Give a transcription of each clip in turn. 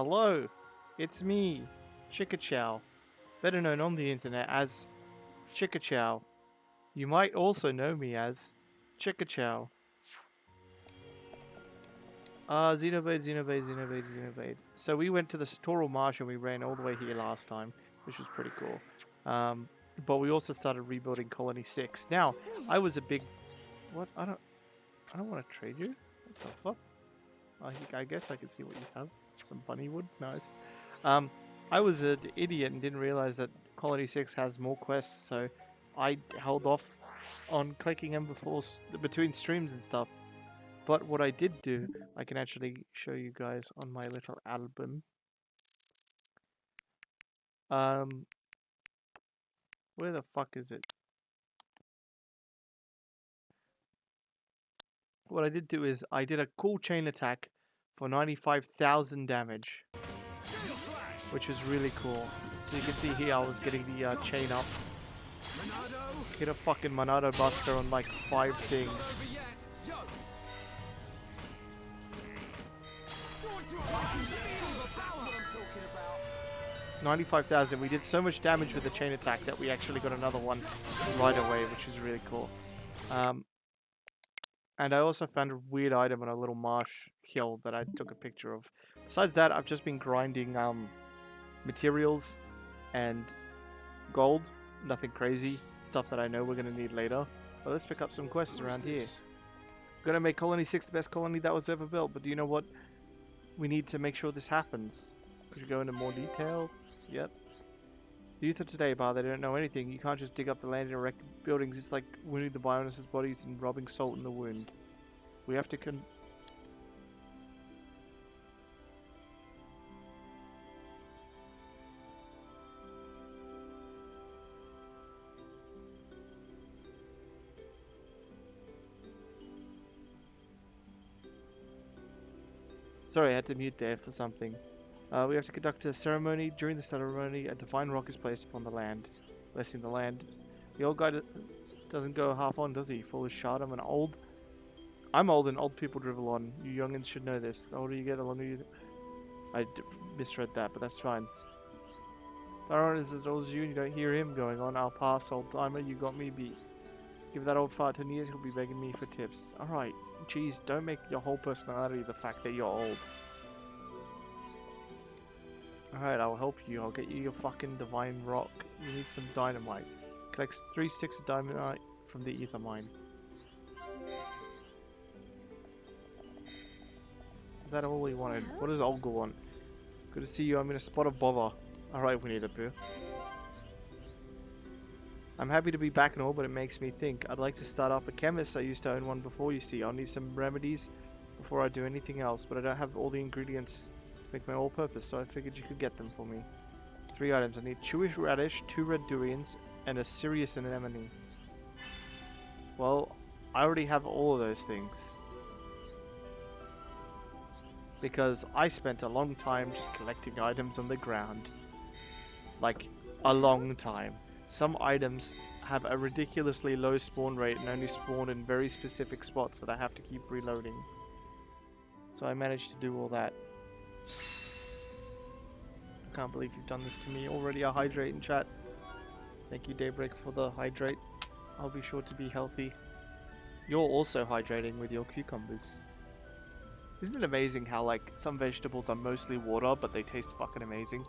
Hello, it's me, Chickachow, better known on the internet as Chickachow. You might also know me as Chickachow. Xenoblade. So we went to the Storal Marsh and we ran all the way here last time, which was pretty cool. But we also started rebuilding Colony 6. Now, I was a big... What? I don't want to trade you. What the fuck? I guess I can see what you have. Some bunny wood. Nice. I was an idiot and didn't realize that Colony 6 has more quests, so I held off on clicking them between streams and stuff. But what I did do, I can actually show you guys on my little album. Where the fuck is it? What I did do is I did a cool chain attack for 95,000 damage, which was really cool. So you can see here I was getting the chain up. Hit a fucking Monado Buster on like 5 things. 95,000. We did so much damage with the chain attack that we actually got another one right away, which was really cool. And I also found a weird item on a little marsh hill that I took a picture of. Besides that, I've just been grinding materials and gold. Nothing crazy. Stuff that I know we're going to need later. But let's pick up some quests around here. We're going to make Colony 6 the best colony that was ever built. But do you know what? We need to make sure this happens. We should go into more detail. Yep. The youth of today, bar, they don't know anything. You can't just dig up the land and erect buildings. It's like wounding the Bionis' bodies and rubbing salt in the wound. We have to Sorry, I had to mute there for something. We have to conduct a ceremony. During the ceremony, a divine rock is placed upon the land, blessing the land. The old guy doesn't go half on, does he? Full of shardom and old. I'm old and old people drivel on. You youngins should know this. The older you get, the longer you... I misread that, but that's fine. Thyron is as old as you and you don't hear him going on. I'll pass, old timer. You got me beat. Give that old fart 10 years, he'll be begging me for tips. Alright, jeez, don't make your whole personality the fact that you're old. Alright, I'll help you. I'll get you your fucking divine rock. You need some dynamite. Collects 3 sticks of dynamite from the ether mine. Is that all we wanted? What does Olga want? Good to see you. I'm in a spot of bother. Alright, Winnie the Pooh. I'm happy to be back and all, but it makes me think. I'd like to start up a chemist. I used to own one before, you see. I'll need some remedies before I do anything else, but I don't have all the ingredients to make my all-purpose, so I figured you could get them for me. 3 items. I need chewish radish, 2 red durians, and a serious anemone. Well, I already have all of those things. Because I spent a long time just collecting items on the ground. Like, a long time. Some items have a ridiculously low spawn rate and only spawn in very specific spots that I have to keep reloading. So I managed to do all that. I can't believe you've done this to me. Already a hydrate in chat. Thank you, Daybreak, for the hydrate. I'll be sure to be healthy. You're also hydrating with your cucumbers. Isn't it amazing how, like, some vegetables are mostly water, but they taste fucking amazing?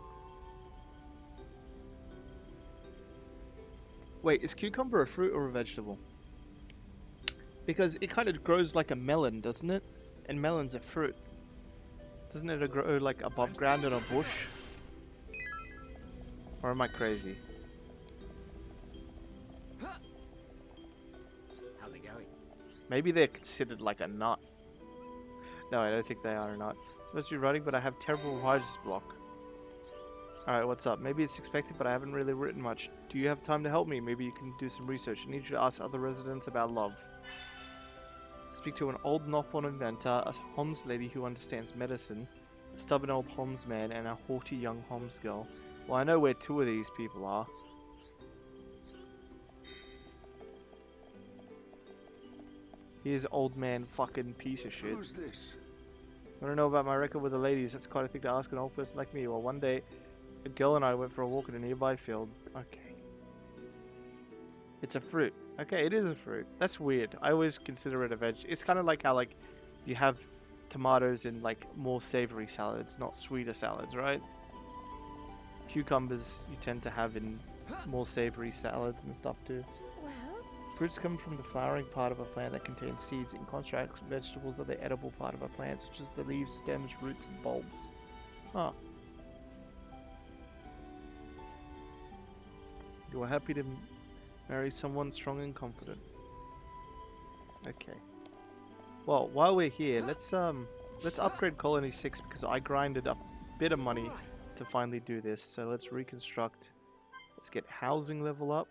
Wait, is cucumber a fruit or a vegetable? Because it kind of grows like a melon, doesn't it? And melon's a fruit. Doesn't it grow like above ground in a bush? Or am I crazy? How's it going? Maybe they're considered like a nut. No, I don't think they are a nut. Supposed to be running, but I have terrible writer's block. Alright, what's up? Maybe it's expected, but I haven't really written much. Do you have time to help me? Maybe you can do some research. I need you to ask other residents about love. Speak to an old Nopon inventor, a Homs lady who understands medicine, a stubborn old Homs man, and a haughty young Homs girl. Well, I know where 2 of these people are. Here's old man fucking piece of shit. Who's this? I don't know about my record with the ladies. That's quite a thing to ask an old person like me. Well, one day, a girl and I went for a walk in a nearby field. Okay. It's a fruit. Okay, it is a fruit. That's weird. I always consider it a veg. It's kind of like how, like, you have tomatoes in, like, more savory salads, not sweeter salads, right? Cucumbers you tend to have in more savory salads and stuff too. Well, Fruits come from the flowering part of a plant that contains seeds. In contrast, vegetables are the edible part of a plant, such as the leaves, stems, roots, and bulbs. Huh. You are happy to marry someone strong and confident. Okay. Well, while we're here, let's upgrade Colony 6 because I grinded up a bit of money to finally do this. So let's reconstruct. Let's get housing level up.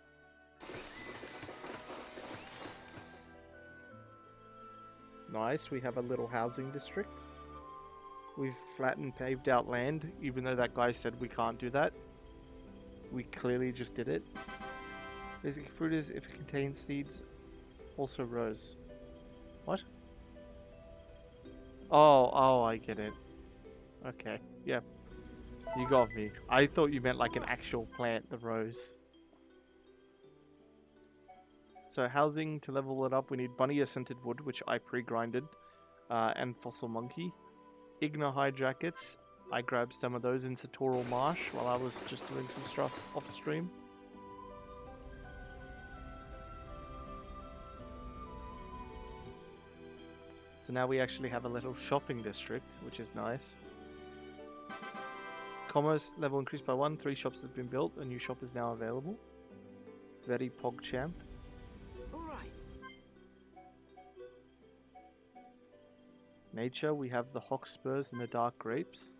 Nice, we have a little housing district. We've flattened, paved out land, even though that guy said we can't do that. We clearly just did it. Basic fruit is if it contains seeds, also rose. What? Oh, I get it. Okay, yeah. You got me. I thought you meant like an actual plant, the rose. So housing, to level it up, we need Bunny Scented Wood, which I pre-grinded, and Fossil Monkey. Ignahide Jackets, I grabbed some of those in Satoral Marsh while I was just doing some stuff off stream. So now we actually have a little shopping district, which is nice. Commerce level increased by 1, 3 shops have been built, a new shop is now available. Very PogChamp. Nature, we have the Hawkspurs and the Dark Grapes.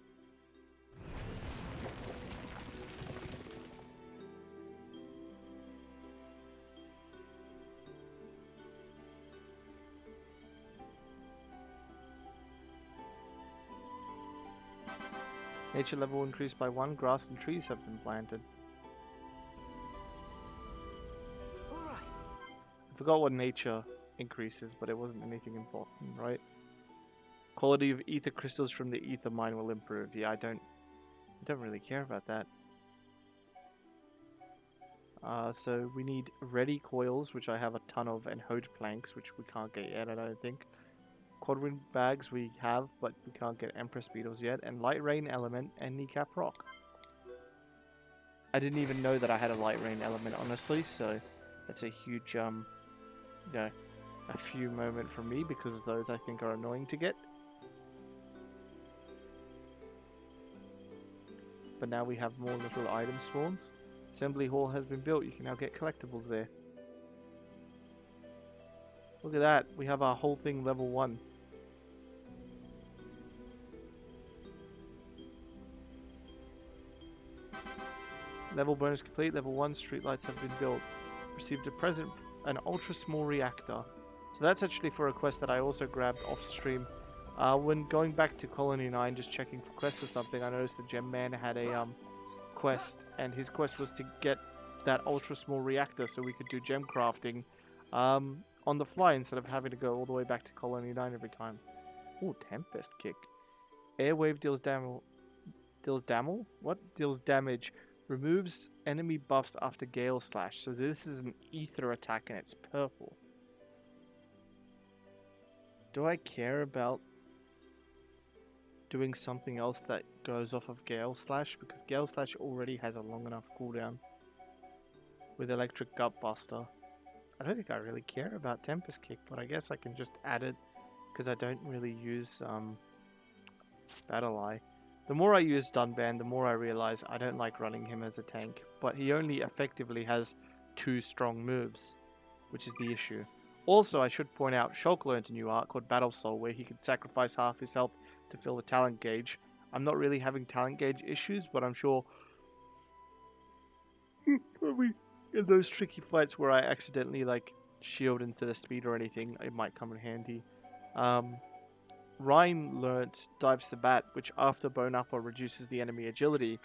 Nature level increased by 1, grass and trees have been planted. I forgot what nature increases, but it wasn't anything important, right? Quality of ether crystals from the ether mine will improve. Yeah, I don't really care about that. So we need ready coils, which I have a ton of, and Hode planks, which we can't get yet, I don't think. Quadrant bags we have, but we can't get Empress beetles yet. And light rain element and kneecap rock. I didn't even know that I had a light rain element, honestly, so that's a huge, you know, a few moment from me, because those I think are annoying to get. But now we have more little item spawns. Assembly hall has been built. You can now get collectibles there. Look at that. We have our whole thing level 1. Level bonus complete. Level 1 streetlights have been built. Received a present, an ultra small reactor. So that's actually for a quest that I also grabbed off stream. When going back to Colony 9, just checking for quests or something, I noticed the Gem Man had a quest, and his quest was to get that ultra small reactor so we could do gem crafting on the fly instead of having to go all the way back to Colony 9 every time. Ooh, Tempest Kick. Airwave deals damage. Deals damage. Removes enemy buffs after Gale Slash. So this is an ether attack and it's purple. Do I care about doing something else that goes off of Gale Slash? Because Gale Slash already has a long enough cooldown with Electric Gut Buster. I don't think I really care about Tempest Kick, but I guess I can just add it because I don't really use Battle Eye. The more I use Dunban, the more I realize I don't like running him as a tank, but he only effectively has 2 strong moves, which is the issue. Also, I should point out, Shulk learned a new art called Battle Soul, where he can sacrifice half his health to fill the talent gauge. I'm not really having talent gauge issues, but I'm sure probably in those tricky fights where I accidentally like shield instead of speed or anything, it might come in handy. Rhyme learnt Dive Sabat, which after Bone Upper reduces the enemy agility,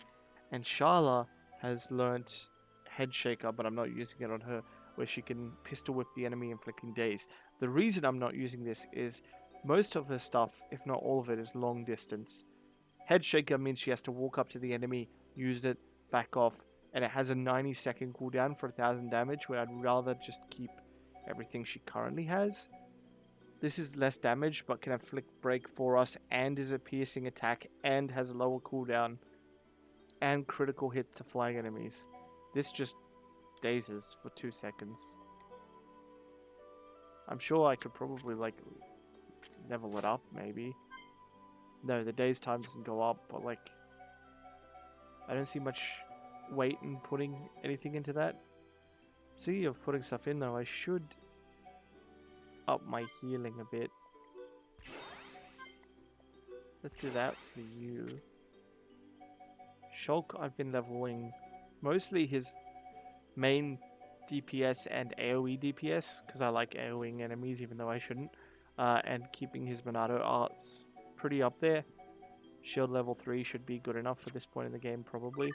and Shala has learnt Head Shaker, but I'm not using it on her, where she can pistol whip the enemy, inflicting daze. The reason I'm not using this is Most of her stuff, if not all of it, is long distance. Head Shaker means she has to walk up to the enemy, use it, back off, and it has a 90-second cooldown for 1000 damage, where I'd rather just keep everything she currently has. This is less damage, but can inflict break for us, and is a piercing attack, and has a lower cooldown, and critical hits to flying enemies. This just dazes for 2 seconds. I'm sure I could probably, like, level it up, maybe. No, the daze time doesn't go up, but, like, I don't see much weight in putting anything into that. Speaking of putting stuff in, though, I should up my healing a bit. Let's do that for you. Shulk, I've been leveling mostly his main DPS and AoE DPS, because I like AoEing enemies even though I shouldn't, and keeping his Monado arts pretty up there. Shield level 3 should be good enough for this point in the game, probably.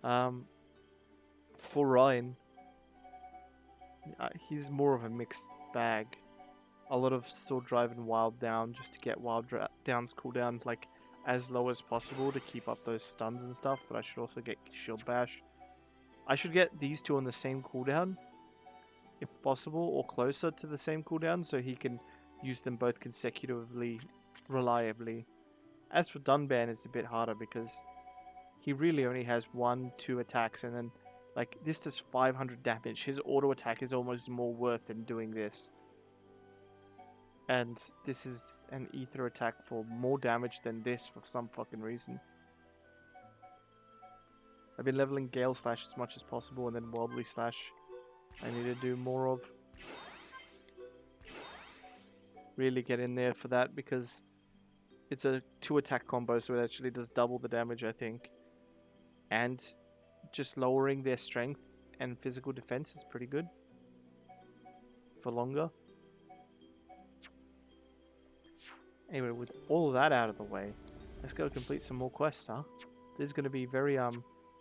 For Ryan, he's more of a mixed bag. A lot of Sword Drive and Wild Down, just to get Wild Down's cooldown like as low as possible to keep up those stuns and stuff, but I should also get Shield Bash. I should get these two on the same cooldown, if possible, or closer to the same cooldown, so he can use them both consecutively, reliably. As for Dunban, it's a bit harder because he really only has 1-2 attacks, and then, like, this does 500 damage. His auto attack is almost more worth than doing this. And this is an ether attack for more damage than this for some fucking reason. I've been leveling Gale Slash as much as possible, and then Wobbly Slash I need to do more of. Really get in there for that, because it's a 2 attack combo, so it actually does double the damage, I think. And just lowering their strength and physical defense is pretty good for longer. Anyway, with all of that out of the way, let's go complete some more quests, huh? This is going to be very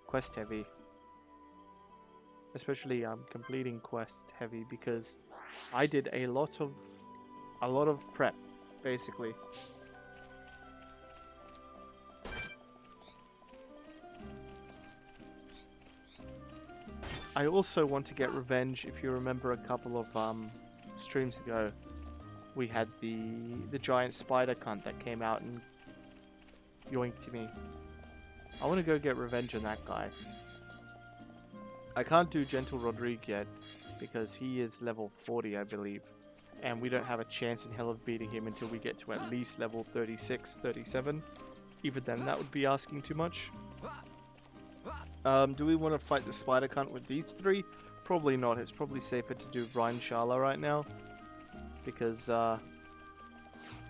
quest heavy. Especially completing quest heavy, because I did a lot of prep, basically. I also want to get revenge. If you remember a couple of streams ago, we had the giant spider cunt that came out and yoinked me. I want to go get revenge on that guy. I can't do Gentle Rodrigue yet, because he is level 40, I believe. And we don't have a chance in hell of beating him until we get to at least level 36, 37. Even then, that would be asking too much. Do we want to fight the spider cunt with these three? Probably not. It's probably safer to do Ryan Shala right now, because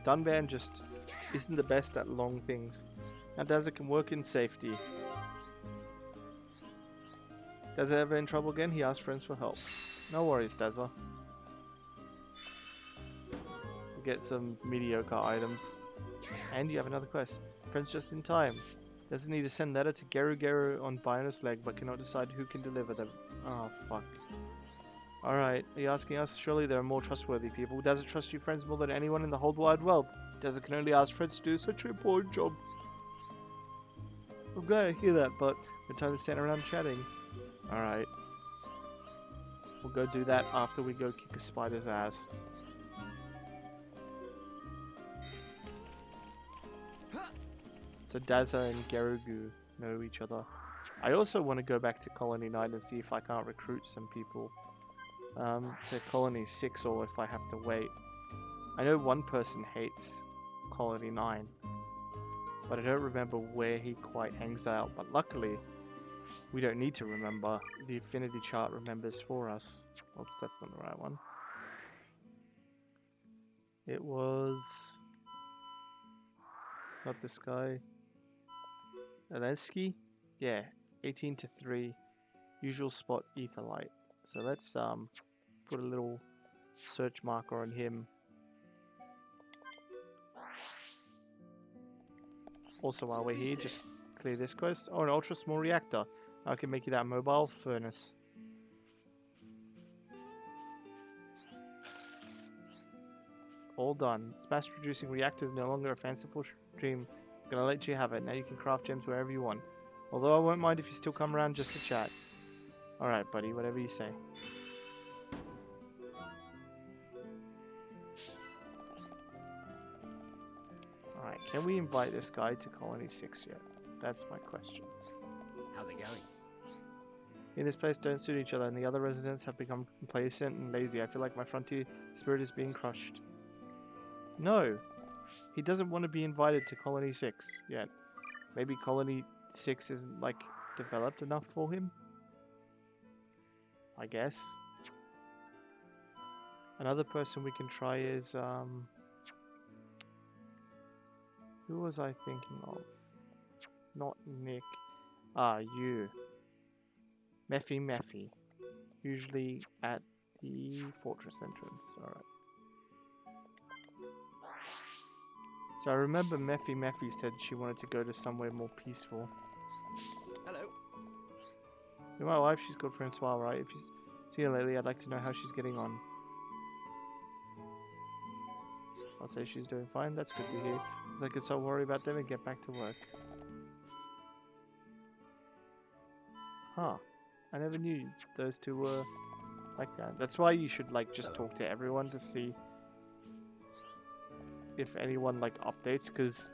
Dunban just isn't the best at long things. Now Dazza can work in safety. Dazza ever in trouble again? He asked friends for help. No worries, Dazza. We'll get some mediocre items. And you have another quest. Friends just in time. Doesn't need to send letter to Geru Geru on Bionus Leg, but cannot decide who can deliver them. Oh, fuck. Alright, are you asking us? Surely there are more trustworthy people. Does it trust you friends more than anyone in the whole wide world? Does it can only ask friends to do such an important job? I'm glad to hear that, but no time to stand around chatting. Alright. We'll go do that after we go kick a spider's ass. So Dazza and Gerugu know each other. I also want to go back to Colony 9 and see if I can't recruit some people to Colony 6, or if I have to wait. I know one person hates Colony 9, but I don't remember where he quite hangs out. But luckily, we don't need to remember. The affinity chart remembers for us. Oops, that's not the right one. It was not this guy. Alensky? Yeah, 18 to 3. Usual spot, Etherlight. So let's put a little search marker on him. Also, while we're here, just clear this quest. Oh, an ultra small reactor. I can make you that mobile furnace. All done. Mass producing reactors no longer a fanciful dream. I'm gonna let you have it. Now you can craft gems wherever you want. Although I won't mind if you still come around just to chat. Alright, buddy, whatever you say. Alright, can we invite this guy to Colony 6 yet? That's my question. How's it going? In this place don't suit each other, and the other residents have become complacent and lazy. I feel like my frontier spirit is being crushed. No! He doesn't want to be invited to Colony 6 yet. Maybe Colony 6 isn't, like, developed enough for him? I guess. Another person we can try is, who was I thinking of? Not Nick. Ah, you. Mephi. Usually at the fortress entrance. Alright. So I remember Mephi said she wanted to go to somewhere more peaceful. Hello. You're my wife, she's called Francois, right? If you see her lately, I'd like to know how she's getting on. I'll say she's doing fine, that's good to hear. Because I could stop worry about them and get back to work. Huh. I never knew those two were like that. That's why you should, like, just talk to everyone to see if anyone, like, updates, because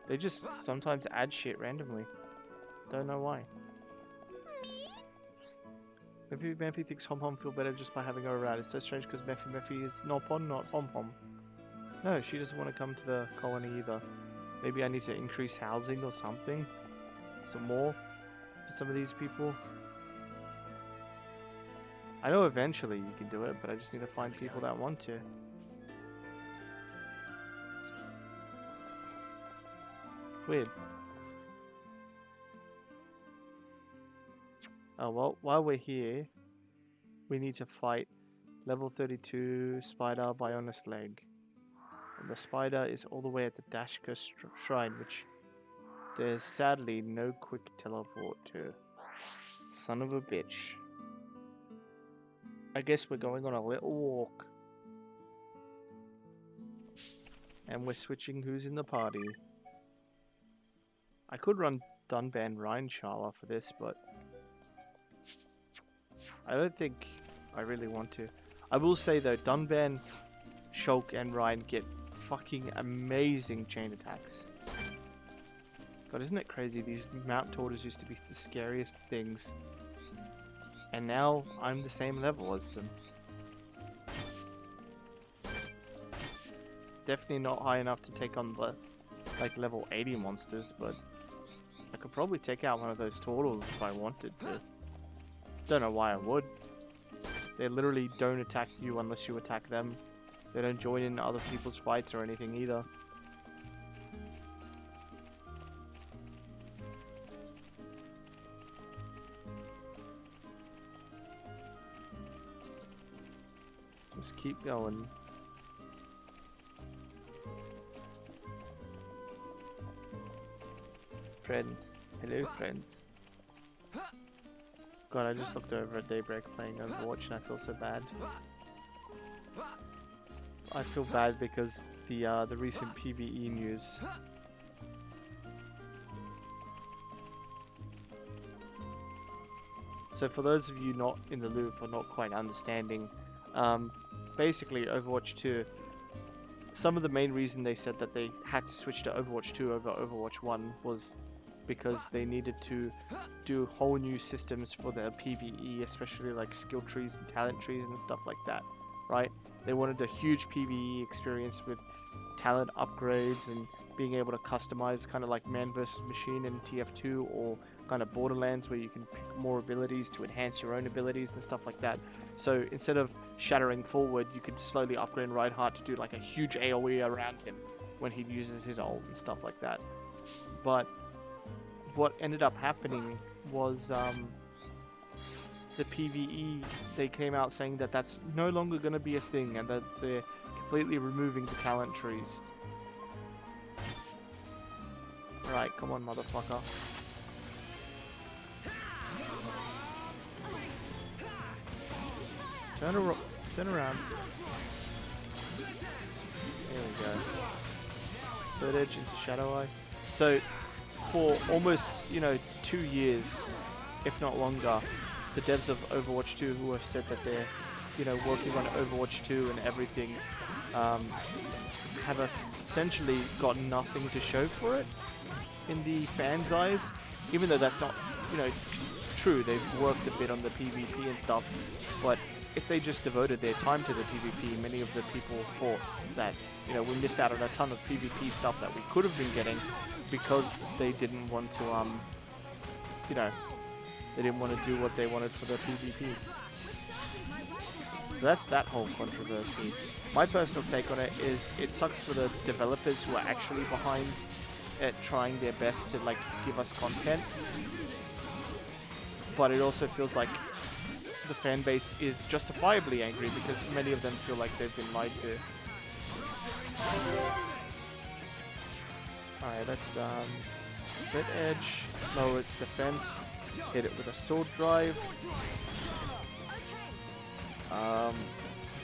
they just sometimes add shit randomly. Don't know why. Mephi thinks Hom Hom feel better just by having her around. It's so strange because Mephi is Nopon, not Hom Hom. No, she doesn't want to come to the colony either. Maybe I need to increase housing or something. Some more for some of these people. I know eventually you can do it, but I just need to find people that want to. Weird. Oh, well, while we're here, we need to fight level 32 spider Bionis leg. And the spider is all the way at the Dashka shrine, which there's sadly no quick teleport to. Son of a bitch. I guess we're going on a little walk. And we're switching who's in the party. I could run Dunban Rheinshala for this, but I don't think I really want to. I will say though, Dunban, Shulk, and Ryan get fucking amazing chain attacks. God, isn't it crazy? These Mount Tortoise used to be the scariest things. And now I'm the same level as them. Definitely not high enough to take on the, like, level 80 monsters, but I could probably take out one of those turtles if I wanted to. Don't know why I would. They literally don't attack you unless you attack them. They don't join in other people's fights or anything either. Just keep going. Friends. Hello, friends. God, I just looked over at Daybreak playing Overwatch and I feel so bad. I feel bad because the recent PvE news. So for those of you not in the loop or not quite understanding, basically Overwatch 2, some of the main reason they said that they had to switch to Overwatch 2 over Overwatch 1 was because they needed to do whole new systems for their PvE, especially like skill trees and talent trees and stuff like that, right? They wanted a huge PvE experience with talent upgrades and being able to customize, kind of like man versus machine in TF2 or kind of Borderlands, where you can pick more abilities to enhance your own abilities and stuff like that. So instead of shattering forward, you could slowly upgrade Reinhardt to do like a huge AoE around him when he uses his ult and stuff like that. But what ended up happening was the PvE, they came out saying that that's no longer going to be a thing and that they're completely removing the talent trees. Alright, come on, motherfucker. Turn around. we go. Third Edge into Shadow Eye. So, for almost, 2 years, if not longer, the devs of Overwatch 2 who have said that they're, working on Overwatch 2 and everything, have essentially got nothing to show for it in the fans' eyes, even though that's not, true. They've worked a bit on the PvP and stuff, but if they just devoted their time to the PvP, many of the people thought that, we missed out on a ton of PvP stuff that we could have been getting because they didn't want to, they didn't want to do what they wanted for the PvP. So that's that whole controversy. My personal take on it is it sucks for the developers who are actually behind it, trying their best to give us content. But it also feels like the fan base is justifiably angry because many of them feel like they've been lied to. Alright, let's Slit Edge, lower its defense, hit it with a Sword Drive.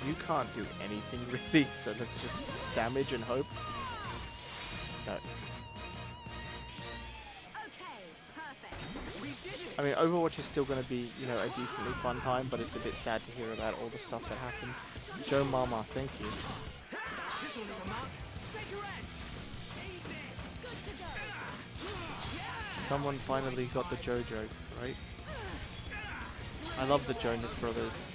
You can't do anything really, so let's just damage and hope. No. I mean, Overwatch is still going to be, a decently fun time, but it's a bit sad to hear about all the stuff that happened. Joe Mama, thank you. Someone finally got the JoJo, right? I love the Jonas Brothers.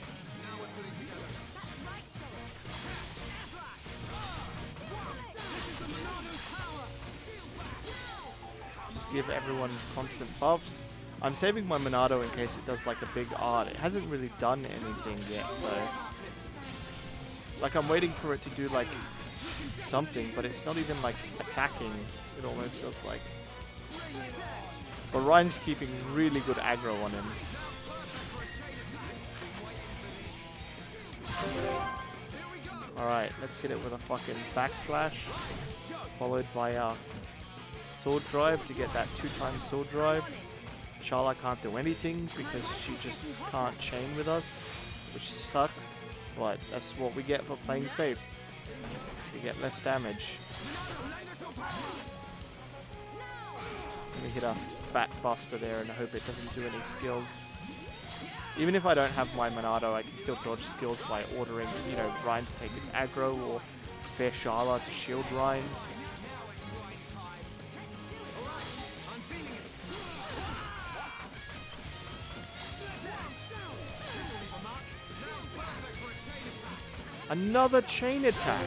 Just give everyone constant buffs. I'm saving my Monado in case it does a big art. It hasn't really done anything yet though. I'm waiting for it to do something, but it's not even attacking, it almost feels like. But Ryan's keeping really good aggro on him. Alright, let's hit it with a fucking backslash, followed by a sword drive to get that 2x sword drive. Sharla can't do anything because she just can't chain with us, which sucks, but that's what we get for playing safe. We get less damage. Let me hit a Bat Buster there and I hope it doesn't do any skills. Even if I don't have my Monado, I can still dodge skills by ordering, Ryan to take its aggro or prepare Sharla to shield Ryan. Another chain attack!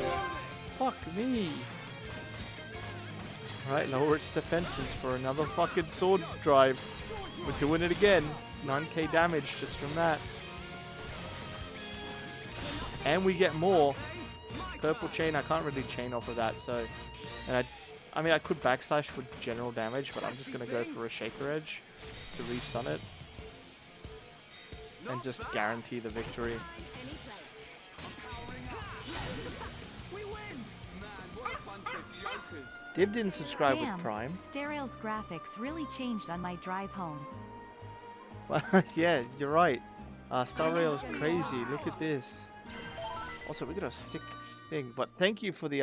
Fuck me! Alright, lower its defenses for another fucking sword drive. We're doing it again. 9k damage just from that. And we get more. Purple chain, I can't really chain off of that, so... And I mean, I could backslash for general damage, but I'm just gonna go for a Shaker Edge to re-stun it. And just guarantee the victory. Div didn't subscribe with Prime. Stereo's graphics really changed on my drive home. Well, yeah, you're right. Star Rail is crazy. Look at this. Also, we got a sick thing. But thank you for the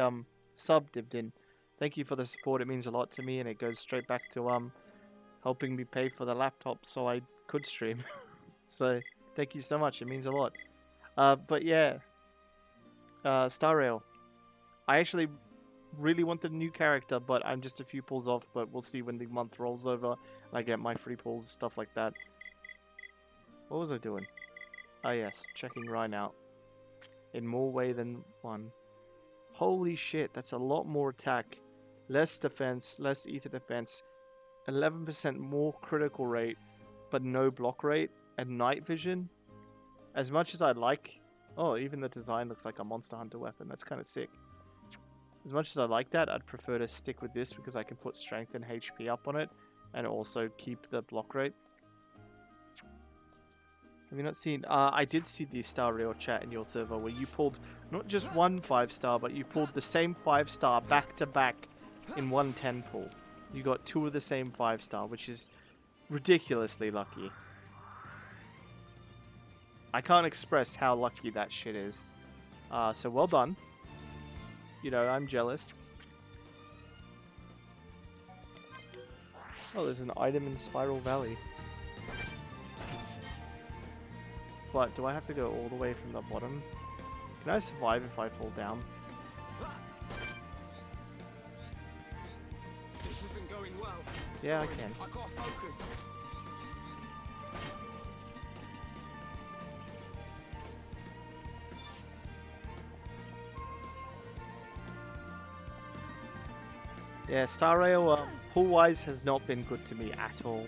sub, Divdin. Thank you for the support. It means a lot to me, and it goes straight back to helping me pay for the laptop so I could stream. So thank you so much. It means a lot. But yeah, Star Rail. I actually really wanted a new character, but I'm just a few pulls off. But we'll see when the month rolls over and I get my free pulls, stuff like that. What was I doing? Ah yes, checking Ryan out. In more way than one. Holy shit, that's a lot more attack. Less defense, less ether defense. 11% more critical rate, but no block rate. And night vision. As much as I like... Oh, even the design looks like a Monster Hunter weapon. That's kind of sick. As much as I like that, I'd prefer to stick with this because I can put strength and HP up on it. And also keep the block rate. Have you not seen... I did see the Star Rail chat in your server where you pulled not just one 5-star, but you pulled the same 5-star back to back in one 10 pull. You got 2 of the same 5-star, which is ridiculously lucky. I can't express how lucky that shit is. So well done. you know, I'm jealous. Oh, there's an item in Spiral Valley. What, do I have to go all the way from the bottom? Can I survive if I fall down? This isn't going well. Yeah, I can. I gotta focus. Yeah, Star Rail, pool-wise has not been good to me at all.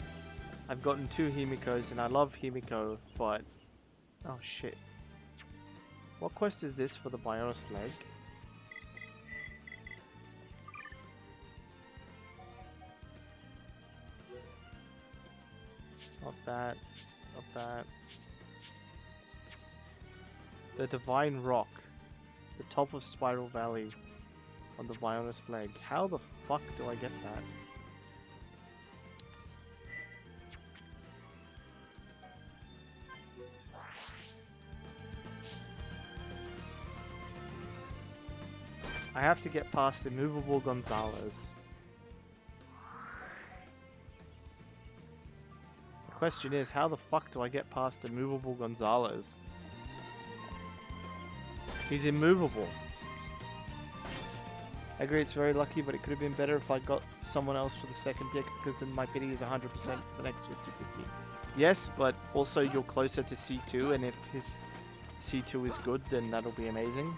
I've gotten 2 Himikos, and I love Himiko, but... Oh, shit. What quest is this for the Bionis leg? Not that. Not that. The Divine Rock. The top of Spiral Valley. On the Bionis leg. How the fuck do I get that? I have to get past Immovable Gonzalez. The question is, how the fuck do I get past Immovable Gonzalez? He's immovable. I agree it's very lucky, but it could have been better if I got someone else for the second deck, because then my pity is 100% for the next 50-50. Yes, but also you're closer to C2, and if his C2 is good, then that'll be amazing.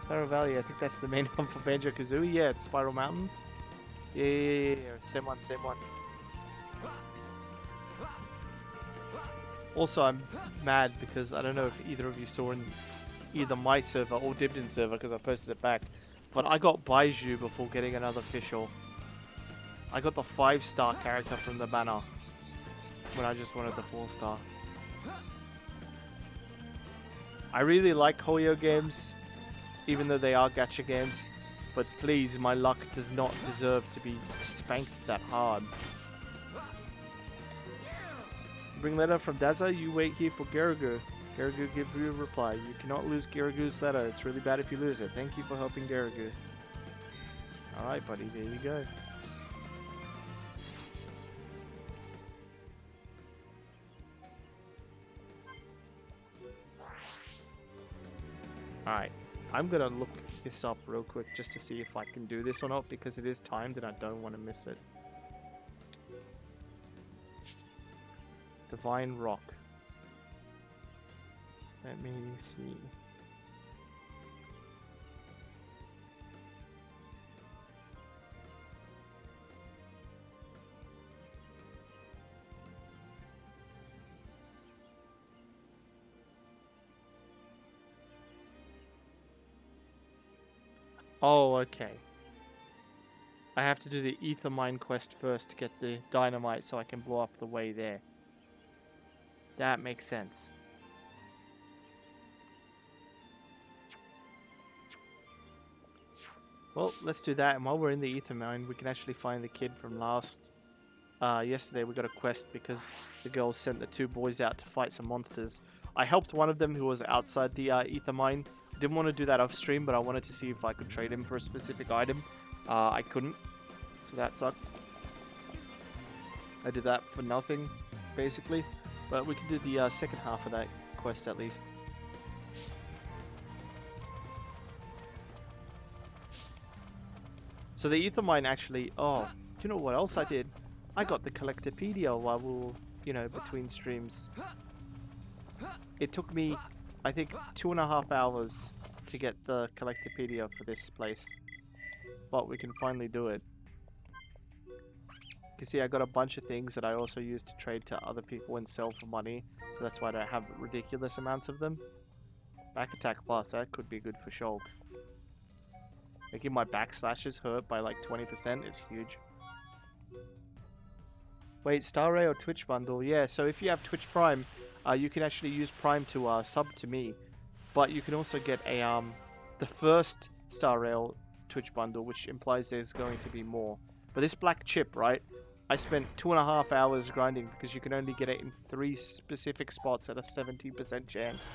Spiral Valley, I think that's the main one for Banjo-Kazooie. Yeah, it's Spiral Mountain. Yeah. Same one. Also, I'm mad because I don't know if either of you saw in either my server or Dibdin server, because I posted it back, but I got Baiju before getting another official. I got the 5-star character from the banner when I just wanted the 4-star. I really like Hoyo games, even though they are gacha games, but please, my luck does not deserve to be spanked that hard. Bring letter from Daza, you wait here for Garagu. Garagu gives you a reply. You cannot lose Garagu's letter. It's really bad if you lose it. Thank you for helping Garagu. Alright, buddy, there you go. Alright, I'm gonna look this up real quick just to see if I can do this or not, because it is timed and I don't want to miss it. Divine Rock. Let me see. Oh, okay. I have to do the Ether Mine quest first to get the dynamite so I can blow up the way there. That makes sense. Well, let's do that, and while we're in the Ether Mine, we can actually find the kid from yesterday. We got a quest because the girls sent the 2 boys out to fight some monsters. I helped one of them who was outside the Ether Mine. Didn't want to do that off stream, but I wanted to see if I could trade him for a specific item. I couldn't, so that sucked. I did that for nothing, basically. But we can do the second half of that quest at least. So the Ether Mine actually... Oh, do you know what else I did? I got the Collectopedia while we were, you know, between streams. It took me, I think, 2.5 hours to get the Collectopedia for this place. But we can finally do it. You can see I got a bunch of things that I also use to trade to other people and sell for money. So that's why I don't have ridiculous amounts of them. Back attack plus, that could be good for Shulk. Making my backslashes hurt by like 20% is huge. Wait, Star Ray or Twitch bundle? Yeah, so if you have Twitch Prime, you can actually use Prime to sub to me. But you can also get a the first Star Rail Twitch bundle, which implies there's going to be more. But this black chip, right? I spent 2.5 hours grinding because you can only get it in 3 specific spots at a 70% chance.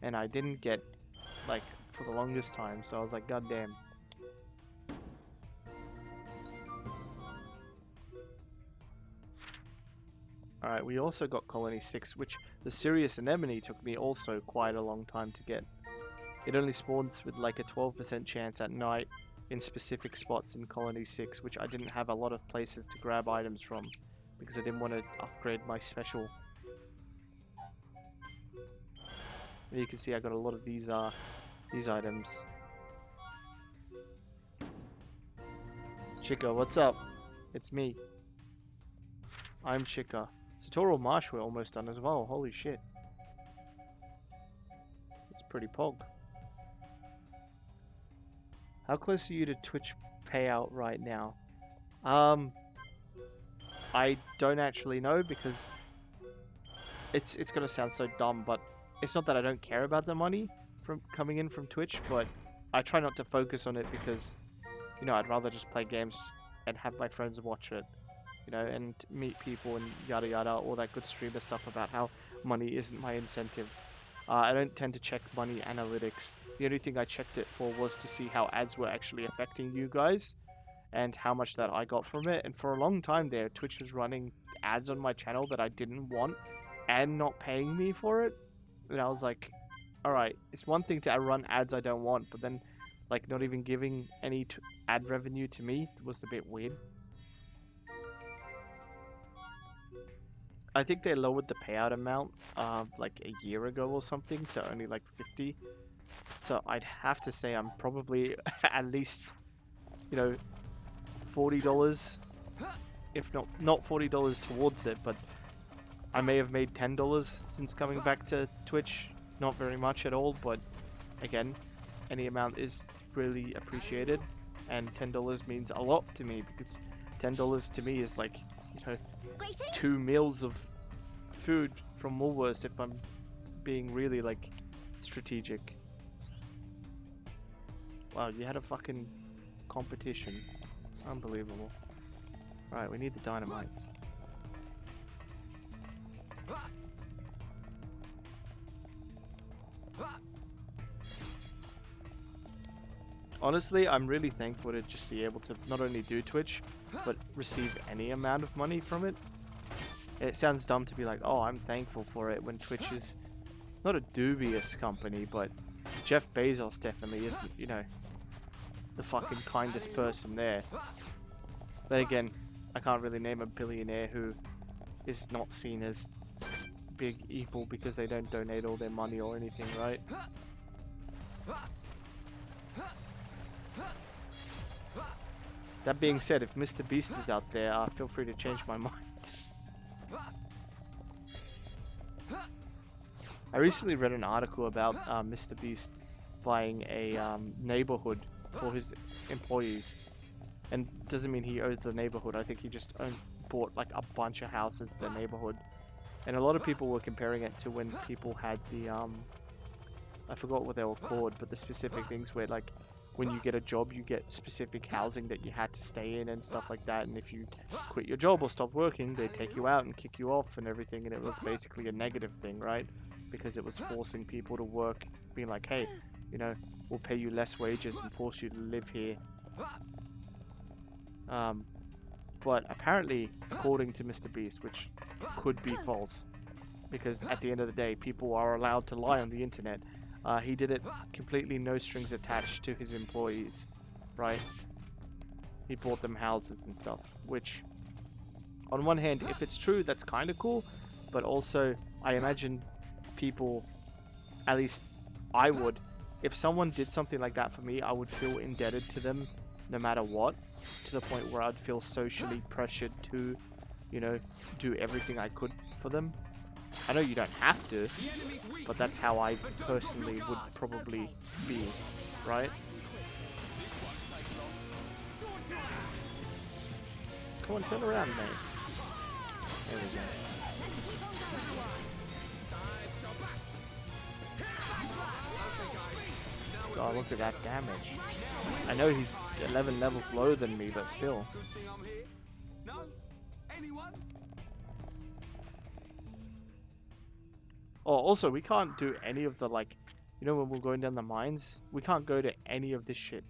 And I didn't get like for the longest time, so I was like, God damn. Alright, we also got Colony 6, which the Serious Anemone took me also quite a long time to get. It only spawns with like a 12% chance at night in specific spots in Colony 6, which I didn't have a lot of places to grab items from because I didn't want to upgrade my special. And you can see I got a lot of these items. Chica, what's up? It's me. I'm Chica. Tutorial Marsh we're almost done as well. Holy shit. It's pretty pog. How close are you to Twitch payout right now? I don't actually know because it's gonna sound so dumb, but it's not that I don't care about the money from coming in from Twitch, but I try not to focus on it because, you know, I'd rather just play games and have my friends watch it, you know, and meet people and yada yada, all that good streamer stuff about how money isn't my incentive. I don't tend to check money analytics. The only thing I checked it for was to see how ads were actually affecting you guys and how much that I got from it. And for a long time there, Twitch was running ads on my channel that I didn't want and not paying me for it. And I was like, alright, it's one thing to run ads I don't want, but then like not even giving any ad revenue to me was a bit weird. I think they lowered the payout amount like a year ago or something to only like 50. So I'd have to say I'm probably at least, you know, $40, if not $40 towards it, but I may have made $10 since coming back to Twitch. Not very much at all, but again, any amount is really appreciated, and $10 means a lot to me because $10 to me is like, you know, 2 meals of food from Woolworths if I'm being really like strategic. Wow, you had a fucking competition. Unbelievable. Alright, we need the dynamite. Honestly, I'm really thankful to just be able to not only do Twitch, but receive any amount of money from it. It sounds dumb to be like, oh, I'm thankful for it when Twitch is not a dubious company, but Jeff Bezos definitely isn't, you know, the fucking kindest person there. But again, I can't really name a billionaire who is not seen as big evil because they don't donate all their money or anything, right? That being said, if Mr. Beast is out there, feel free to change my mind. I recently read an article about Mr. Beast buying a neighborhood for his employees. And doesn't mean he owns the neighborhood. I think he just bought like a bunch of houses in the neighborhood. And a lot of people were comparing it to when people had the I forgot what they were called, but the specific things where like when you get a job you get specific housing that you had to stay in and stuff like that, and if you quit your job or stop working they take you out and kick you off and everything, and it was basically a negative thing, right? Because it was forcing people to work, being like, hey, you know, we'll pay you less wages and force you to live here. But apparently, according to Mr. Beast, which could be false, because at the end of the day, people are allowed to lie on the internet, he did it completely no strings attached to his employees, right? He bought them houses and stuff, which, on one hand, if it's true, that's kind of cool, but also, I imagine people, at least I would, if someone did something like that for me, I would feel indebted to them no matter what, to the point where I'd feel socially pressured to, you know, do everything I could for them. I know you don't have to, but that's how I personally would probably be, right? Come on, turn around, mate. There we go. God, look at that damage. I know he's 11 levels lower than me, but still. Oh, also, we can't do any of the, like, you You know when we're going down the mines? We can't go to any of this shit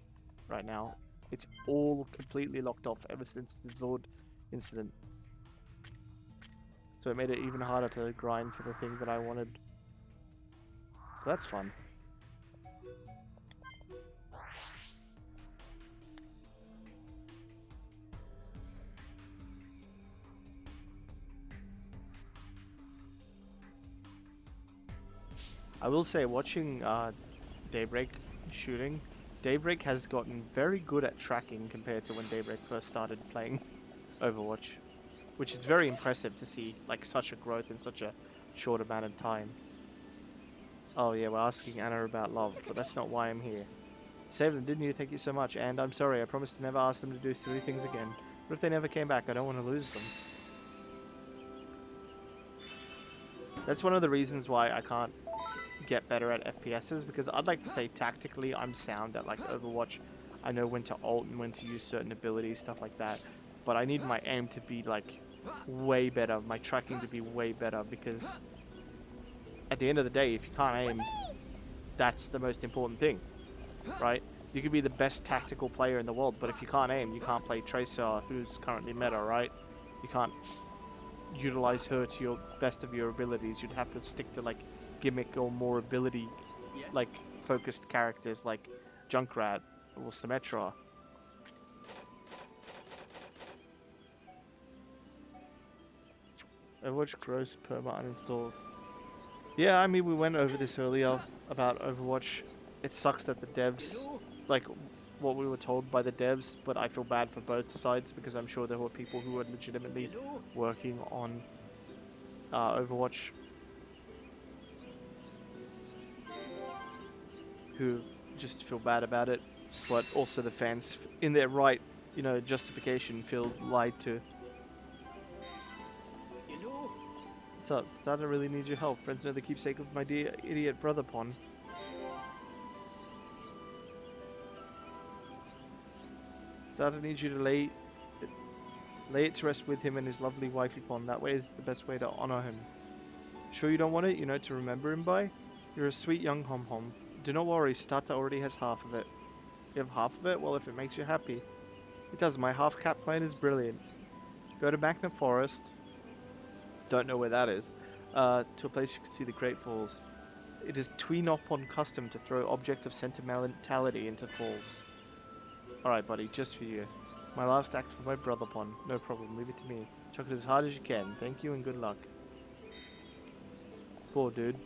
right now. It's all completely locked off ever since the Zord incident. So it made it even harder to grind for the thing that I wanted. So that's fun. I will say, watching Daybreak shooting, Daybreak has gotten very good at tracking compared to when Daybreak first started playing Overwatch, which is very impressive to see, like, such a growth in such a short amount of time. Oh yeah, we're asking Anna about love, but that's not why I'm here. Saved them, didn't you? Thank you so much, and I'm sorry, I promised to never ask them to do silly things again. But if they never came back, I don't want to lose them. That's one of the reasons why I can't get better at FPSs, because I'd like to say tactically I'm sound at, like, Overwatch. I know when to ult and when to use certain abilities, stuff like that. But I need my aim to be, like, way better, my tracking to be way better, because at the end of the day, if you can't aim, that's the most important thing, right? You could be the best tactical player in the world, but if you can't aim, you can't play Tracer, who's currently meta, right? You can't utilize her to your best of your abilities. You'd have to stick to, like, gimmick or more ability, like, focused characters like Junkrat or Symmetra. Overwatch gross perma uninstalled. Yeah, I mean, we went over this earlier about Overwatch. It sucks that the devs, like, what we were told by the devs, but I feel bad for both sides because I'm sure there were people who were legitimately working on Overwatch who just feel bad about it, but also the fans, in their right, you know, justification, feel lied to. What's up? Starter really needs your help. Friends know the keepsake of my dear idiot brother Pon. Starter needs you to lay it to rest with him and his lovely wifey Pon. That way is the best way to honor him. Sure you don't want it, you know, to remember him by? You're a sweet young hom-hom. Do not worry, Starter already has half of it. You have half of it? Well, if it makes you happy. It does. My half-cap plan is brilliant. Go to Magna Forest. Don't know where that is. To a place you can see the Great Falls. It is Tweenopon custom to throw object of sentimentality into falls. Alright, buddy, just for you. My last act for my brother Pon. No problem, leave it to me. Chuck it as hard as you can. Thank you and good luck. Poor dude.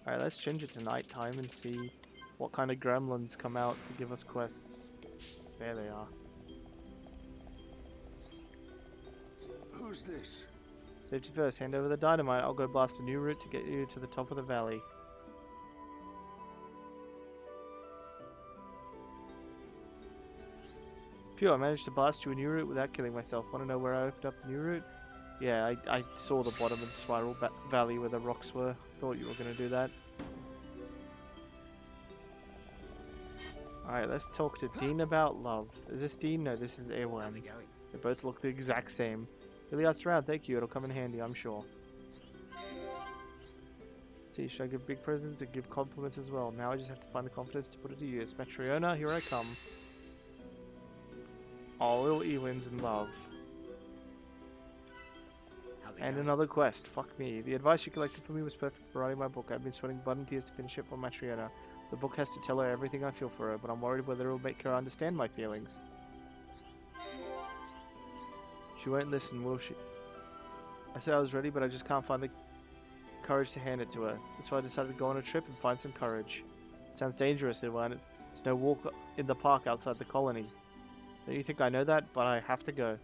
Alright, let's change it to nighttime and see what kind of gremlins come out to give us quests. There they are. Who's this? Safety first, hand over the dynamite. I'll go blast a new route to get you to the top of the valley. Phew, I managed to blast you a new route without killing myself. Want to know where I opened up the new route? Yeah, I saw the bottom of the spiral valley where the rocks were. Thought you were going to do that. Alright, let's talk to Dean about love. Is this Dean? No, this is Ewan. How's it going? They both look the exact same. Really asked around, thank you. It'll come in handy, I'm sure. See, should I give big presents and give compliments as well? Now I just have to find the confidence to put it to use. Matriona, here I come. All little Ewins in love. How's it And going? another quest. Fuck me. The advice you collected for me was perfect for writing my book. I've been sweating blood and tears to finish it for Matriona. The book has to tell her everything I feel for her, but I'm worried whether it'll make her understand my feelings. She won't listen, will she? I said I was ready, but I just can't find the courage to hand it to her. That's why I decided to go on a trip and find some courage. Sounds dangerous, Ivan. There's no walk in the park outside the colony. Don't you think I know that? But I have to go.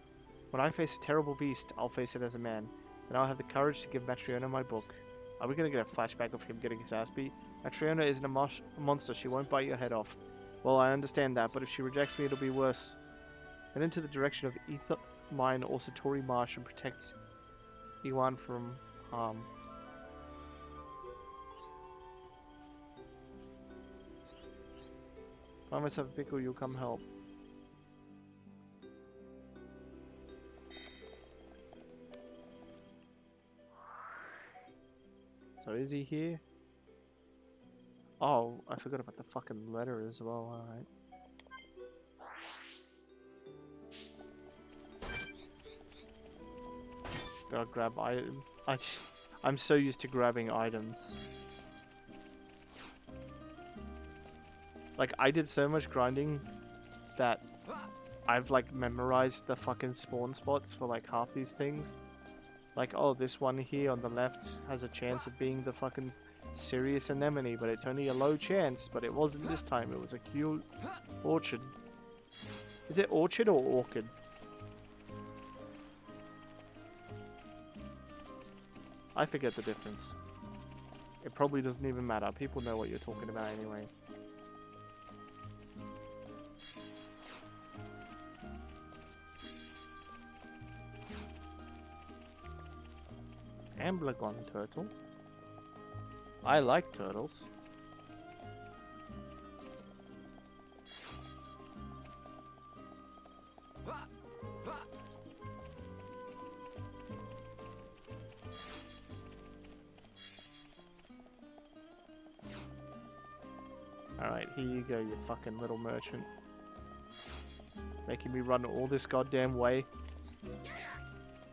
When I face a terrible beast, I'll face it as a man. Then I'll have the courage to give Matriona my book. Are we going to get a flashback of him getting his ass beat? Matriona isn't a monster. She won't bite your head off. Well, I understand that, but if she rejects me, it'll be worse. Head into the direction of Ether Mine or Satori Marsh and protect Iwan from harm. Find myself a pickle, you'll come help. So is he here? Oh, I forgot about the fucking letter as well. Alright. Gotta grab items. I'm so used to grabbing items. Like, I did so much grinding that I've like memorized the fucking spawn spots for like half these things. Like, oh, this one here on the left has a chance of being the fucking serious anemone, but it's only a low chance. But it wasn't this time. It was a cute orchid. Is it orchid or orchid? I forget the difference. It probably doesn't even matter. People know what you're talking about anyway. Amblegon turtle. I like turtles. Alright, here you go, you fucking little merchant. Making me run all this goddamn way.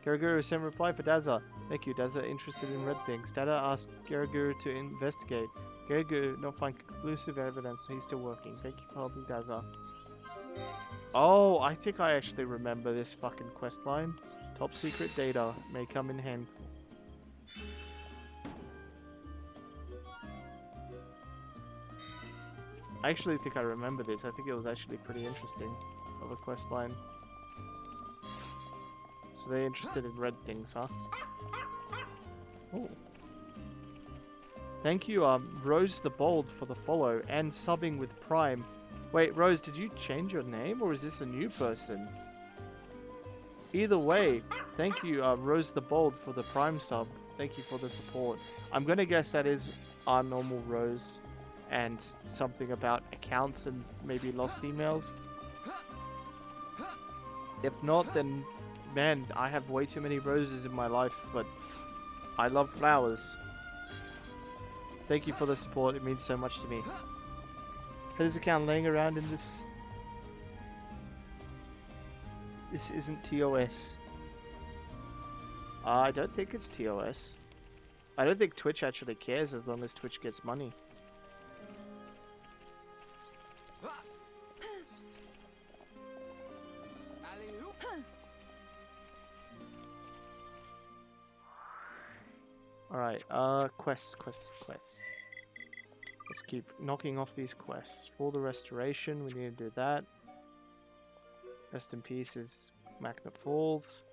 Garaguru sent reply for Dazza. Thank you, Dazza. Interested in red things. Dada asked Garaguru to investigate. Garaguru not find conclusive evidence, so he's still working. Thank you for helping Dazza. Oh, I think I actually remember this fucking quest line. Top secret data may come in handy. I actually think I remember this. I think it was actually pretty interesting of a quest line. So they're interested in red things, huh? Oh. Thank you, Rose the Bold for the follow and subbing with Prime. Wait, Rose, did you change your name or is this a new person? Either way, thank you, Rose the Bold for the Prime sub. Thank you for the support. I'm gonna guess that is our normal Rose and something about accounts and maybe lost emails. If not, then man, I have way too many roses in my life, but I love flowers. Thank you for the support, it means so much to me. This account laying around in this... This isn't TOS. I don't think it's TOS. I don't think Twitch actually cares as long as Twitch gets money. Alright, quests. Let's keep knocking off these quests. For the restoration, we need to do that. Rest in peace is Magnet Falls.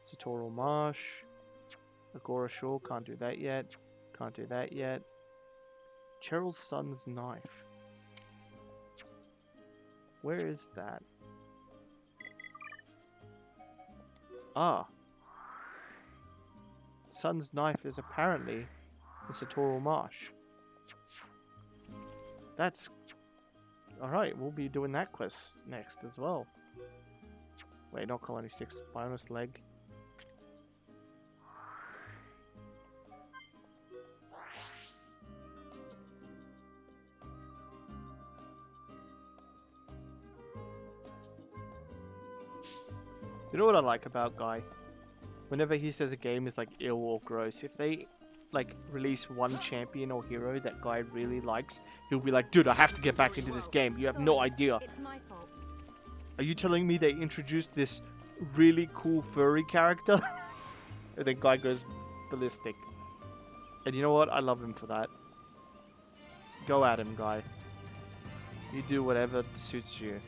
Satoral Marsh. Agora Shore, can't do that yet. Can't do that yet. Cheryl's Son's Knife. Where is that? Ah. Son's Knife is apparently in Satoral Marsh. That's... Alright, we'll be doing that quest next as well. Wait, not Colony 6, Biomass Leg. You know what I like about Guy? Whenever he says a game is like ill or gross, if they like release one champion or hero that Guy really likes, he'll be like, dude, I have to get back into this game. You have no idea. It's my fault. Are you telling me they introduced this really cool furry character? And then Guy goes ballistic. And you know what? I love him for that. Go at him, Guy. You do whatever suits you.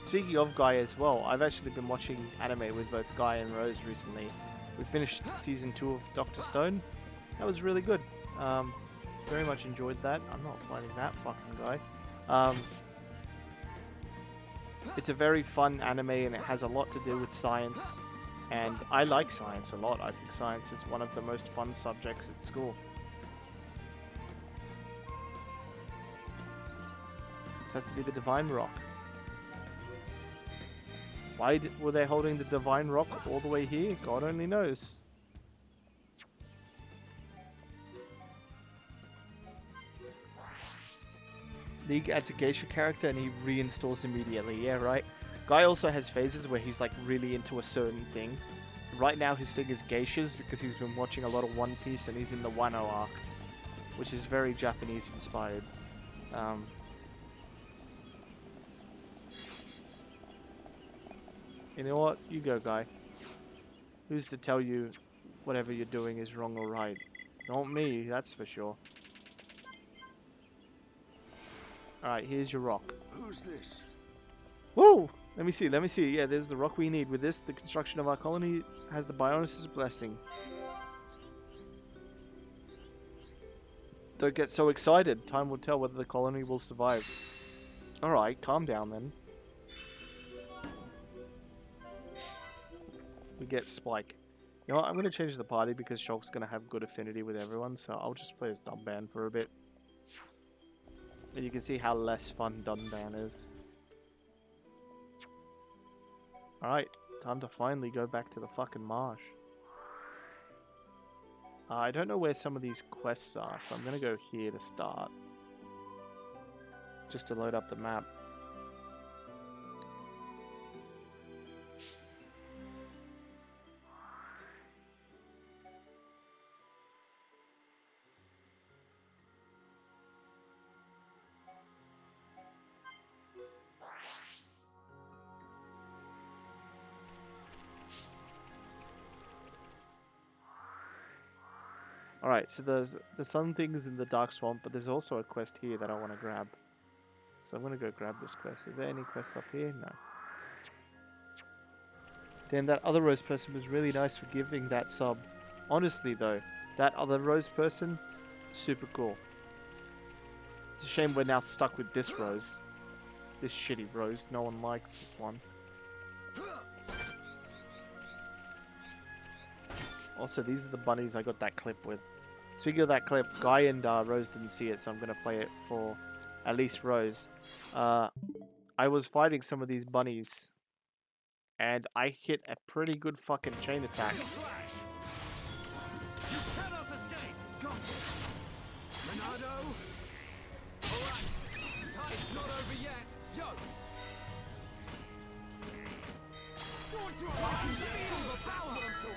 Speaking of Guy as well, I've actually been watching anime with both Guy and Rose recently. We finished season 2 of Dr. Stone. That was really good. Very much enjoyed that. I'm not fighting that fucking guy. It's a very fun anime and it has a lot to do with science. And I like science a lot. I think science is one of the most fun subjects at school. This has to be the Divine Rock. Why were they holding the divine rock all the way here? God only knows. League adds a geisha character and he reinstalls immediately. Yeah, right. Guy also has phases where he's like really into a certain thing. Right now his thing is geishas because he's been watching a lot of One Piece and he's in the Wano arc, which is very Japanese inspired. You know what? You go, Guy. Who's to tell you whatever you're doing is wrong or right? Not me, that's for sure. Alright, here's your rock. Who's this? Whoa! Let me see, let me see. Yeah, there's the rock we need. With this, the construction of our colony has the Bionis' blessing. Don't get so excited. Time will tell whether the colony will survive. Alright, calm down then. We get Spike. You know what? I'm going to change the party because Shulk's going to have good affinity with everyone, so I'll just play as Dunban for a bit. And you can see how less fun Dunban is. Alright, time to finally go back to the fucking marsh. I don't know where some of these quests are, so I'm going to go here to start. Just to load up the map. Alright, so there's some things in the Dark Swamp, but there's also a quest here that I want to grab. So I'm going to go grab this quest. Is there any quests up here? No. Damn, that other Rose person was really nice for giving that sub. Honestly, though, that other Rose person, super cool. It's a shame we're now stuck with this Rose. This shitty Rose. No one likes this one. Also, these are the bunnies I got that clip with. Speaking of that clip, Guy and Rose didn't see it, so I'm going to play it for at least Rose. I was fighting some of these bunnies, and I hit a pretty good fucking chain attack. You cannot escape! Got it! Renado! Alright! Time's not over yet! Yo!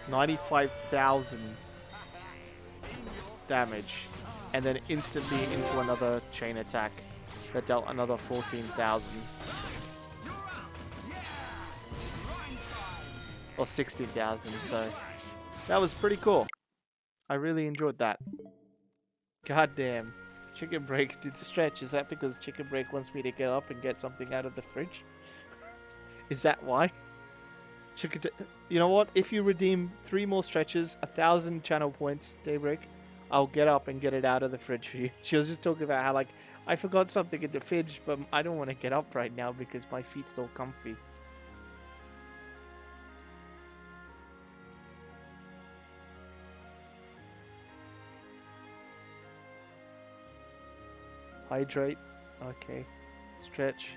95,000 damage, and then instantly into another chain attack that dealt another 14,000. Or 60,000, so that was pretty cool. I really enjoyed that. God damn. Chicken Break did stretch. Is that because Chicken Break wants me to get up and get something out of the fridge? Is that why? You know what? If you redeem 3 more stretches, 1,000 channel points, Daybreak, I'll get up and get it out of the fridge for you. She was just talking about how, like, I forgot something in the fridge, but I don't want to get up right now because my feet's so comfy. Hydrate. Okay. Stretch.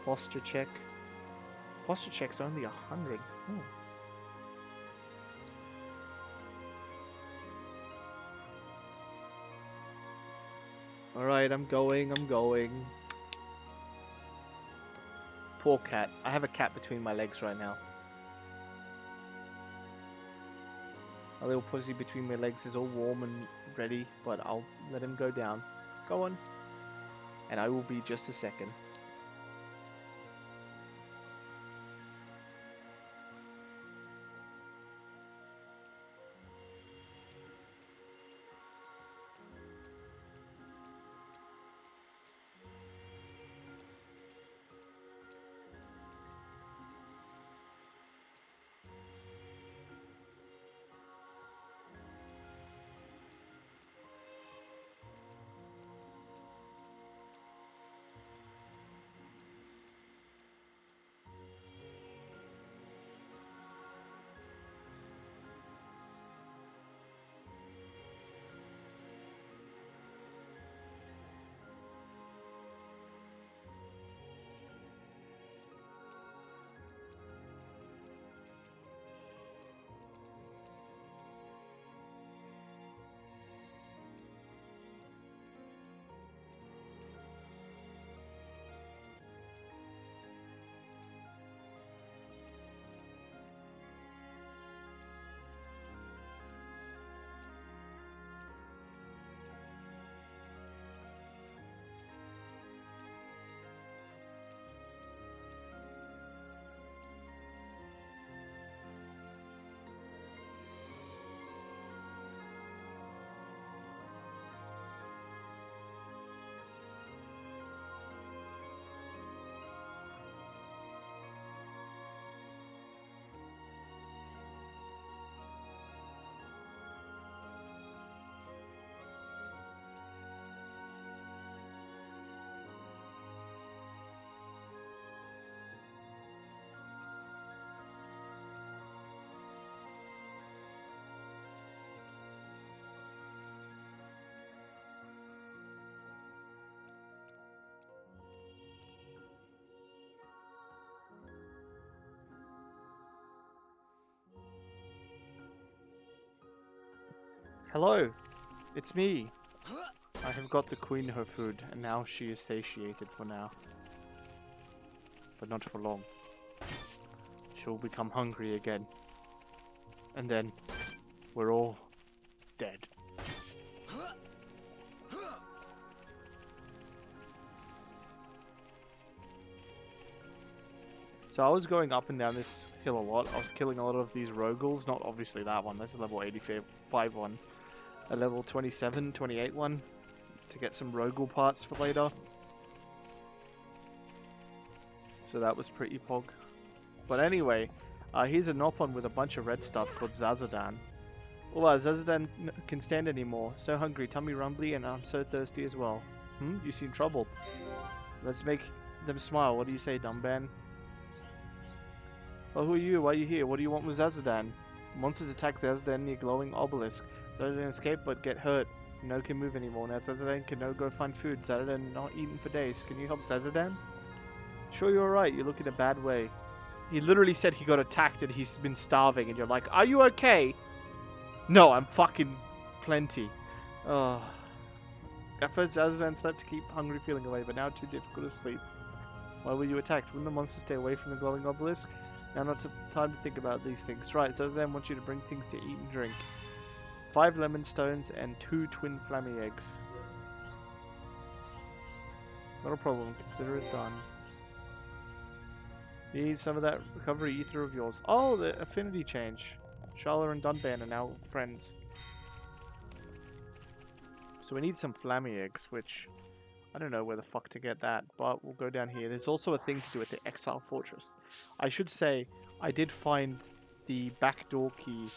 Posture check. Posture check's only 100. Oh. Alright, I'm going. Poor cat. I have a cat between my legs right now. A little pussy between my legs is all warm and ready, but I'll let him go down. Go on. And I will be just a second. Hello, it's me. I have got the queen her food, and now she is satiated for now. But not for long. She'll become hungry again. And then, we're all dead. So I was going up and down this hill a lot. I was killing a lot of these Rogals. Not obviously that one. That's a level 85 one. A level 27, 28 one. To get some Rogal parts for later. So that was pretty pog. But anyway, here's a Nopon with a bunch of red stuff called Zazadan. Oh wow, Zazadan can stand anymore. So hungry, tummy rumbly, and I'm so thirsty as well. You seem troubled. Let's make them smile. What do you say, Dumban? Well, who are you? Why are you here? What do you want with Zazadan? Monsters attack Zazadan near glowing obelisk. Zazadan escape but get hurt. No can move anymore. Now Zazadan can no go find food. Zazadan not eaten for days. Can you help Zazadan? Sure, you're alright. You look in a bad way. He literally said he got attacked and he's been starving, and you're like, are you okay? No, I'm fucking plenty. Oh. At first, Zazadan slept to keep hungry feeling away, but now too difficult to sleep. Why were you attacked? Wouldn't the monster stay away from the glowing obelisk? Now not time to think about these things. Right, Zazadan wants you to bring things to eat and drink. 5 lemon stones and 2 twin flammy eggs. Not a problem. Consider it done. You need some of that recovery ether of yours. Oh, the affinity change. Sharla and Dunban are now friends. So we need some flammy eggs, which I don't know where the fuck to get that, but we'll go down here. There's also a thing to do with the Exile Fortress. I should say, I did find the backdoor key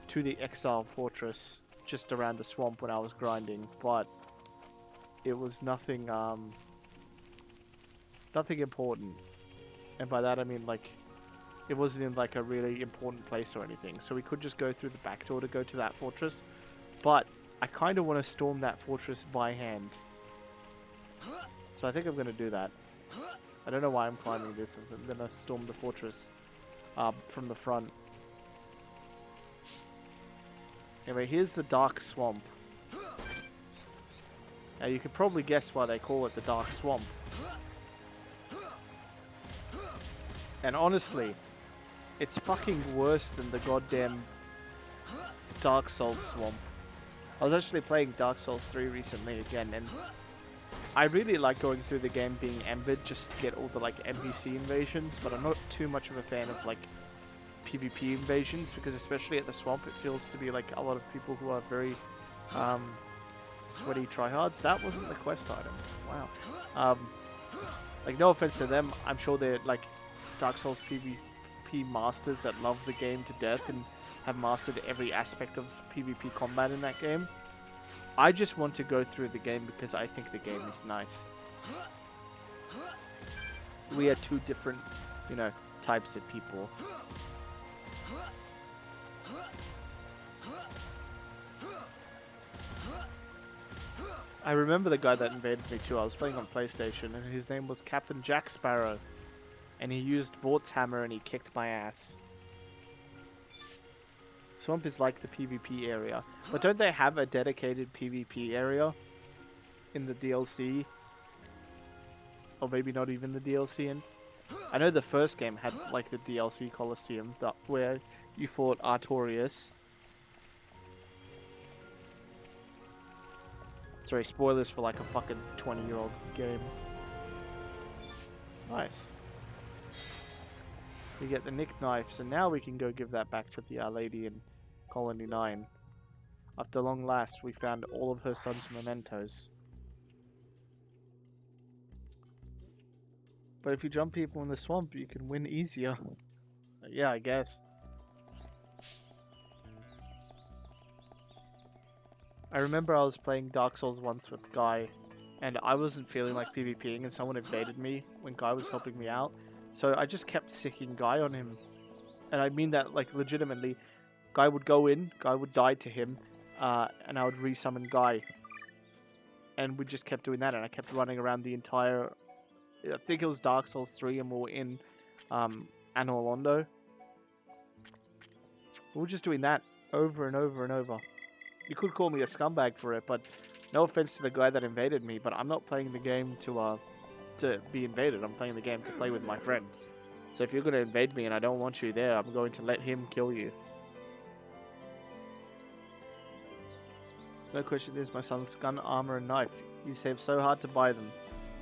to the Exile Fortress just around the swamp when I was grinding, but it was nothing, nothing important. And by that I mean, like, it wasn't in, like, a really important place or anything. So we could just go through the back door to go to that fortress. But I kind of want to storm that fortress by hand. So I think I'm going to do that. I don't know why I'm climbing this. I'm going to storm the fortress from the front. Anyway, here's the Dark Swamp. Now you can probably guess why they call it the Dark Swamp. And honestly, it's fucking worse than the goddamn Dark Souls Swamp. I was actually playing Dark Souls 3 recently again, and I really like going through the game being embered just to get all the, like, NPC invasions, but I'm not too much of a fan of, like, PvP invasions, because especially at the swamp, it feels to be like a lot of people who are very sweaty tryhards. That wasn't the quest item. Wow. Like, no offense to them, I'm sure they're, like, Dark Souls PvP masters that love the game to death and have mastered every aspect of PvP combat in that game. I just want to go through the game because I think the game is nice. We are two different, you know, types of people. I remember the guy that invaded me too. I was playing on PlayStation and his name was Captain Jack Sparrow. And he used Vort's hammer and he kicked my ass. Swamp is like the PvP area. But don't they have a dedicated PvP area in the DLC? Or maybe not even the DLC. I know the first game had like the DLC Coliseum where you fought Artorias. Sorry, spoilers for like a fucking 20-year-old game. Nice. We get the Nick knife, so now we can go give that back to the lady in Colony 9. After long last, we found all of her son's mementos. But if you jump people in the swamp, you can win easier. Yeah, I guess. I remember I was playing Dark Souls once with Guy, and I wasn't feeling like PvPing, and someone invaded me when Guy was helping me out. So I just kept sicking Guy on him. And I mean that, like, legitimately. Guy would go in, Guy would die to him, and I would resummon Guy. And we just kept doing that, and I kept running around the entire... I think it was Dark Souls 3, and we were in Anor Londo. We were just doing that over and over and over. You could call me a scumbag for it, but no offense to the guy that invaded me, but I'm not playing the game to be invaded. I'm playing the game to play with my friends. So if you're going to invade me and I don't want you there, I'm going to let him kill you. No question, there's my son's gun, armor, and knife. He saved so hard to buy them.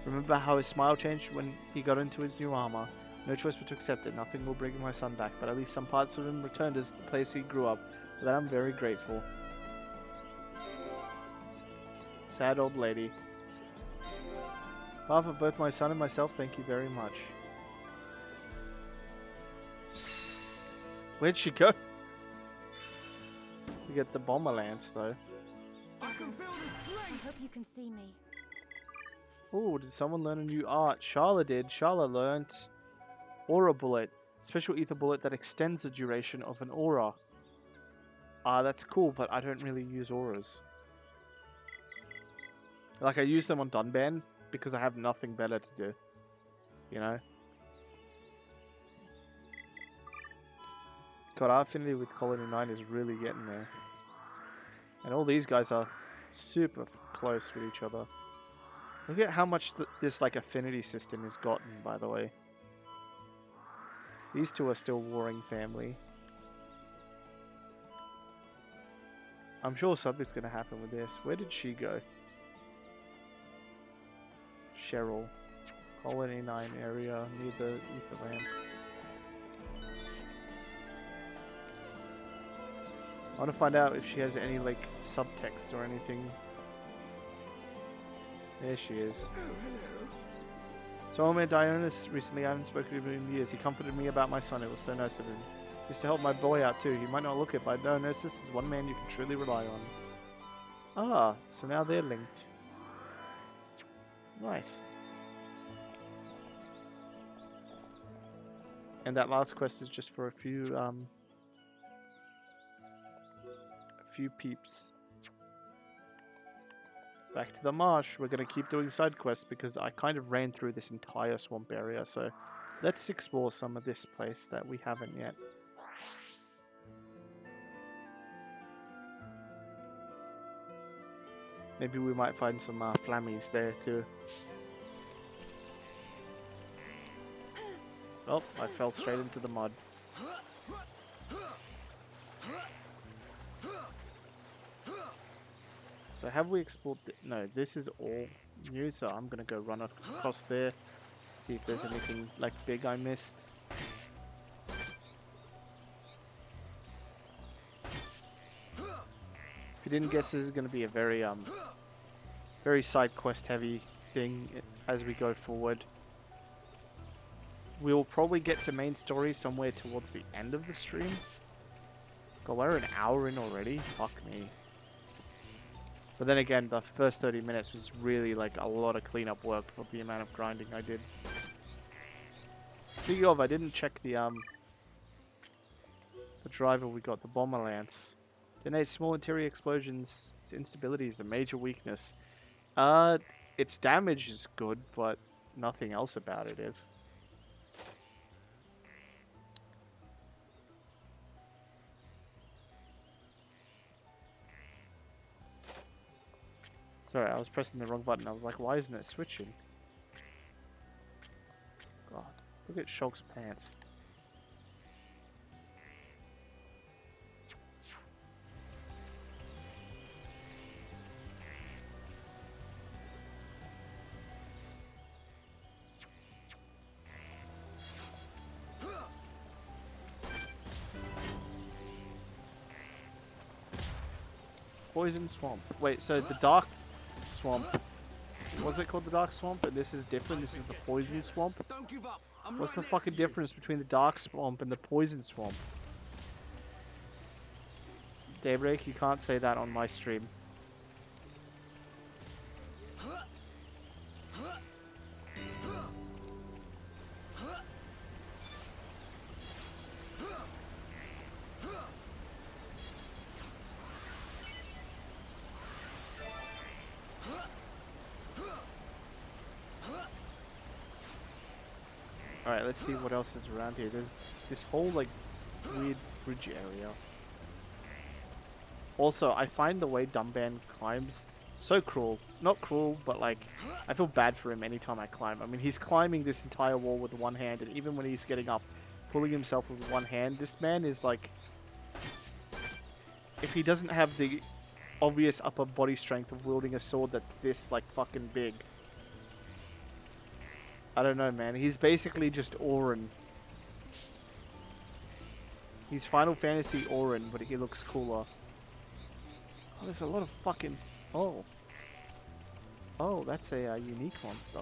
Remember how his smile changed when he got into his new armor? No choice but to accept it. Nothing will bring my son back, but at least some parts of him returned as the place he grew up. For that I'm very grateful. Sad old lady. On behalf of both my son and myself, thank you very much. Where'd she go? We get the bomber lance though. I can feel the I strength. hope you can see me. Oh, did someone learn a new art? Charla did. Charla learnt Aura Bullet. Special ether bullet that extends the duration of an aura. That's cool, but I don't really use auras. Like, I use them on Dunban because I have nothing better to do. You know? God, our affinity with Colony 9 is really getting there. And all these guys are super close with each other. Look at how much this, like, affinity system has gotten, by the way. These two are still warring family. I'm sure something's going to happen with this. Where did she go? Cheryl. Colony 9 area near the ether lamp. I want to find out if she has any, like, subtext or anything. There she is. So old man Dionys recently, I haven't spoken to him in years. He comforted me about my son. It was so nice of him. He used to help my boy out too. He might not look it, but Dionys, this is one man you can truly rely on. Ah, so now they're linked. Nice. And that last quest is just for a few peeps. Back to the marsh. We're going to keep doing side quests because I kind of ran through this entire swamp area. So let's explore some of this place that we haven't yet. Maybe we might find some flammies there too. Oh, I fell straight into the mud. So have we explored... No, this is all new, so I'm going to go run across there. See if there's anything, like, big I missed. If you didn't guess, this is going to be a very, very side quest heavy thing as we go forward. We'll probably get to main story somewhere towards the end of the stream. God, we're an hour in already? Fuck me. But then again, the first 30 minutes was really like a lot of cleanup work for the amount of grinding I did. Speaking of, I didn't check the driver we got, the bomber lance. Detonates small interior explosions. Its instability is a major weakness. Its damage is good, but nothing else about it is. Sorry, I was pressing the wrong button. I was like, why isn't it switching? God, look at Shulk's pants. Poison swamp. Wait, so the dark swamp. Was it called the dark swamp? And this is different. This is the poison swamp. Don't give up. I'm What's right the next fucking to you. difference between the dark swamp and the poison swamp? Daybreak, you can't say that on my stream. Alright, let's see what else is around here. There's this whole, like, weird bridge area. Also, I find the way Dumban climbs so cruel. Not cruel, but like, I feel bad for him anytime I climb. I mean, he's climbing this entire wall with one hand, and even when he's getting up, pulling himself with one hand, this man is like, if he doesn't have the obvious upper body strength of wielding a sword that's this, like, fucking big. I don't know, man. He's basically just Auron. He's Final Fantasy Auron, but he looks cooler. Oh, there's a lot of fucking... Oh. Oh, that's a unique monster.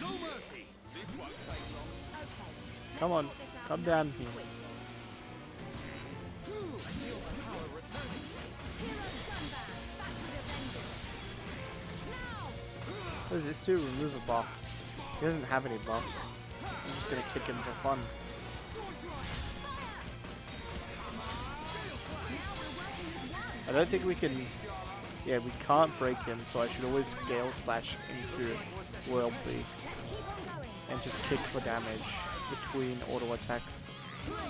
No mercy. This won't take long. Okay. Come on, come down here. I feel my power returning. Hero Dunban, back with a vengeance. Now! What does this do? Remove a buff. He doesn't have any buffs. I'm just gonna kick him for fun. I don't think we can... Yeah, we can't break him, so I should always Gale Slash into World B. Let's keep on going. And just kick for damage between auto attacks.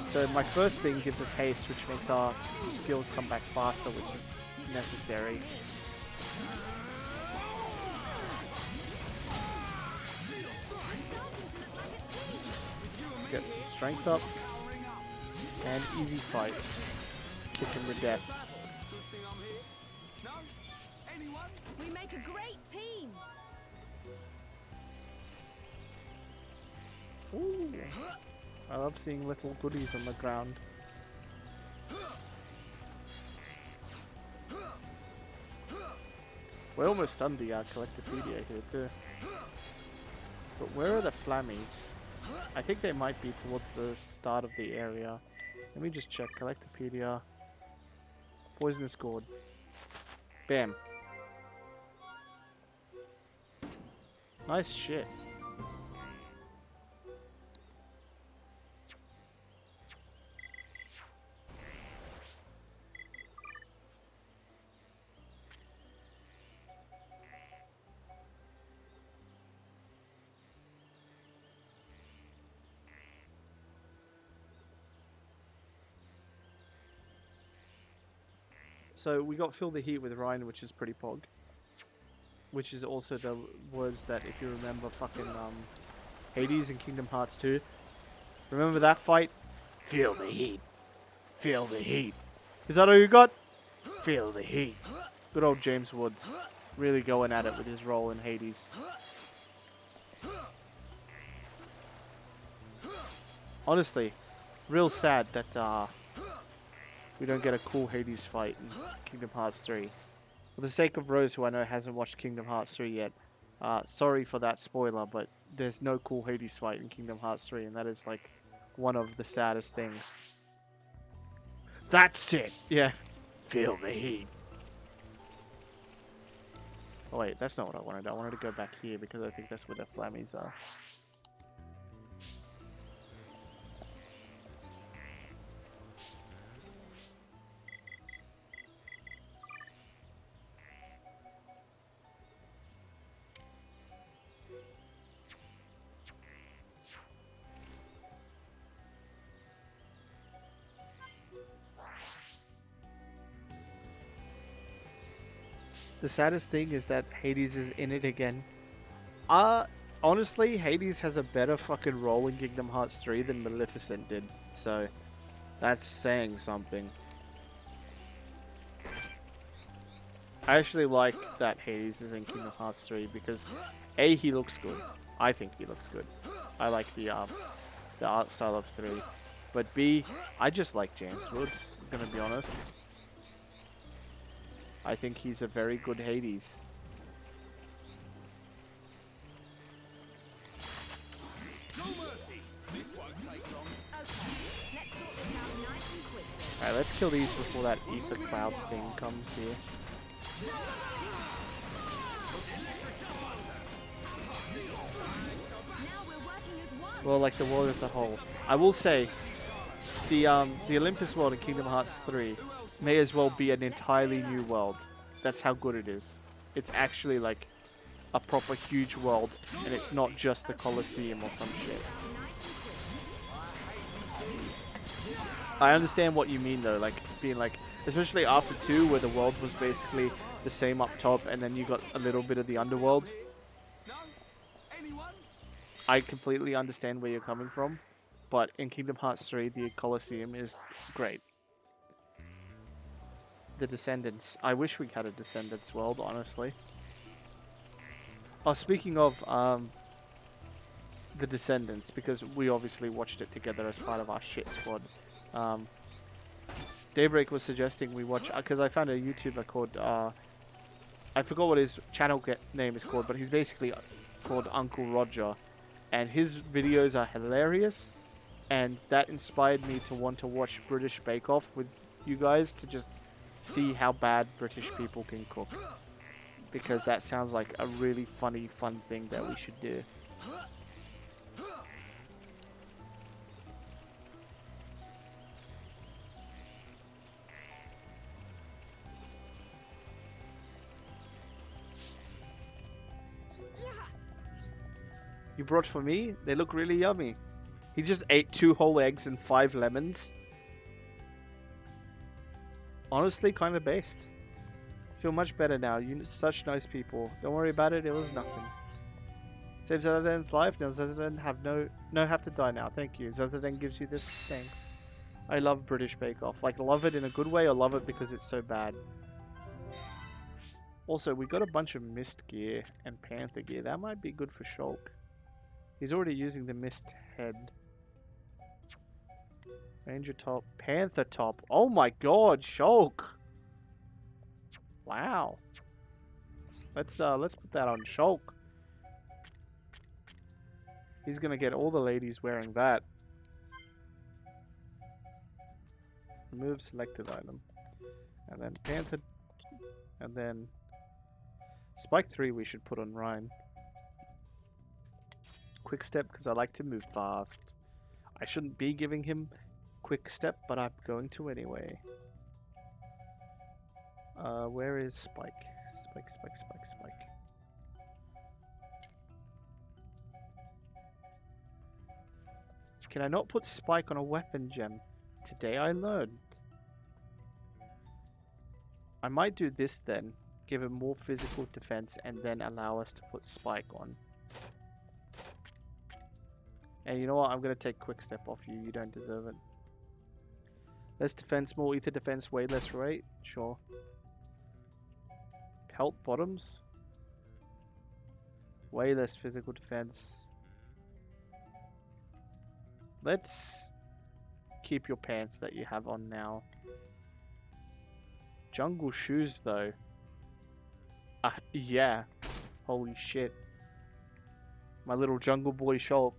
So my first thing gives us haste, which makes our skills come back faster, which is necessary. Let's get some strength up. And easy fight. Let's kick him to death. Good thing I'm here. No? Anyone? We make a great team. Ooh. I love seeing little goodies on the ground. We're almost done the Collectopedia here too. But where are the Flammies? I think they might be towards the start of the area. Let me just check. Collectopedia. Poisonous Gourd. Bam. Nice shit. So we got Feel the Heat with Ryan, which is pretty pog. Which is also the words that, if you remember, fucking Hades in Kingdom Hearts 2. Remember that fight? Feel the heat. Feel the heat. Is that all you got? Feel the heat. Good old James Woods. Really going at it with his role in Hades. Honestly, real sad that we don't get a cool Hades fight in Kingdom Hearts 3. For the sake of Rose, who I know hasn't watched Kingdom Hearts 3 yet, sorry for that spoiler, but there's no cool Hades fight in Kingdom Hearts 3, and that is like one of the saddest things. That's it! Yeah. Feel the heat. Oh wait, that's not what I wanted. I wanted to go back here because I think that's where the Flammies are. The saddest thing is that Hades is in it again. Honestly, Hades has a better fucking role in Kingdom Hearts 3 than Maleficent did. So, that's saying something. I actually like that Hades is in Kingdom Hearts 3 because A, he looks good. I think he looks good. I like the art style of 3. But B, I just like James Woods, I'm gonna be honest. I think he's a very good Hades. No mercy. This won't take long. Okay. Let's sort this out nice and quick. Alright, let's kill these before that ether cloud thing comes here. Now we're working as one. Well, like the world as a whole. I will say, the Olympus world in Kingdom Hearts 3 may as well be an entirely new world. That's how good it is. It's actually like a proper huge world, and it's not just the Colosseum or some shit. Nice and quick. I understand what you mean though, like being like, especially after 2, where the world was basically the same up top, and then you got a little bit of the underworld. No? Anyone? I completely understand where you're coming from, but in Kingdom Hearts 3, the Colosseum is great. The Descendants. I wish we had a Descendants world, honestly. Oh, speaking of the Descendants, because we obviously watched it together as part of our shit squad. Daybreak was suggesting we watch, because I found a YouTuber called, I forgot what his channel name is called, but he's basically called Uncle Roger, and his videos are hilarious, and that inspired me to want to watch British Bake Off with you guys to just see how bad British people can cook, because that sounds like a really funny, fun thing that we should do. You brought for me? They look really yummy. He just ate 2 whole eggs and 5 lemons. Honestly, kind of based. Feel much better now. You're such nice people. Don't worry about it. It was nothing. Save Zazaden's life. Now Zazaden have to die now. Thank you. Zazaden gives you this. Thanks. I love British Bake Off. Like, love it in a good way or love it because it's so bad. Also, we got a bunch of Mist gear and Panther gear. That might be good for Shulk. He's already using the Mist head. Ranger top. Panther top. Oh my god, Shulk! Wow. Let's put that on Shulk. He's gonna get all the ladies wearing that. Remove selected item. And then Panther. And then Spike 3 we should put on Ryan. Quick step because I like to move fast. I shouldn't be giving him quick step, but I'm going to anyway. Where is Spike? Spike. Can I not put Spike on a weapon gem? Today I learned. I might do this then. Give him more physical defense and then allow us to put Spike on. And you know what? I'm going to take quick step off you. You don't deserve it. Less defense, more ether defense, way less rate. Sure. Pelt bottoms. Way less physical defense. Let's keep your pants that you have on now. Jungle shoes though. Yeah. Holy shit. My little jungle boy Shulk.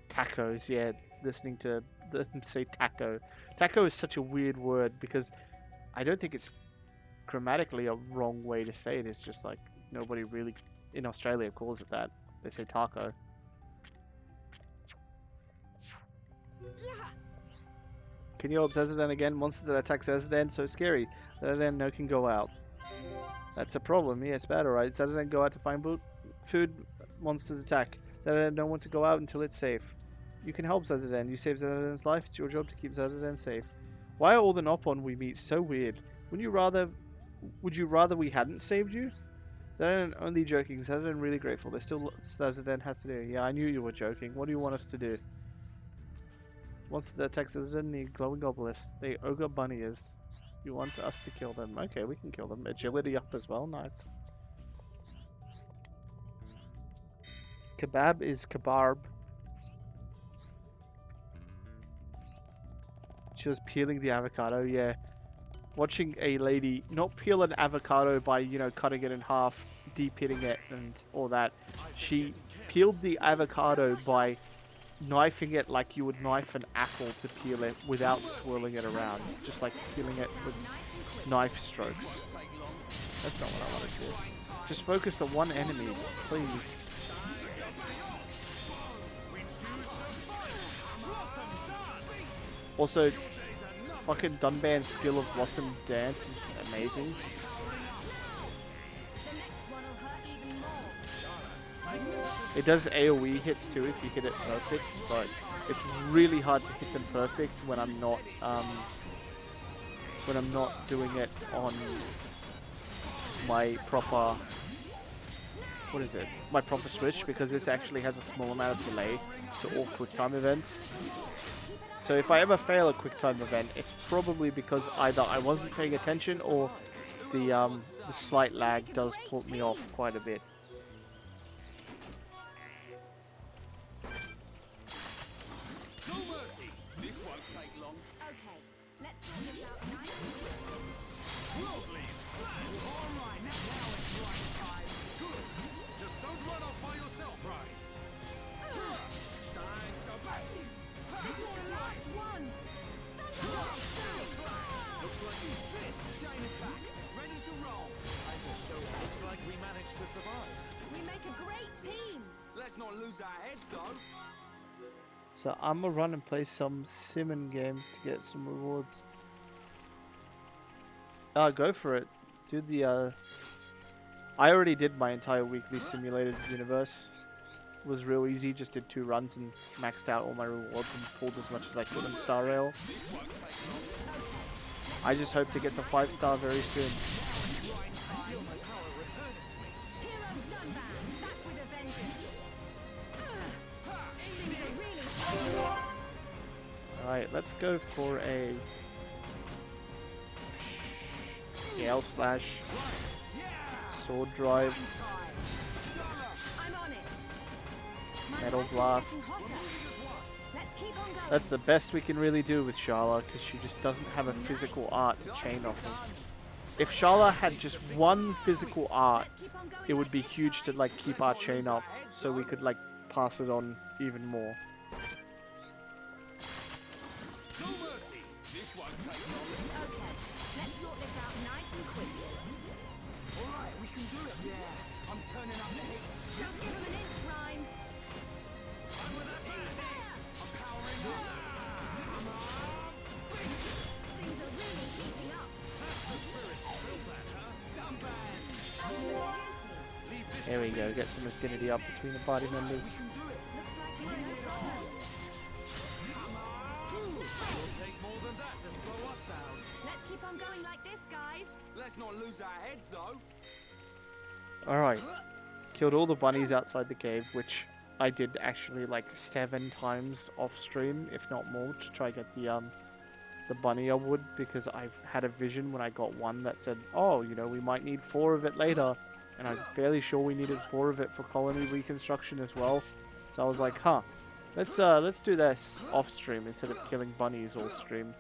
Tacos, yeah. Listening to them say taco. Taco is such a weird word because I don't think it's grammatically a wrong way to say it. It's just like nobody really in Australia calls it that. They say taco. Can you help Zazadan again? Monsters that attack Zazadan so scary. Zazadan no can go out. That's a problem. Yeah, it's bad, alright. Zazadan go out to find food. Monsters attack. Zazadan don't want to go out until it's safe. You can help Zazadan. You save Zazadan's life. It's your job to keep Zazadan safe. Why are all the Nopon we meet so weird? Would you rather we hadn't saved you? Zazadan only joking. Zazadan really grateful. There's still lots Zazadan has to do. Yeah, I knew you were joking. What do you want us to do? Monsters that attack Zazadan need glowing obelisks. They ogre bunnies. You want us to kill them? Okay, we can kill them. Agility up as well. Nice. Kebab is kebarb. She was peeling the avocado, yeah. Watching a lady not peel an avocado by, you know, cutting it in half, deep-hitting it and all that. She peeled the avocado by knifing it like you would knife an apple to peel it without swirling it around. Just like peeling it with knife strokes. That's not what I want to do. Just focus the one enemy, please. Also, fucking Dunban's skill of Blossom Dance is amazing. It does AoE hits too if you hit it perfect, but it's really hard to hit them perfect when I'm not doing it on my proper, what is it? My proper switch, because this actually has a small amount of delay to all QuickTime events. So if I ever fail a QuickTime event, it's probably because either I wasn't paying attention or the slight lag does put me off quite a bit. No mercy. This won't take long. Okay, let's sort this out nice and quick. Worldly slash. All right, now it's right time. Good. Just don't run off by yourself, right? Thanks so much. This is the last one. Looks like you fish. Chain attack. Ready to roll. And to show it looks like we managed to survive. We make a great team. Let's not lose our heads, though. So I'm gonna run and play some Simon games to get some rewards. Go for it. Do the I already did my entire weekly simulated universe. It was real easy, just did 2 runs and maxed out all my rewards and pulled as much as I could in Star Rail. I just hope to get the 5-star very soon. Hero Dunban, back with a vengeance. Things are really Alright, let's go for a Gale Slash Sword Drive, I'm on it. My Metal life is Blast. getting hotter. Let's keep on going. That's the best we can really do with Sharla, because she just doesn't have a physical art to chain off of. If Sharla had just one physical art, Let's keep on going it would like be this, huge to guys. like keep our chain up, so we could like pass it on even more. No mercy. This won't take long. Okay, let's sort this out nice and quick. All right, we can do it. Yeah, I'm turning up the heat. Don't give him an inch, Rhyme. I'm with that man. I'm powering up. Come on. Things are really heating up. That's the spirit. Feel that, huh? Dunban. Leave this. There we go, get some affinity up between the party members. Do it. Looks like he's in the problem. It'll take more than that to slow us down. Let's keep on going like this, guys. Let's not lose our heads, though. Alright, killed all the bunnies outside the cave, which I did actually like 7 times off stream, if not more, to try get the bunny I would, because I've had a vision when I got one that said, oh, you know, we might need 4 of it later, and I'm fairly sure we needed 4 of it for colony reconstruction as well. So I was like, huh, let's do this off stream instead of killing bunnies all stream.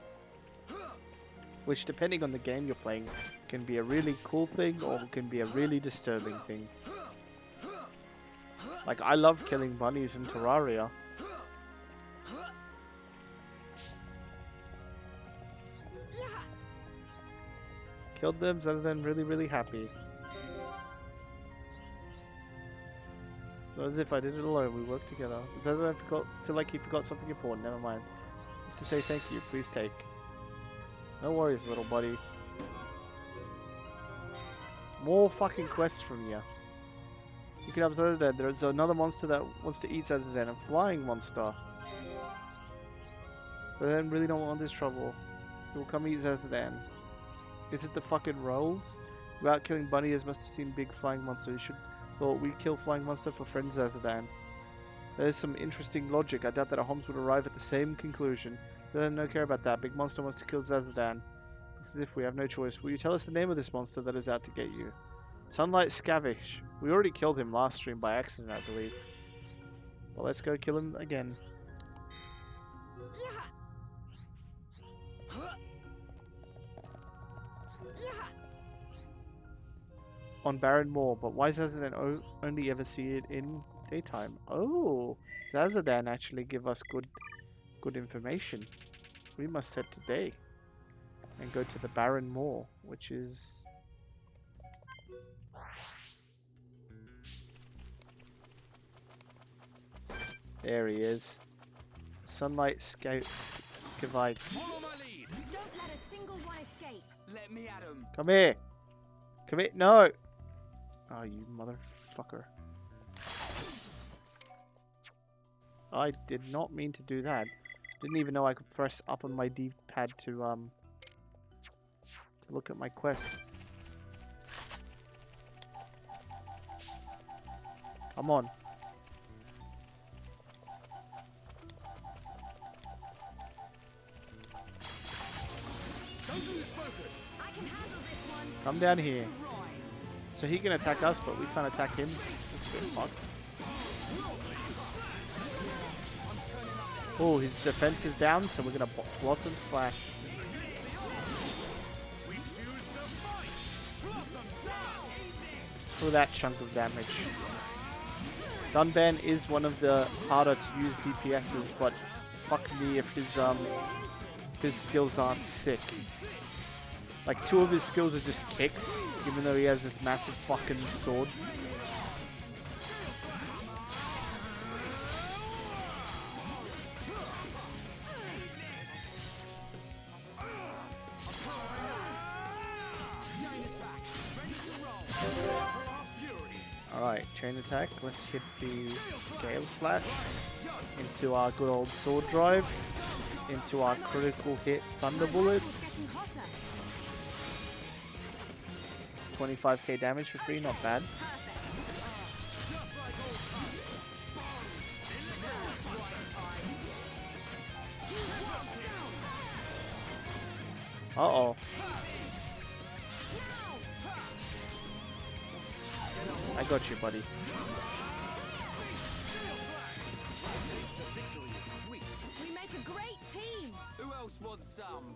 Which, depending on the game you're playing, can be a really cool thing or can be a really disturbing thing. Like, I love killing bunnies in Terraria. Killed them, Zazadan really, really happy. Not as if I did it alone, we worked together. Zazadan feel like he forgot something important, never mind. Just to say thank you, please take. No worries, little buddy. More fucking quests from you. You can have Zazadan. There's another monster that wants to eat Zazadan. A flying monster. Zazadan really don't want this trouble. He will come eat Zazadan. Is it the fucking rolls? Without killing bunnies, must have seen big flying monster. You should thought we kill flying monster for friend Zazadan. There's some interesting logic. I doubt that our homes would arrive at the same conclusion. They don't care about that. Big monster wants to kill Zazadan. Looks as if we have no choice. Will you tell us the name of this monster that is out to get you? Sunlight Scavish. We already killed him last stream by accident, I believe. Well, let's go kill him again. On Barren Moor, but why does Zazadan only ever see it in daytime? Oh, Zazadan actually give us good information. We must head today and go to the Barren Moor, which is there. He is. Sunlight Scavite. Follow my lead. Don't let a single one escape. Let me at him. Come here. Come here. No. Oh, you motherfucker. I did not mean to do that. Didn't even know I could press up on my D-pad to look at my quests. Come on. Don't lose focus. I can handle this one. Come down here. Right. So he can attack us, but we can't attack him. That's a bit fucked. Oh, his defense is down, so we're gonna Blossom Slash. For that chunk of damage. Dunban is one of the harder to use DPSs, but fuck me if his skills aren't sick. Like 2 of his skills are just kicks, even though he has this massive fucking sword. Alright, chain attack. Let's hit the Gale Slash into our good old sword drive, into our critical hit Thunder Bullet. It's getting hotter. 25k damage for free, not bad. Uh-oh. I got you, buddy. We make a great team. Who else wants some?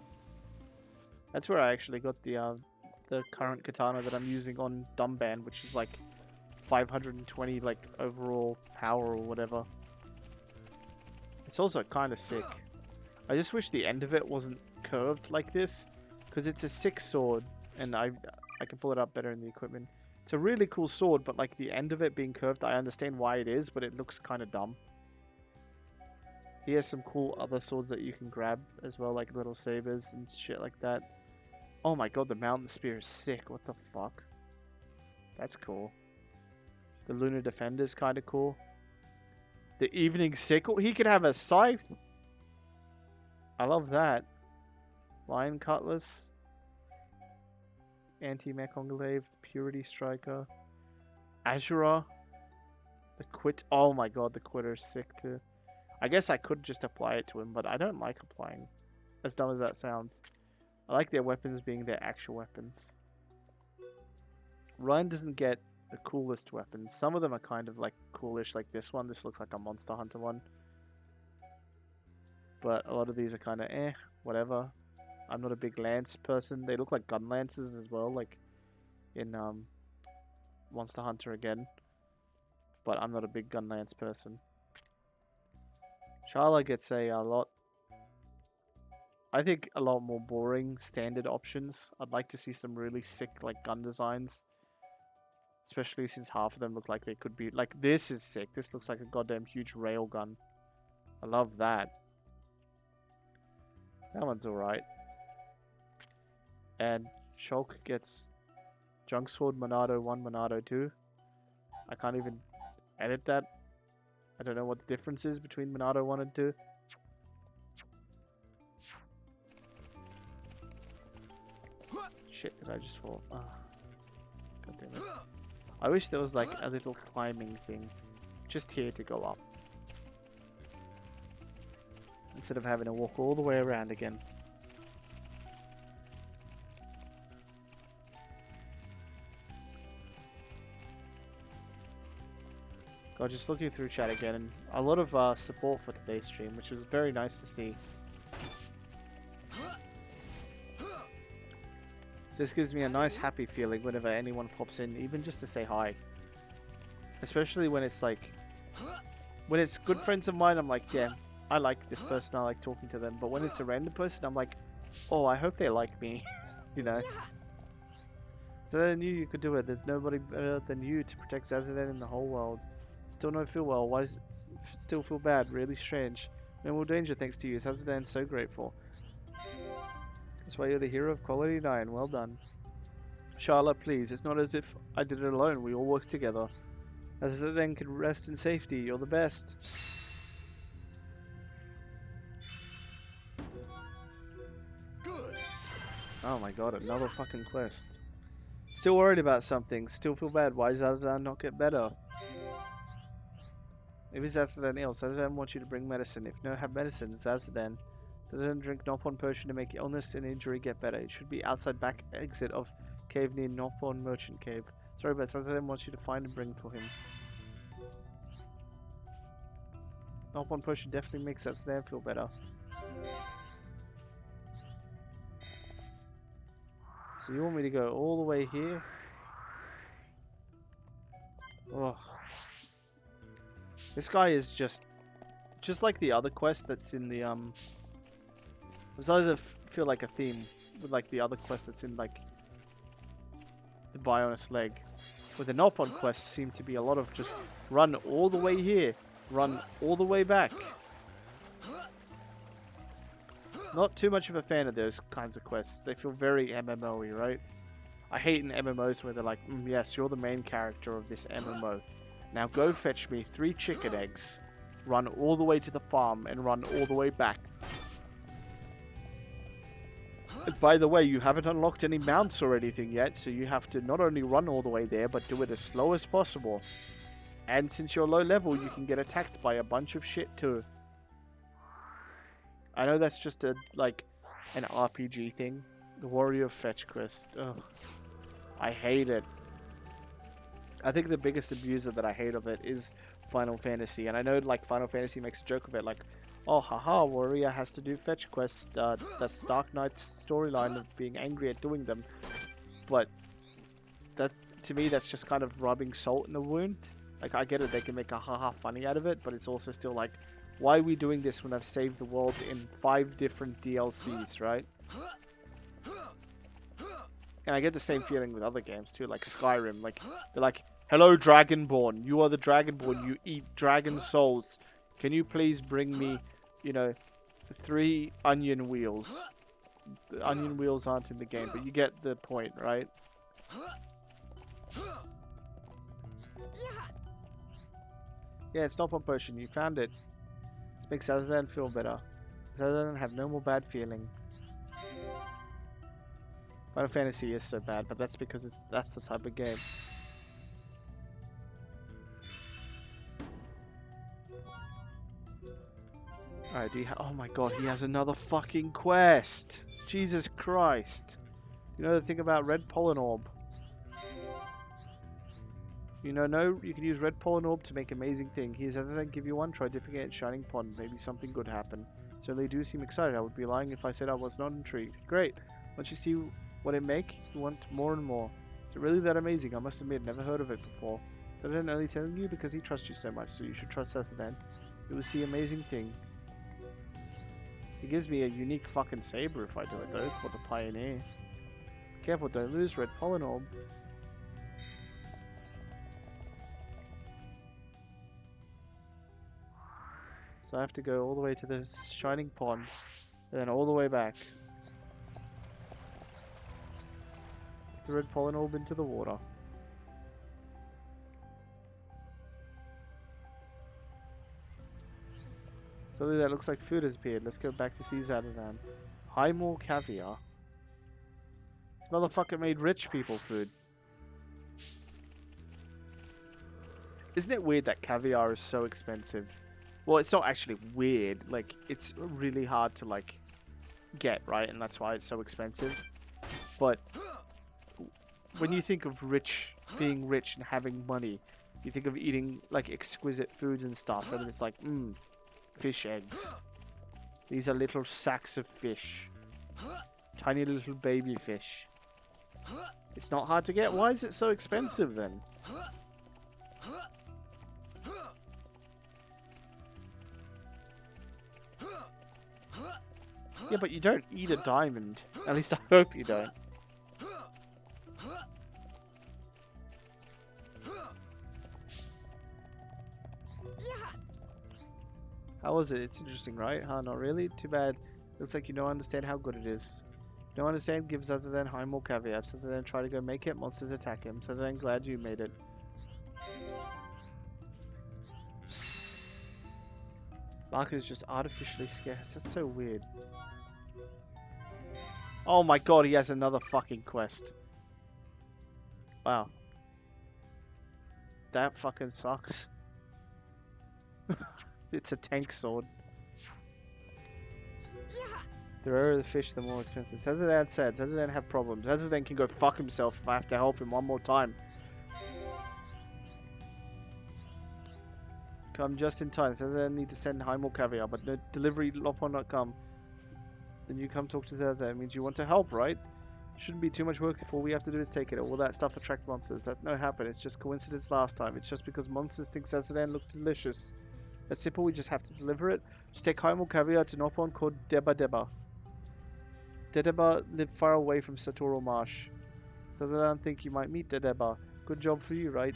That's where I actually got the current katana that I'm using on Dumban, which is like 520 like overall power or whatever. It's also kind of sick. I just wish the end of it wasn't curved like this, because it's a sick sword, and I can pull it up better in the equipment. It's a really cool sword, but like the end of it being curved, I understand why it is, but it looks kind of dumb. He has some cool other swords that you can grab as well, like little sabers and shit like that. Oh my god, the mountain spear is sick. What the fuck? That's cool. The lunar defender is kind of cool. The evening sickle. He could have a scythe. I love that. Lion cutlass. Anti-mech enclave. The purity striker. Azura. The quit. Oh my god, the quitter is sick too. I guess I could just apply it to him, but I don't like applying. As dumb as that sounds. I like their weapons being their actual weapons. Ryan doesn't get the coolest weapons. Some of them are kind of like coolish, like this one. This looks like a Monster Hunter one. But a lot of these are kind of whatever. I'm not a big lance person. They look like gun lances as well, like in Monster Hunter again. But I'm not a big gun lance person. Sharla gets a lot. I think a lot more boring standard options. I'd like to see some really sick like gun designs. Especially since half of them look like they could be... Like, this is sick. This looks like a goddamn huge railgun. I love that. That one's alright. And Shulk gets Junk Sword Monado 1, Monado 2. I can't even edit that. I don't know what the difference is between Monado 1 and 2. Shit, did I just fall? Oh. God damn it. I wish there was like a little climbing thing just here to go up. Instead of having to walk all the way around again. God, just looking through chat again, and a lot of support for today's stream, which was very nice to see. This gives me a nice happy feeling whenever anyone pops in, even just to say hi. Especially when it's like, when it's good friends of mine, I'm like, yeah, I like this person, I like talking to them. But when it's a random person, I'm like, oh, I hope they like me, you know. So I knew you could do it. There's nobody better than you to protect Zazadan in the whole world. Still don't feel well. Why still feel bad? Really strange. No more danger thanks to you. Zazadan's so grateful. That's why you're the hero of Quality 9. Well done. Charlotte, please. It's not as if I did it alone. We all work together. Zazadan can rest in safety. You're the best. Oh my god, another fucking quest. Still worried about something. Still feel bad. Why does Zazadan not get better? Maybe Zazadan ill. Zazadan wants you to bring medicine. If no have medicine, Zazadan. Zazadan drink Nopon potion to make illness and injury get better. It should be outside back exit of cave near Nopon Merchant Cave. Sorry, but Zazadan wants you to find and bring for him. Nopon potion definitely makes Zazadan feel better. So you want me to go all the way here? Ugh. This guy is just like the other quest that's in the I'm starting to feel like a theme with like the other quest that's in like the Bionis leg. With the Nopon quests seem to be a lot of just run all the way here, run all the way back. Not too much of a fan of those kinds of quests. They feel very MMO-y, right? I hate in MMOs where they're like, yes, you're the main character of this MMO. Now go fetch me 3 chicken eggs, run all the way to the farm, and run all the way back. And by the way, you haven't unlocked any mounts or anything yet, so you have to not only run all the way there, but do it as slow as possible. And since you're low level, you can get attacked by a bunch of shit too. I know that's just an RPG thing. The Warrior Fetch quest. Ugh. I hate it. I think the biggest abuser that I hate of it is Final Fantasy. And I know like Final Fantasy makes a joke of it like, oh haha, Warrior has to do fetch quests. That's Dark Knight's storyline of being angry at doing them. But that to me that's just kind of rubbing salt in the wound. Like I get it, they can make a haha funny out of it, but it's also still like, why are we doing this when I've saved the world in 5 different DLCs, right? And I get the same feeling with other games too, like Skyrim. Like they're like, hello Dragonborn, you are the Dragonborn, you eat dragon souls. Can you please bring me, 3 onion wheels? The onion wheels aren't in the game, but you get the point, right? Yeah, it's not one potion, you found it. This makes Zazadan feel better. Zazadan have no more bad feeling. Final Fantasy is so bad, but that's because that's the type of game. Alright, oh my god, he has another fucking quest! Jesus Christ! You know the thing about Red Pollen Orb? You can use Red Pollen Orb to make amazing thing. Here's as I give you one, try dipping it in Shining Pond. Maybe something good happen. So they do seem excited. I would be lying if I said I was not intrigued. Great! Once you see what it make, you want more and more. Is it really that amazing? I must admit, never heard of it before. Zazadan only telling you because he trusts you so much, so you should trust Zazadan. You will see amazing thing. He gives me a unique fucking saber if I do it though, called the Pioneer. Careful, don't lose Red Pollen Orb. So I have to go all the way to the Shining Pond, and then all the way back. The Red Pollen Orb into the water. Something that looks like food has appeared. Let's go back to see Zazadan. High more caviar. This motherfucker made rich people food. Isn't it weird that caviar is so expensive? Well, it's not actually weird. Like, it's really hard to, like, get, right? And that's why it's so expensive. But when you think of being rich and having money, you think of eating, like, exquisite foods and stuff. And it's like, fish eggs. These are little sacks of fish. Tiny little baby fish. It's not hard to get. Why is it so expensive then? Yeah, but you don't eat a diamond. At least I hope you don't. How was it? It's interesting, right? Huh, not really? Too bad. Looks like you don't understand how good it is. You don't understand? Give Zazadan high more caviar. Zazadan try to go make it. Monsters attack him. Zazadan glad you made it. Mark is just artificially scarce. That's so weird. Oh my god, he has another fucking quest. Wow. That fucking sucks. It's a tank sword. The rarer the fish, the more expensive. Zazadan said, Zazadan have problems. Zazadan can go fuck himself if I have to help him one more time. Come just in time. Zazadan need to send high more caviar, but the delivery lot will not come. Then you come talk to Zazadan. It means you want to help, right? Shouldn't be too much work if all we have to do is take it. All that stuff attract monsters. That no happen. It's just coincidence last time. It's just because monsters think Zazadan looked delicious. That's simple. We just have to deliver it. Just take high more caviar to Nopon called Deba Deba. Dedeba lived far away from Satoru Marsh. So I don't think you might meet Dedeba. Good job for you, right?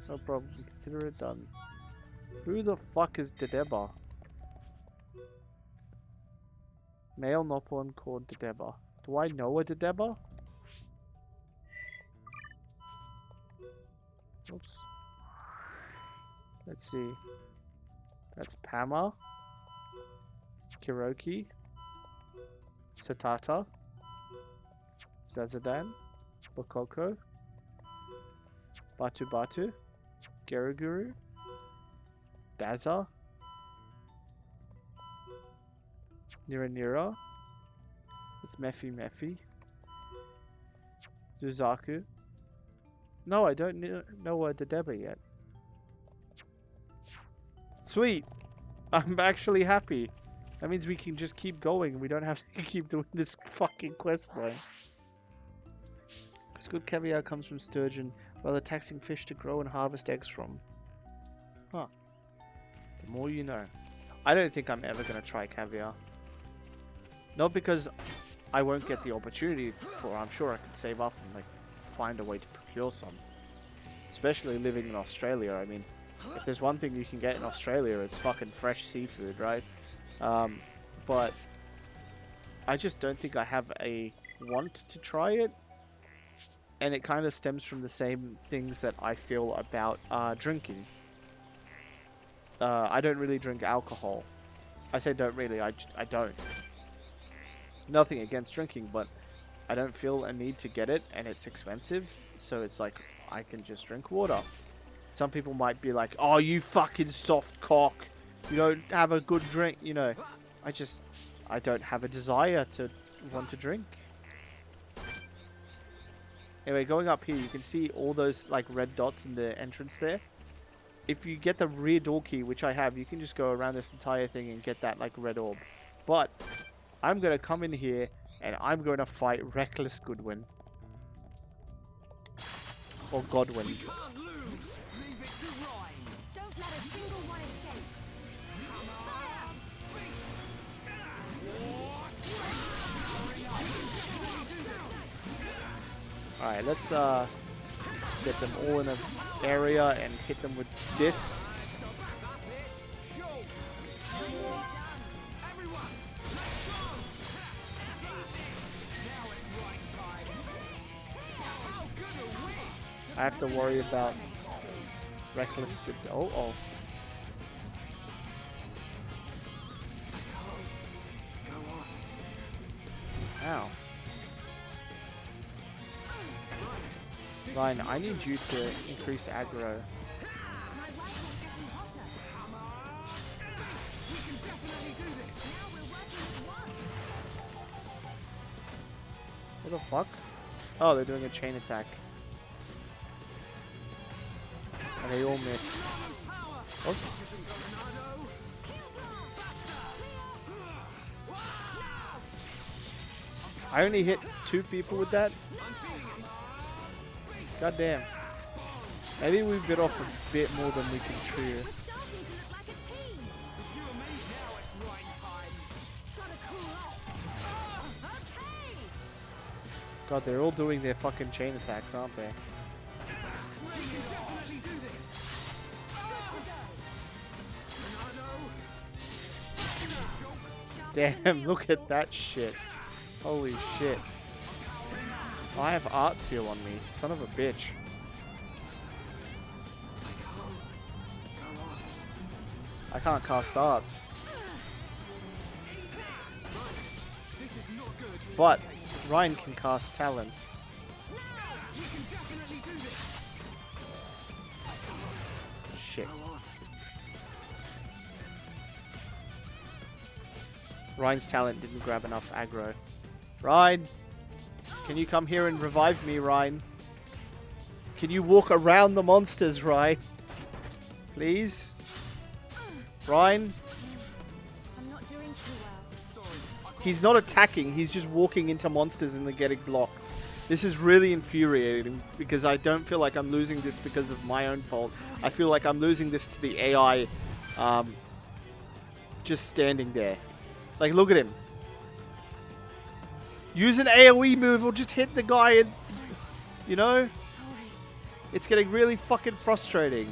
No problem. Consider it done. Who the fuck is Dedeba? Male Nopon called Dedeba. Do I know a Dedeba? Oops. Let's see. That's Pama, Kiroki, Satata, Zazadan, Bokoko, Batu Batu, Geruguru, Daza, Nira Nira, it's Mephi Mephi, Zuzaku. No, I don't know a Dedeba yet. Sweet! I'm actually happy. That means we can just keep going. We don't have to keep doing this fucking quest line. Because good caviar comes from sturgeon, while they're taxing fish to grow and harvest eggs from. Huh. The more you know. I don't think I'm ever going to try caviar. Not because I won't get the opportunity for. I'm sure I could save up and like find a way to procure some. Especially living in Australia. I mean, if there's one thing you can get in Australia, it's fucking fresh seafood, right? But I just don't think I have a want to try it. And it kind of stems from the same things that I feel about drinking. I don't really drink alcohol. I say don't really, I don't. Nothing against drinking, but I don't feel a need to get it, and it's expensive. So it's like, I can just drink water. Some people might be like, oh, you fucking soft cock. You don't have a good drink, you know. I don't have a desire to want to drink. Anyway, going up here, you can see all those like red dots in the entrance there. If you get the rear door key, which I have, you can just go around this entire thing and get that like red orb. But I'm going to come in here and I'm going to fight Reckless Goodwin. Or Godwin. Don't let a single one escape. Alright, let's get them all in an area and hit them with this. I have to worry about Reckless. Oh. Ow. Ryan, I need you to increase aggro. My rifle's getting hotter. We can definitely do this. Now we're working as one. What the fuck? Oh, they're doing a chain attack. And they all missed. Oops. I only hit 2 people with that. God damn. Maybe we bit off a bit more than we can chew. We're starting to look like a team. If you and me now, it's right time. Gotta cool off. Okay. God, they're all doing their fucking chain attacks, aren't they? We can definitely do this. Damn, look at that shit. Holy shit. I have art seal on me, son of a bitch. I can't cast arts. But Ryan can cast talents. We can definitely do this. Shit. Ryan's talent didn't grab enough aggro. Ryan! Can you come here and revive me, Ryan? Can you walk around the monsters, Ryan? Please? Ryan? I'm not doing too well. He's not attacking, he's just walking into monsters and they're getting blocked. This is really infuriating because I don't feel like I'm losing this because of my own fault. I feel like I'm losing this to the AI just standing there. Like, look at him. Use an AoE move or just hit the guy and, you know? It's getting really fucking frustrating.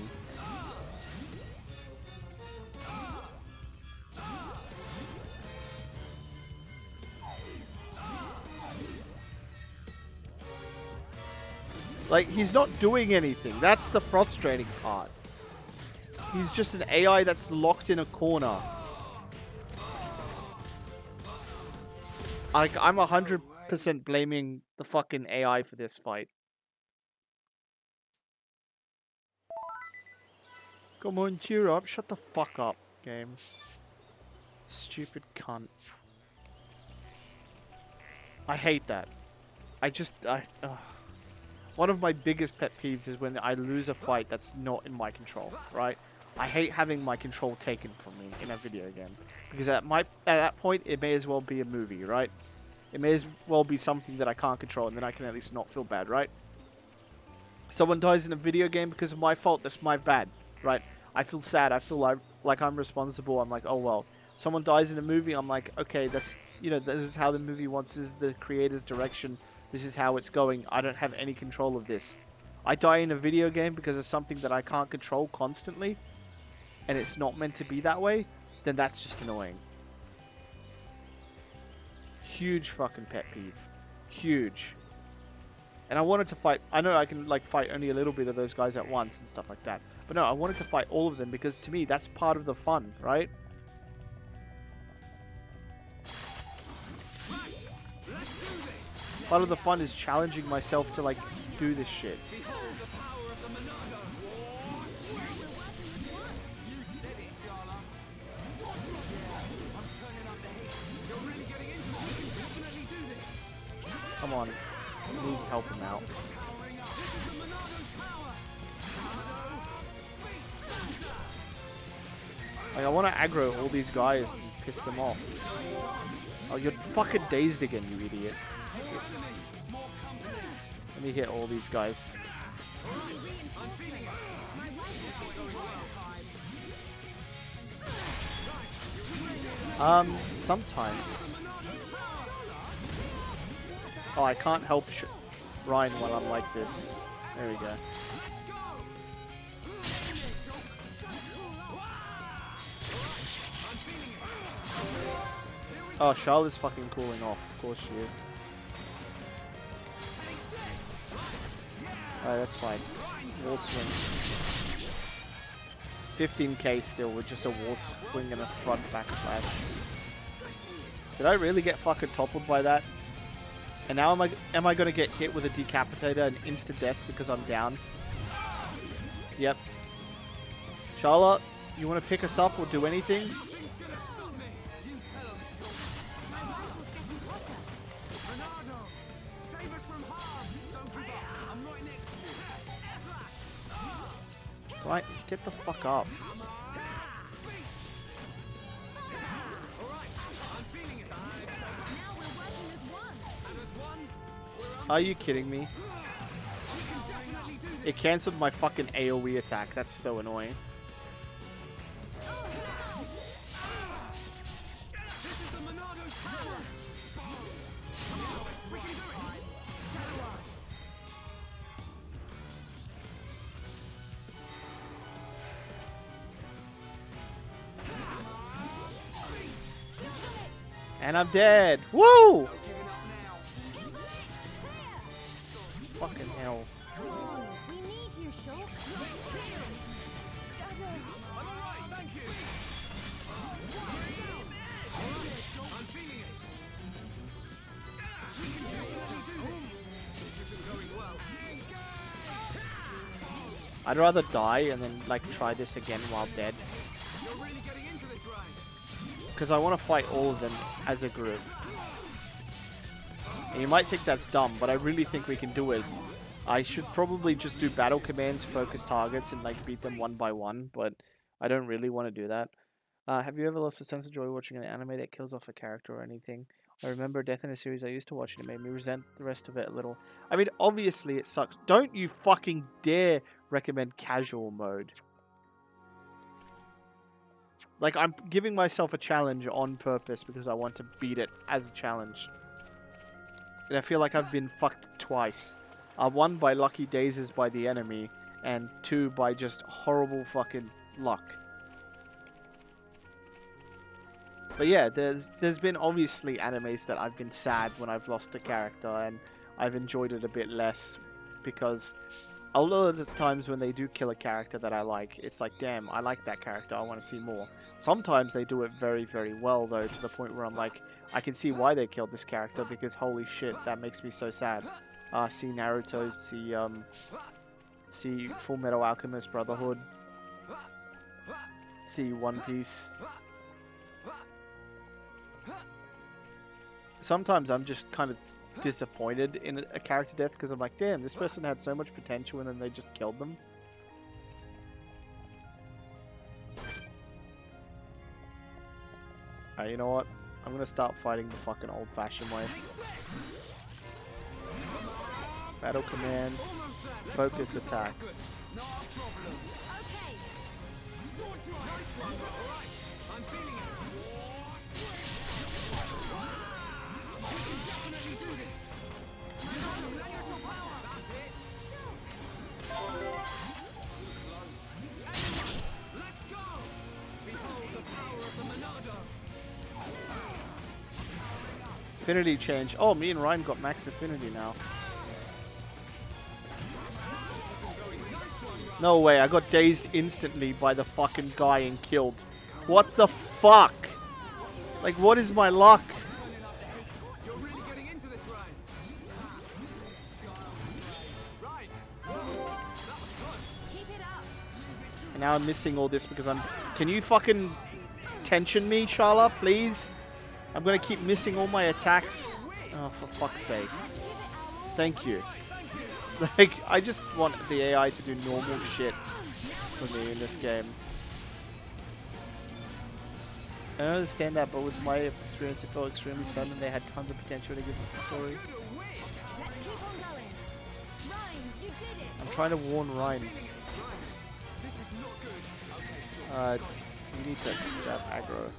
Like, he's not doing anything. That's the frustrating part. He's just an AI that's locked in a corner. Like, I'm 100% blaming the fucking AI for this fight. Come on, cheer up. Shut the fuck up, game. Stupid cunt. I hate that. One of my biggest pet peeves is when I lose a fight that's not in my control, right? I hate having my control taken from me in a video game. Because at that point, it may as well be a movie, right? It may as well be something that I can't control, and then I can at least not feel bad, right? Someone dies in a video game because of my fault, that's my bad, right? I feel sad, I feel like I'm responsible, I'm like, oh well. Someone dies in a movie, I'm like, okay, that's, you know, this is how the movie wants, this is the creator's direction, this is how it's going, I don't have any control of this. I die in a video game because of something that I can't control constantly, and it's not meant to be that way, then that's just annoying. Huge fucking pet peeve. Huge. And I wanted to fight, I know I can like fight only a little bit of those guys at once and stuff like that. But no, I wanted to fight all of them because to me, that's part of the fun, right? Part of the fun is challenging myself to like do this shit. Come on. I need to help him out. Like, I want to aggro all these guys and piss them off. Oh, you're fucking dazed again, you idiot. Let me hit all these guys. Sometimes. Oh, I can't help Ryan while I'm like this. There we go. Oh, Charlotte's fucking cooling off. Of course she is. Alright, that's fine. Wall swing. 15k still with just a wall swing and a front backslash. Did I really get fucking toppled by that? And now am I gonna get hit with a decapitator and instant death because I'm down? Yep. Charlotte, you wanna pick us up or do anything? Right, get the fuck up. Are you kidding me? It cancelled my fucking AoE attack. That's so annoying. And I'm dead. Woo! Fucking hell. We need you, Shulk. I'd rather die and then like try this again while dead. You're really getting into this, Ryan. Because I want to fight all of them as a group. And you might think that's dumb, but I really think we can do it. I should probably just do battle commands, focus targets, and like beat them one by one, but I don't really want to do that. Have you ever lost a sense of joy watching an anime that kills off a character or anything? I remember Death in a series I used to watch and it made me resent the rest of it a little. I mean, obviously it sucks. Don't you fucking dare recommend casual mode. Like, I'm giving myself a challenge on purpose because I want to beat it as a challenge. And I feel like I've been fucked twice. One by lucky daisies by the enemy, and two by just horrible fucking luck. But yeah, there's been obviously animes that I've been sad when I've lost a character, and I've enjoyed it a bit less because a lot of the times when they do kill a character that I like, it's like, damn, I like that character, I want to see more. Sometimes they do it very, very well, though, to the point where I'm like, I can see why they killed this character, because holy shit, that makes me so sad. See Naruto, see Full Metal Alchemist Brotherhood, see One Piece. Sometimes I'm just kind of disappointed in a character death because I'm like, damn, this person had so much potential and then they just killed them. Alright, you know what? I'm gonna start fighting the fucking old-fashioned way. Battle commands, focus attacks. Affinity change. Oh, me and Ryan got max affinity now. No way, I got dazed instantly by the fucking guy and killed. What the fuck? Like, what is my luck? You're really getting into this, Ryan. Right. Keep it up. And now I'm missing all this because I'm... Can you fucking tension me, Shala, please? I'm gonna keep missing all my attacks. Oh, for fuck's sake. Thank you. Like, I just want the AI to do normal shit for me in this game. I don't understand that, but with my experience, it felt extremely sudden and they had tons of potential to give to the story. Let's keep on going. Ryan, you did it. I'm trying to warn Ryan. This is not good. You need to grab aggro.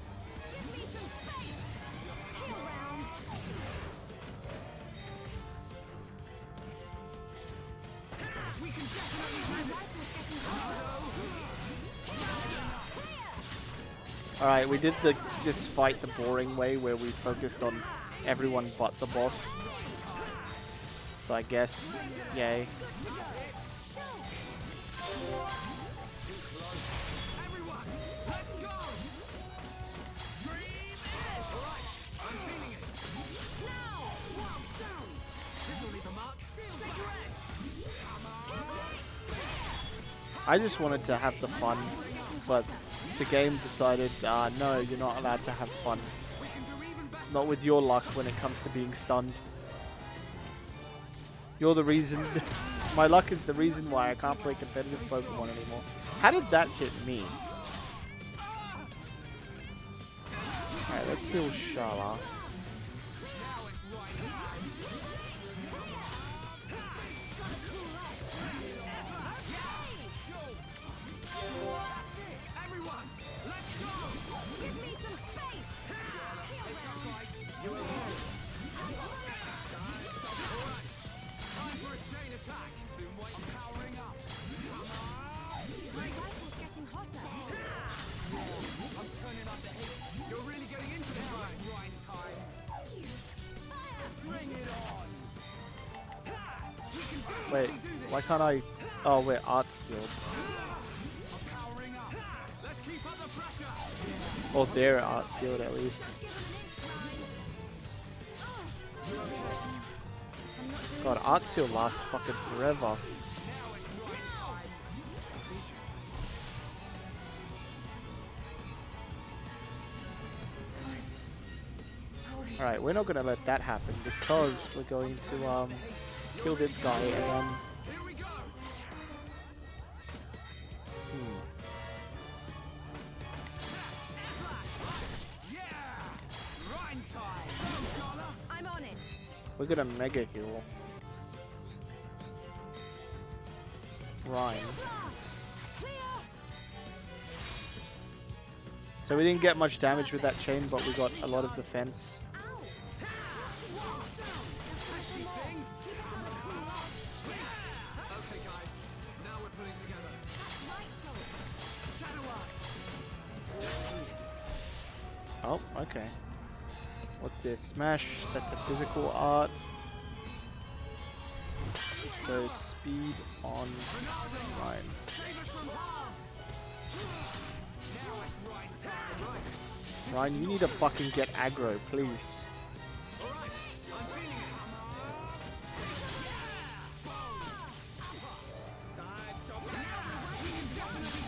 Alright, we did this fight the boring way where we focused on everyone but the boss. So I guess, yay. Everyone, let's go. I'm feeling it. Now, one down. This will leave a mark. Shake your edge. I just wanted to have the fun, but the game decided, no, you're not allowed to have fun. We can do even better. Not with your luck when it comes to being stunned. You're the reason. My luck is the reason why I can't play competitive Pokemon anymore. How did that hit me? Alright, let's heal Shala. Everyone, let's go. Give me some space. Time for a chain attack. Been waiting, powering up. My rifle's getting hotter. I'm turning up the heat. You're really getting into this, Ryan. Time. Bring it on. We can do it. Wait, why can't I... Oh, wait, Art Sealed. I'm powering up. Let's keep up the pressure. Oh, they're Art Sealed at least. God, Art Seal lasts fucking forever. Alright, we're not going to let that happen because we're going to kill this guy and then... Here we go. Yeah. Rhine time. Scholar. I'm on it. We're going to mega heal Ryan. Blast. Clear. So we didn't get much damage with that chain, but we got a lot of defense. Ow. Pesky thing. Okay, guys. Now we're putting together. Right shoulder. Shadow Art. Oh, okay. What's this? Smash. That's a physical art. So speed on Ryan. Save us from harm. Now it's Rhine time. Right. Ryan, you need to fucking get aggro, please. All right. I'm feeling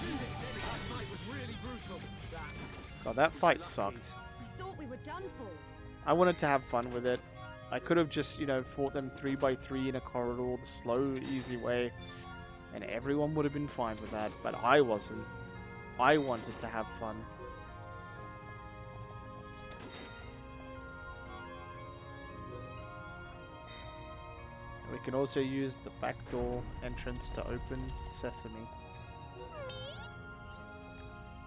it. That fight was really brutal. God, that fight sucked. I thought we were done for. I wanted to have fun with it. I could have just, you know, fought them 3x3 in a corridor, the slow, easy way, and everyone would have been fine with that, but I wasn't. I wanted to have fun. And we can also use the back door entrance to open Sesame.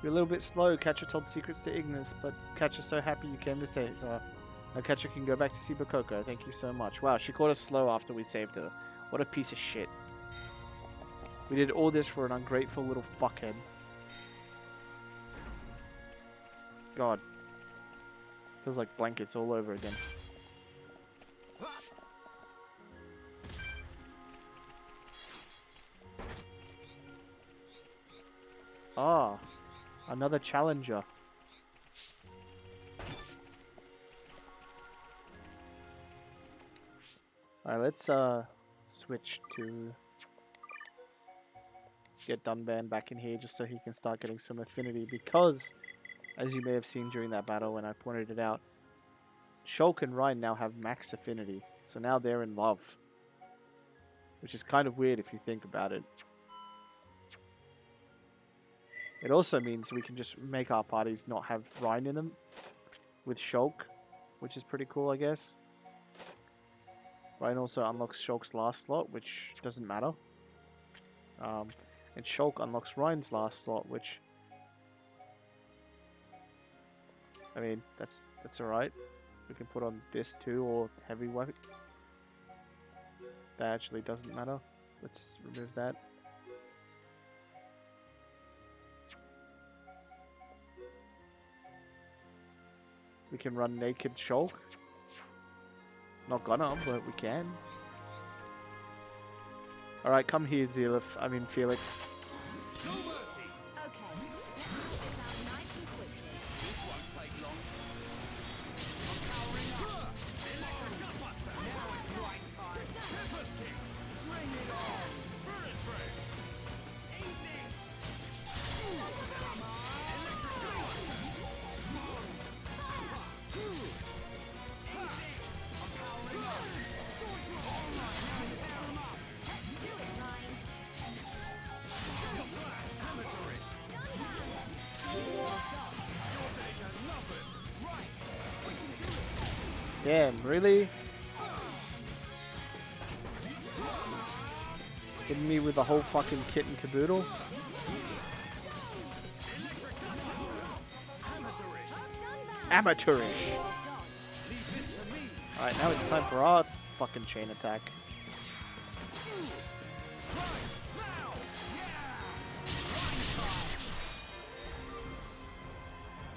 You're a little bit slow. Catcher told secrets to Ignis, but Catcher's so happy you came to save her. Now Catcher can go back to see Bakoko. Thank you so much. Wow, she caught us slow after we saved her. What a piece of shit. We did all this for an ungrateful little fuckhead. God. Feels like blankets all over again. Ah, another challenger. Alright, let's switch to get Dunban back in here just so he can start getting some affinity, because as you may have seen during that battle when I pointed it out, Shulk and Ryan now have max affinity, so now they're in love, which is kind of weird if you think about it. It also means we can just make our parties not have Ryan in them with Shulk, which is pretty cool, I guess. Ryan also unlocks Shulk's last slot, which doesn't matter. And Shulk unlocks Ryan's last slot, which... I mean, that's alright. We can put on this too, or heavy weapon. That actually doesn't matter. Let's remove that. We can run naked Shulk. Not gonna, but we can. Alright, come here, Zelif. I mean, Felix. No mercy. Okay. Let's sort this out nice and quickly. This won't take long. I'm powering up. Electric Gutbuster. Now it's Rhine time. Tempest Kick. Bring it on. Spirit Break. Eat this. Come on. Electric Gutbuster. Eat this. I'm powering up. All right, now it's down up. Let's do it, Ryan. Steel Flash. Amateurish. Your days are nothing. Right. We can do it. Damn, really? Hitting me with the whole fucking kit and caboodle? Electric Gutbuster. Amateurish. Amateurish! Leave this to me. Alright, now it's time for our fucking chain attack. Now!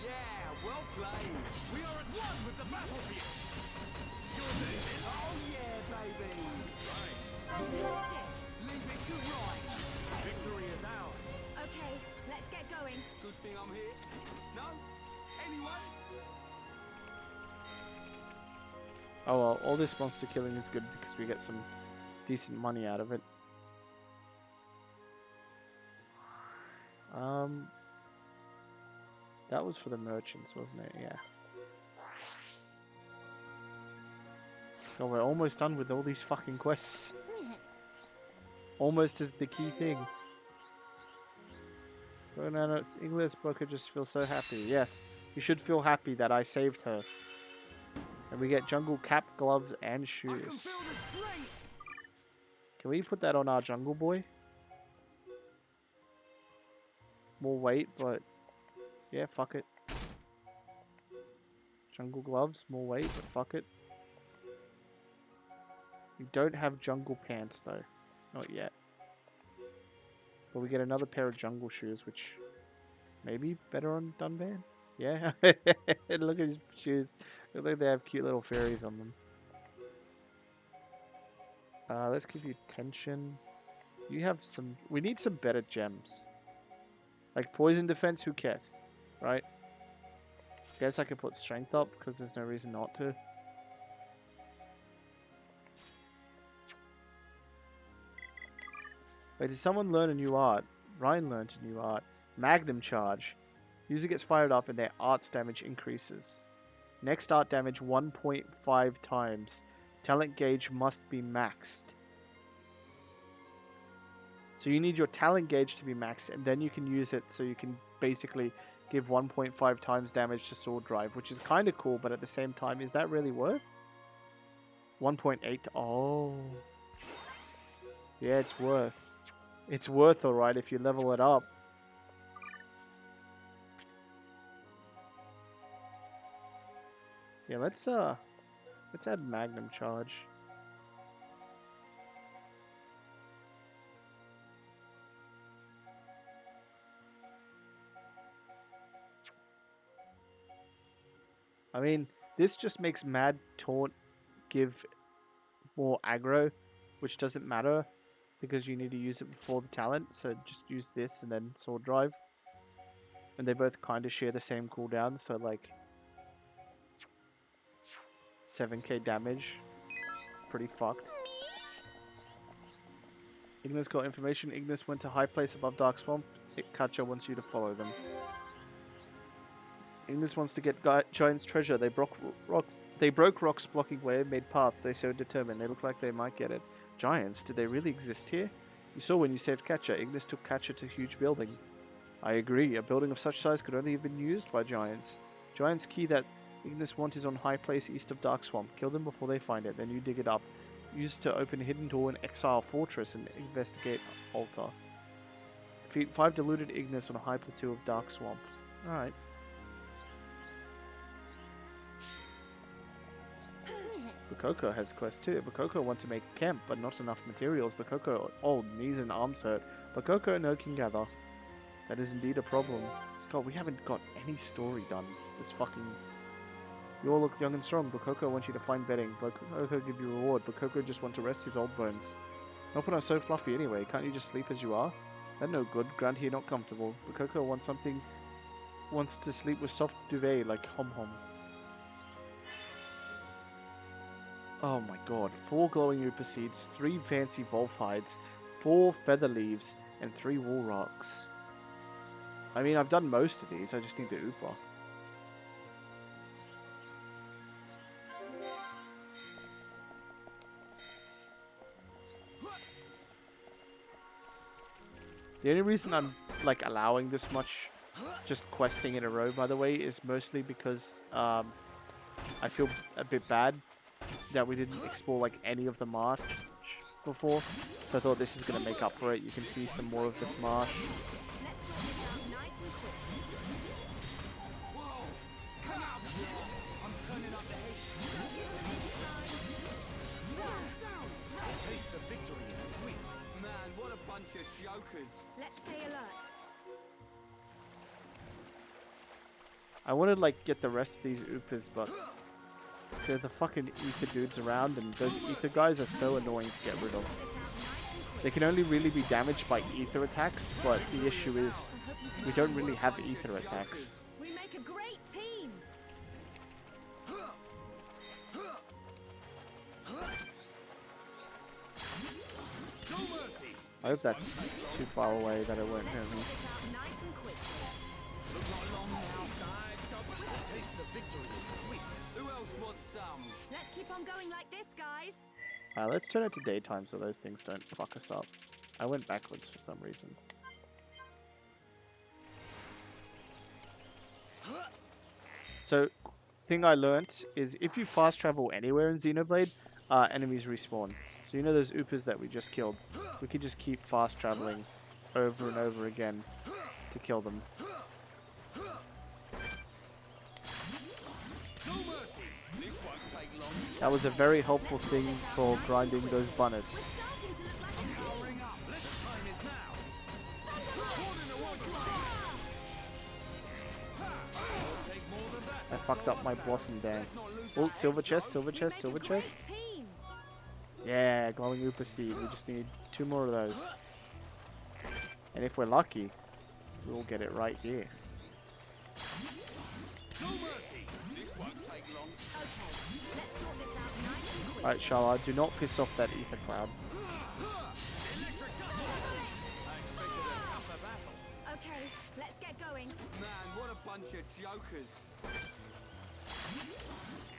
Yeah! Well played. We are at one with the battlefield. Oh yeah, baby. Right. Fantastic. Leave it to Ryan. Victory is ours. Okay, let's get going. Good thing I'm here. No? Anyone? Oh well, all this monster killing is good because we get some decent money out of it. That was for the merchants, wasn't it? Yeah. Oh, we're almost done with all these fucking quests. Almost is the key thing. Bananas, English Booker just feels so happy. Yes, you should feel happy that I saved her. And we get jungle cap, gloves, and I can shoes. feel the strength. Can we put that on our jungle boy? More weight, but yeah, fuck it. Jungle gloves, more weight, but fuck it. We don't have jungle pants though. Not yet. But we get another pair of jungle shoes, which maybe better on Dunban? Yeah. Look at his shoes. Look like they have cute little fairies on them. Let's give you tension. You have some... We need some better gems. Like poison defense, who cares? Right? Guess I could put strength up because there's no reason not to. Wait, did someone learn a new art? Ryan learned a new art. Magnum charge. User gets fired up and their art's damage increases. Next art damage 1.5 times. Talent gauge must be maxed. So you need your talent gauge to be maxed, and then you can use it so you can basically give 1.5 times damage to sword drive, which is kind of cool, but at the same time, is that really worth? 1.8. Oh. Yeah, it's worth. It's worth alright if you level it up. Yeah, let's add Magnum charge. I mean, this just makes Mad Taunt give more aggro, which doesn't matter because you need to use it before the talent, so just use this and then Sword Drive. And they both kind of share the same cooldown, so like 7k damage. Pretty fucked. Ignis got information. Ignis went to high place above Dark Swamp. Chickachow wants you to follow them. Ignis wants to get Giant's treasure. They broke rocks blocking way and made paths. They so determined. They look like they might get it. Giants? Did they really exist here? You saw when you saved Catcher. Ignis took Catcher to a huge building. I agree. A building of such size could only have been used by Giants. Giant's key that Ignis want is on high place east of Dark Swamp. Kill them before they find it. Then you dig it up. Use to open hidden door in Exile Fortress and investigate altar. Defeat 5 deluded Ignis on a high plateau of Dark Swamp. Alright. Bakoko has quest too. Bakoko want to make camp, but not enough materials. Bakoko old, knees and arms hurt. Bakoko no can gather. That is indeed a problem. God, we haven't got any story done. This fucking... You all look young and strong. Bakoko wants you to find bedding. Bakoko give you reward. Bakoko just want to rest his old bones. Not are so fluffy anyway. Can't you just sleep as you are? That no good. Ground here not comfortable. Bakoko wants something... Wants to sleep with soft duvet like Hom Hom. Oh my god. 4 glowing Upa seeds, 3 fancy wolf hides, 4 feather leaves, and 3 wool rocks. I mean, I've done most of these. I just need the Upa. The only reason I'm like allowing this much just questing in a row, by the way, is mostly because I feel a bit bad that we didn't explore like any of the marsh before. So I thought this is going to make up for it. You can see some more of this marsh. Let's stay alert. I want to like get the rest of these Upas, but they're the fucking ether dudes around, and those ether guys are so annoying to get rid of. They can only really be damaged by ether attacks, but the issue is we don't really have ether attacks. We make a great team. I hope that's too far away that it won't hurt me. Nice and quick. Who else wants some? Let's keep on going like this, guys. Let's turn it to daytime so those things don't fuck us up. I went backwards for some reason. So, thing I learnt is if you fast travel anywhere in Xenoblade, enemies respawn. So you know those Oopas that we just killed? We could just keep fast traveling over and over again to kill them. That was a very helpful thing for grinding those bunnets. I fucked up my blossom dance. Oh, silver chest, silver chest, silver chest. Yeah, glowing Oopa seed. We just need 2 more of those. And if we're lucky, we'll get it right here. Alright, Shala, do not piss off that ether cloud. Okay, let's get going. Man, what a bunch of jokers.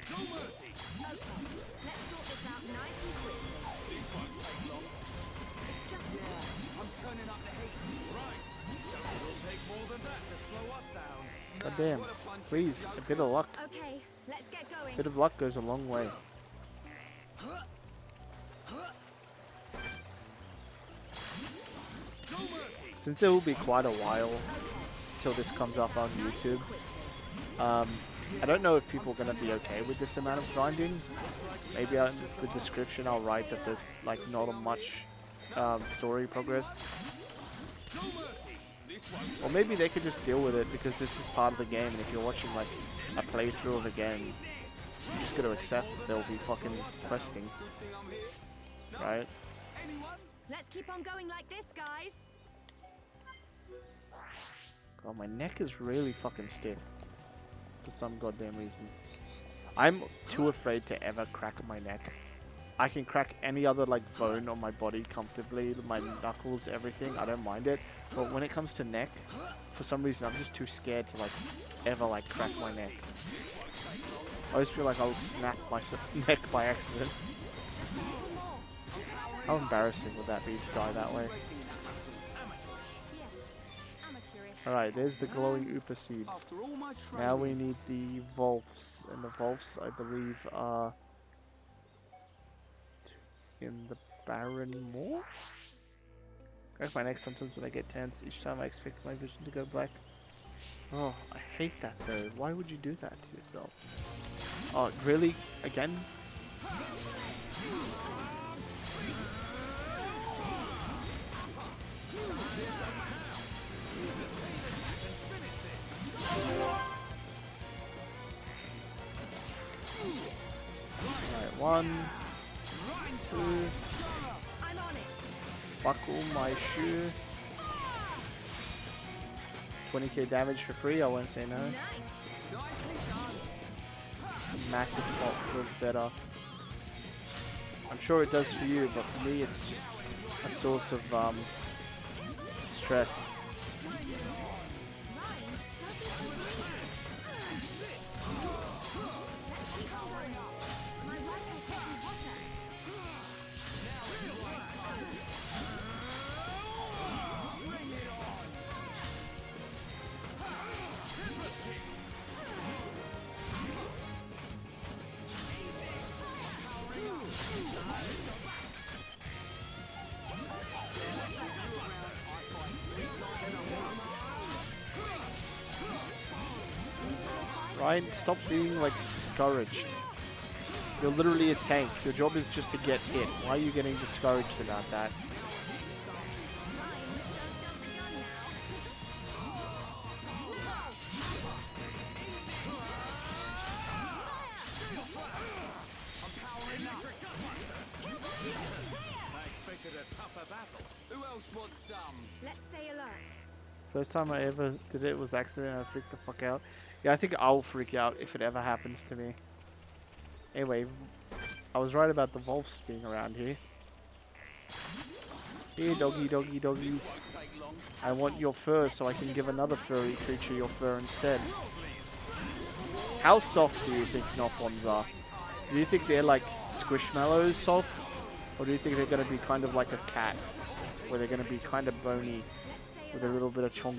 No mercy. Okay, let's sort this out nice and quickly. This won't take long. It's just I'm turning up the heat. Right. It'll take more than that to slow us down. God damn. Please, a bit of luck. okay, let's get going. A bit of luck goes a long way. Since it will be quite a while till this comes up on YouTube, I don't know if people are going to be okay with this amount of grinding. Maybe in the description I'll write that there's like not much story progress. Or maybe they could just deal with it because this is part of the game, and if you're watching like a playthrough of a game, you just got to accept that they'll be fucking questing. Right? Let's keep on going like this, guys. God, my neck is really fucking stiff. For some goddamn reason. I'm too afraid to ever crack my neck. I can crack any other like bone on my body comfortably, my knuckles, everything, I don't mind it. But when it comes to neck, for some reason I'm just too scared to like ever like crack my neck. I always feel like I'll snap my neck by accident. How embarrassing would that be to die that way? Yes, amateurish. Alright, there's the glowing Oopa seeds. Now we need the Volfs, and the Volfs I believe are in the Barren Moor? Crack my neck sometimes when I get tense. Each time I expect my vision to go black. Oh, I hate that though. Why would you do that to yourself? Oh, really? Again? Alright, 1, 2. I'm on it. Buckle my shoe. 20k damage for free, I won't say no. Nice. It's a massive pop, feels better. I'm sure it does for you, but for me it's just a source of stress. Ryan, stop being like discouraged. You're literally a tank. Your job is just to get hit. Why are you getting discouraged about that? Who else wants some? Let's stay alert. First time I ever did it was accident. I freaked the fuck out. Yeah, I think I'll freak out if it ever happens to me. Anyway, I was right about the Volfs being around here. Here, doggy, doggy, doggies. I want your fur so I can give another furry creature your fur instead. How soft do you think Nopons are? Do you think they're like Squishmallows soft? Or do you think they're going to be kind of like a cat, where they're going to be kind of bony with a little bit of chonk?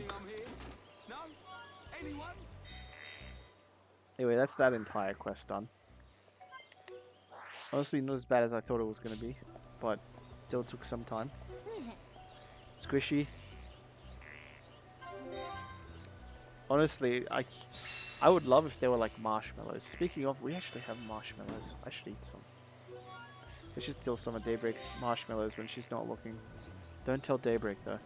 No? Anyone? Anyway, that's that entire quest done. Honestly, not as bad as I thought it was going to be, but still took some time. Squishy. Honestly, I would love if there were like marshmallows. Speaking of, we actually have marshmallows. I should eat some. I should steal some of Daybreak's marshmallows when she's not looking. Don't tell Daybreak though.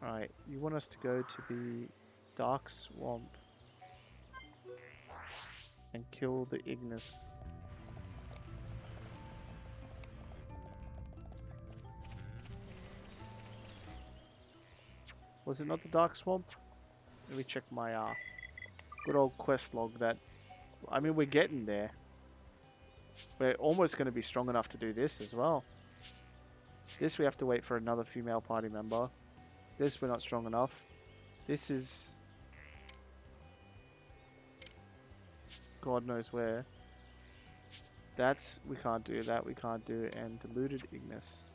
Alright, you want us to go to the Dark Swamp and kill the Ignis. Was it not the Dark Swamp? Let me check my good old quest log. That, I mean, we're getting there. We're almost going to be strong enough to do this as well. This we have to wait for another female party member. This we're not strong enough. This is God knows where. That's, we can't do. That we can't do. And Diluted Ignis.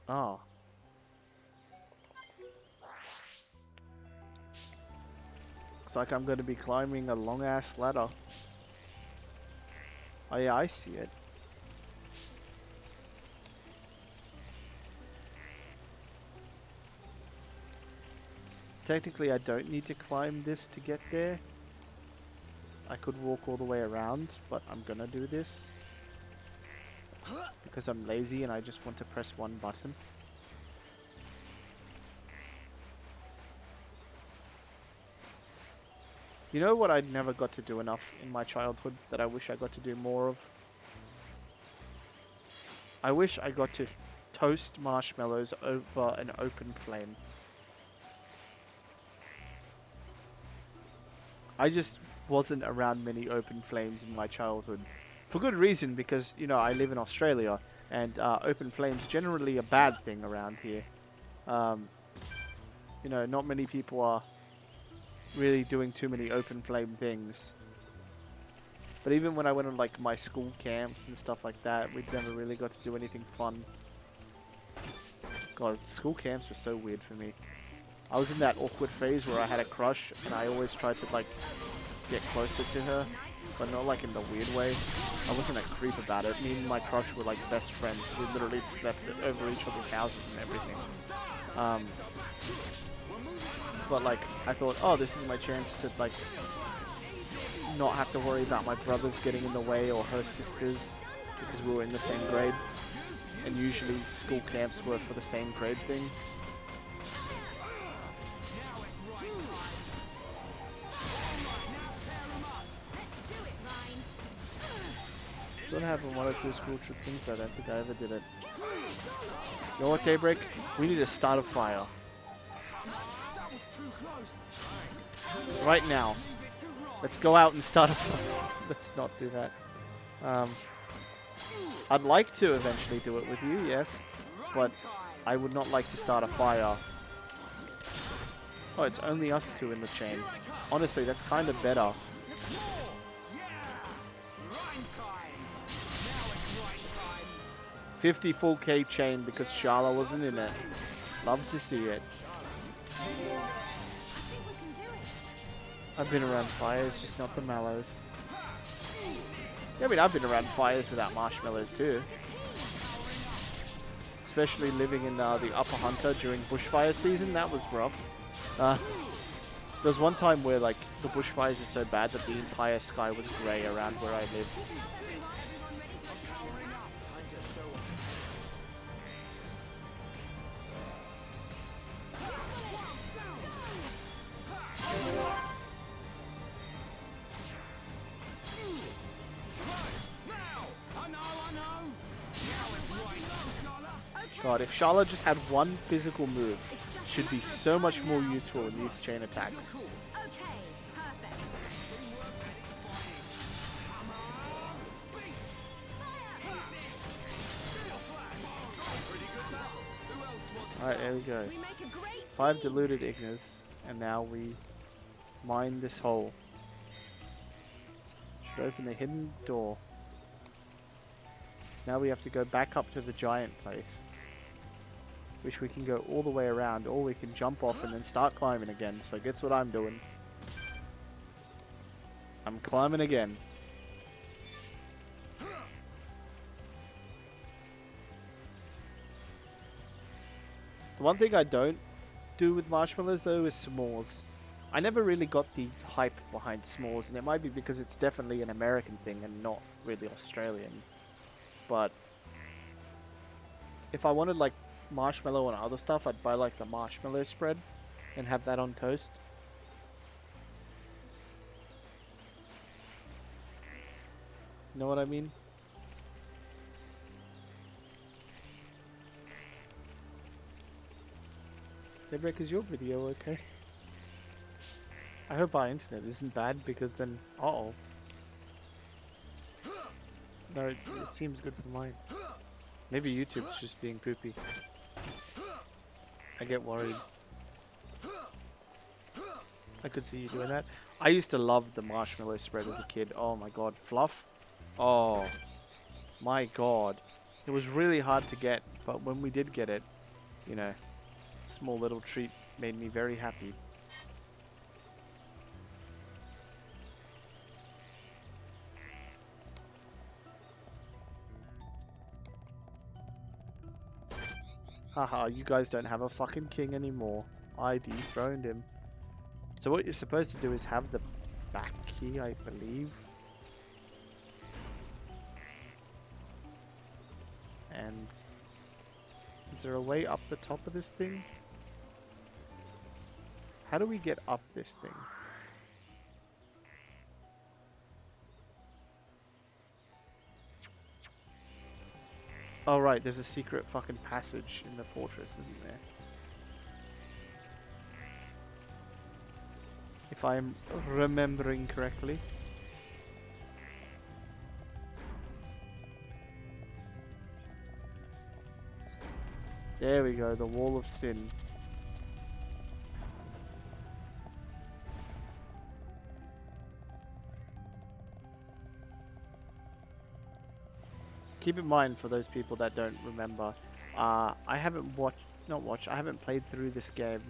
Oh. Looks like I'm going to be climbing a long ass ladder. Oh yeah, I see it. Technically, I don't need to climb this to get there. I could walk all the way around, but I'm gonna do this. Because I'm lazy and I just want to press one button. You know what I never got to do enough in my childhood that I wish I got to do more of? I wish I got to toast marshmallows over an open flame. I just wasn't around many open flames in my childhood. For good reason, because, you know, I live in Australia, and open flames generally a bad thing around here. You know, not many people are really doing too many open flame things. But even when I went on, like, my school camps and stuff like that, we never really got to do anything fun. God, school camps were so weird for me. I was in that awkward phase where I had a crush, and I always tried to, like, get closer to her, but not, like, in the weird way. I wasn't a creep about it. Me and my crush were, like, best friends. We literally slept over each other's houses and everything. But, like, I thought, oh, this is my chance to, like, not have to worry about my brothers getting in the way or her sisters, because we were in the same grade. And usually school camps were for the same grade thing. Should have one or two school trip things, but I don't think I ever did it. You know what, Daybreak? We need to start a fire. Right now. Let's go out and start a fire. Let's not do that. I'd like to eventually do it with you, yes. But I would not like to start a fire. Oh, it's only us two in the chain. Honestly, that's kind of better. 50 full K chain because Sharla wasn't in it. Love to see it. I've been around fires, just not the mallows. Yeah, I mean, I've been around fires without marshmallows too. Especially living in the Upper Hunter during bushfire season, that was rough. There was one time where, like, the bushfires were so bad that the entire sky was grey around where I lived. God, if Sharla just had one physical move, should be so much more useful in these chain attacks. Alright, there we go. 5 diluted Ignis, and now we mine this hole. to open the hidden door. So now we have to go back up to the giant place. Which we can go all the way around, or we can jump off and then start climbing again. So guess what I'm doing? I'm climbing again. The one thing I don't do with marshmallows though is s'mores. I never really got the hype behind s'mores, and it might be because it's definitely an American thing and not really Australian. But if I wanted like marshmallow and other stuff, I'd buy like the marshmallow spread and have that on toast. You know what I mean? Daybreak, is your video okay? I hope our internet isn't bad, because then... Uh-oh. No, it seems good for mine. Maybe YouTube's just being poopy. I get worried. I could see you doing that. I used to love the marshmallow spread as a kid. Oh my god. Fluff? Oh. My god. It was really hard to get, but when we did get it, you know, small little treat made me very happy. Haha, you guys don't have a fucking king anymore. I dethroned him. So what you're supposed to do is have the back key, I believe. And is there a way up the top of this thing? How do we get up this thing? Oh right, there's a secret fucking passage in the fortress, isn't there? If I'm remembering correctly. There we go, the wall of sin. Keep in mind, for those people that don't remember, I haven't I haven't played through this game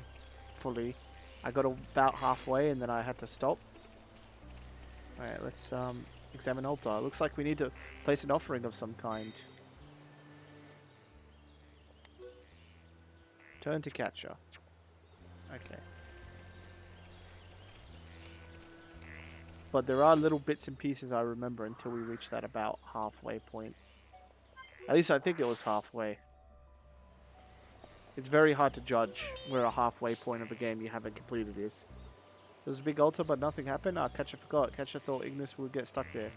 fully. I got about halfway and then I had to stop. Alright, let's examine altar. Looks like we need to place an offering of some kind. Turn to catcher. Okay. But there are little bits and pieces I remember until we reach that about halfway point. At least I think it was halfway. It's very hard to judge where a halfway point of a game you haven't completed is. There was a big altar but nothing happened? Ah, Catcher forgot. Catcher thought Ignis would get stuck there.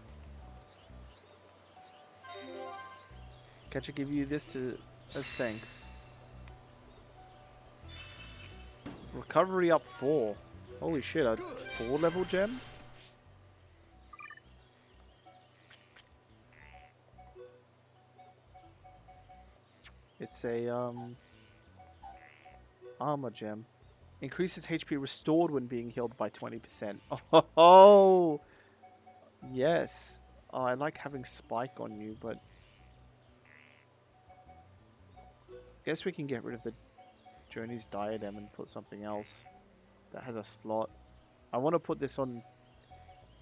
Catcher give you this as thanks. Recovery up 4. Holy shit, a 4 level gem? It's a armor gem. Increases HP restored when being healed by 20%. Oh, yes. Oh, I like having spike on you, but guess we can get rid of the Journey's diadem and put something else that has a slot. I want to put this on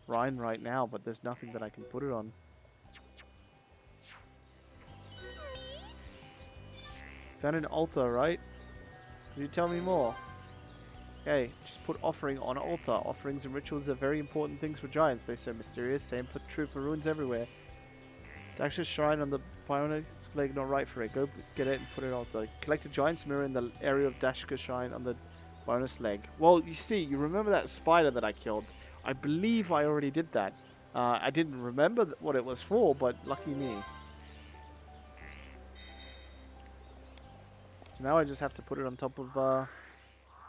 Ryan right now, but there's nothing that I can put it on. Found an altar, right? Can you tell me more? Okay, just put offering on altar. Offerings and rituals are very important things for giants. They're so mysterious. Same for true for ruins everywhere. Dax's shrine on the Bionic's leg not right for it. Go get it and put it on altar. Collect a giant's mirror in the area of Dashka's shrine on the Bionic's leg. Well, you see, you remember that spider that I killed? I believe I already did that. I didn't remember what it was for, but lucky me. So now I just have to put it on top of, go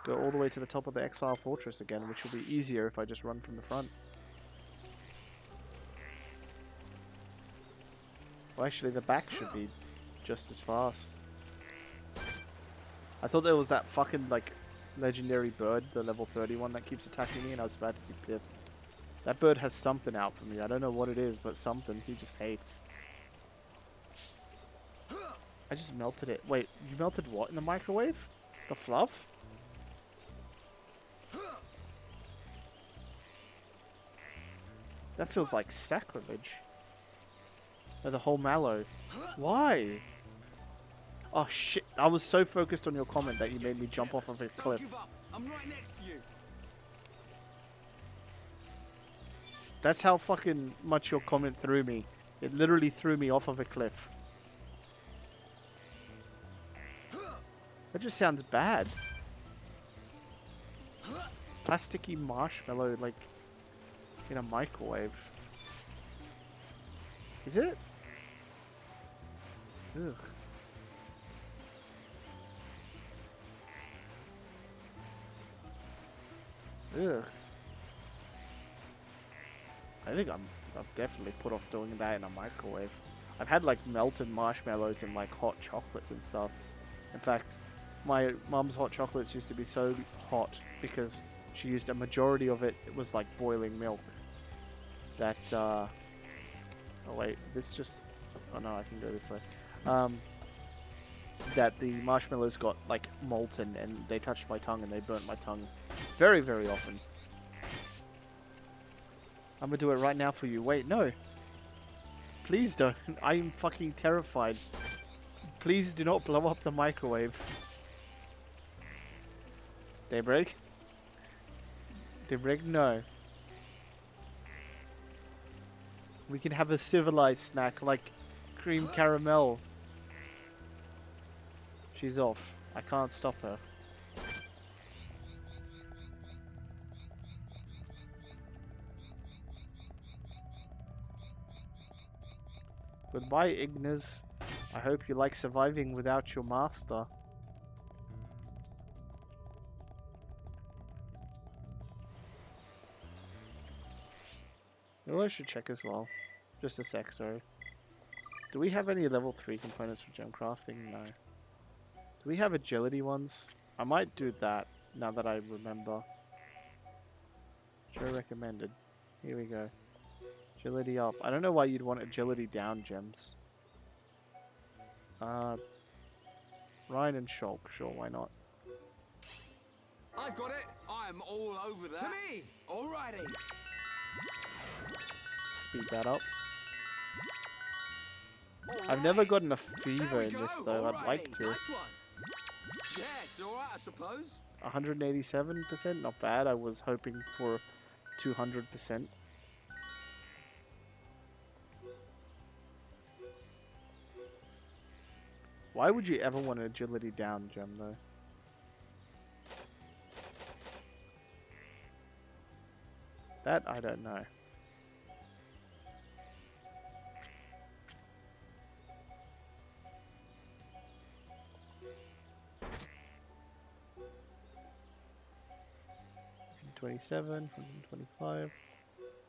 all the way to the top of the Exile Fortress again, which will be easier if I just run from the front. Well, actually, the back should be just as fast. I thought there was that fucking, like, legendary bird, the level 30 one that keeps attacking me, and I was about to be pissed. That bird has something out for me. I don't know what it is, but something. He just hates. I just melted it. Wait, you melted what in the microwave? The fluff? That feels like sacrilege. Oh, the whole mallow. Why? Oh shit, I was so focused on your comment that you made me jump off of a Don't cliff. give up. I'm right next to you. That's how fucking much your comment threw me. It literally threw me off of a cliff. That just sounds bad. Plasticky marshmallow, like, in a microwave. Is it? Ugh. Ugh. I think I've definitely put off doing that in a microwave. I've had like melted marshmallows and like hot chocolates and stuff. In fact, my mum's hot chocolates used to be so hot because she used a majority of it. It was like boiling milk. That oh wait, this just, oh no, I can go this way. That the marshmallows got like molten and they touched my tongue and they burnt my tongue very, very often. I'm gonna do it right now for you. Wait, no. Please don't. I'm fucking terrified. Please do not blow up the microwave. Daybreak? Daybreak, no. We can have a civilized snack like cream caramel. She's off. I can't stop her. Goodbye, Ignis. I hope you like surviving without your master. You know what I should check as well? Just a sec, sorry. Do we have any level 3 components for gem crafting? No. Do we have agility ones? I might do that now that I remember. Show recommended. Here we go. Agility up. I don't know why you'd want agility down gems. Ryan and Shulk. Sure, why not? I've got it. I'm all over that. To me. Alrighty. Speed that up. All I've never right. gotten a There fever we in this go. though. I'd like Alrighty. to. Nice one. Yeah, it's alright, I suppose. 187%, not bad. I was hoping for 200%. Why would you ever want an agility down gem though? That I don't know. $127, 125.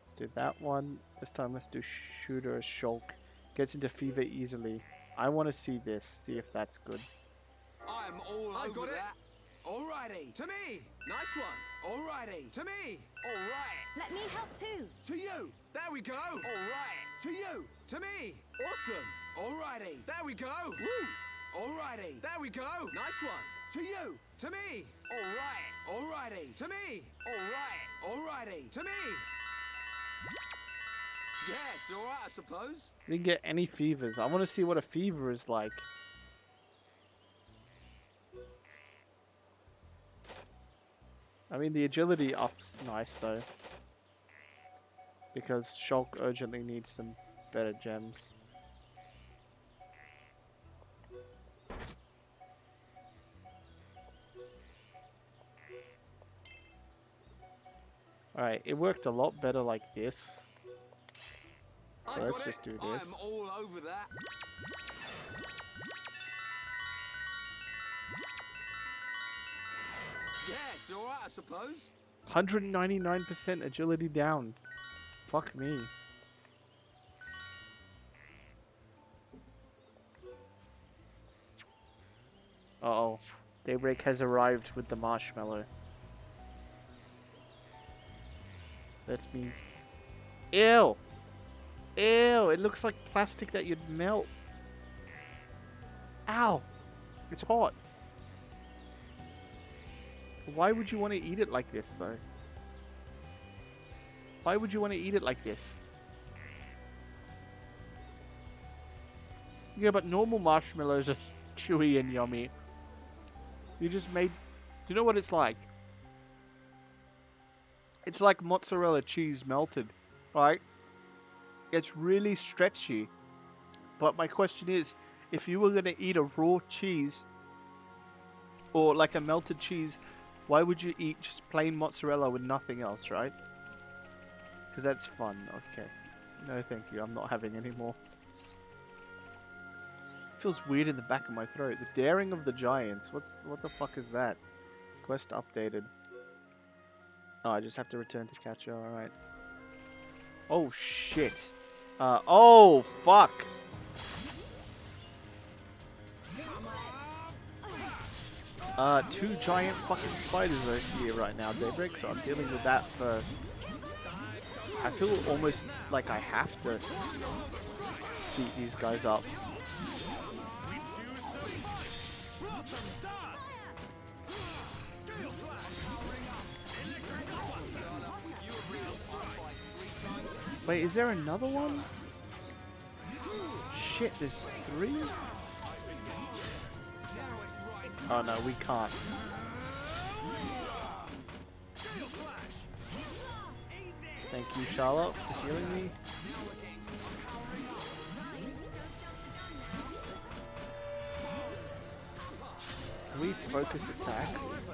Let's do that one. This time let's do Shooter Shulk. Gets into fever easily. I want to see this, see if that's good. I'm all over that. Alrighty. To me. Nice one. Alrighty. To me. Alright. Let me help too. To you. There we go. Alright. To you. To me. Awesome. Alrighty. There we go. Woo. Alrighty. There we go. Nice one. To you. To me. Alright. Alrighty. To me. Alright. Alrighty. To me. Yeah, it's alright, I suppose. Didn't get any fevers. I want to see what a fever is like. I mean, the agility up's nice though. Because Shulk urgently needs some better gems. Alright, it worked a lot better like this. So I've let's got just it. do this. I'm all over that. Yeah, it's alright, I suppose. 199% agility down. Fuck me. Uh-oh. Daybreak has arrived with the marshmallow. Let me Ew. Ew, it looks like plastic that you'd melt. Ow. It's hot. Why would you want to eat it like this, though? Why would you want to eat it like this? Yeah, but normal marshmallows are chewy and yummy. You just made... Do you know what it's like? It's like mozzarella cheese melted, right? It's really stretchy. But my question is, if you were going to eat a raw cheese or like a melted cheese, why would you eat just plain mozzarella with nothing else, right? Because that's fun. Okay. No, thank you. I'm not having any more. Feels weird in the back of my throat. The Daring of the Giants. What the fuck is that? Quest updated. Oh, I just have to return to Chickachow. Alright. Oh, shit. Oh, fuck. Two giant fucking spiders are here right now, Daybreak, so I'm dealing with that first. I feel almost like I have to beat these guys up. Wait, is there another one? Shit, there's 3? Oh no, we can't. Thank you, Charlotte, for healing me. Can we focus attacks?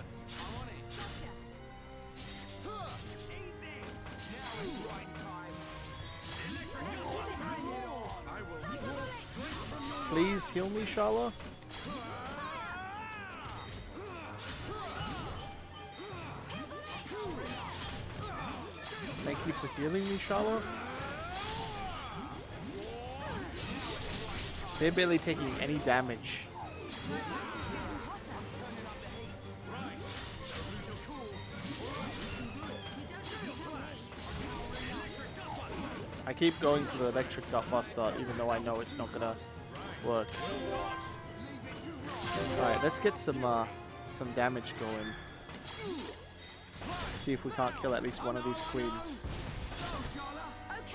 Please heal me, Charlotte. Thank you for healing me, Charlotte. They're barely taking any damage. I keep going for the electric gut buster, even though I know it's not gonna work. Alright, let's get some damage going. See if we can't kill at least one of these queens.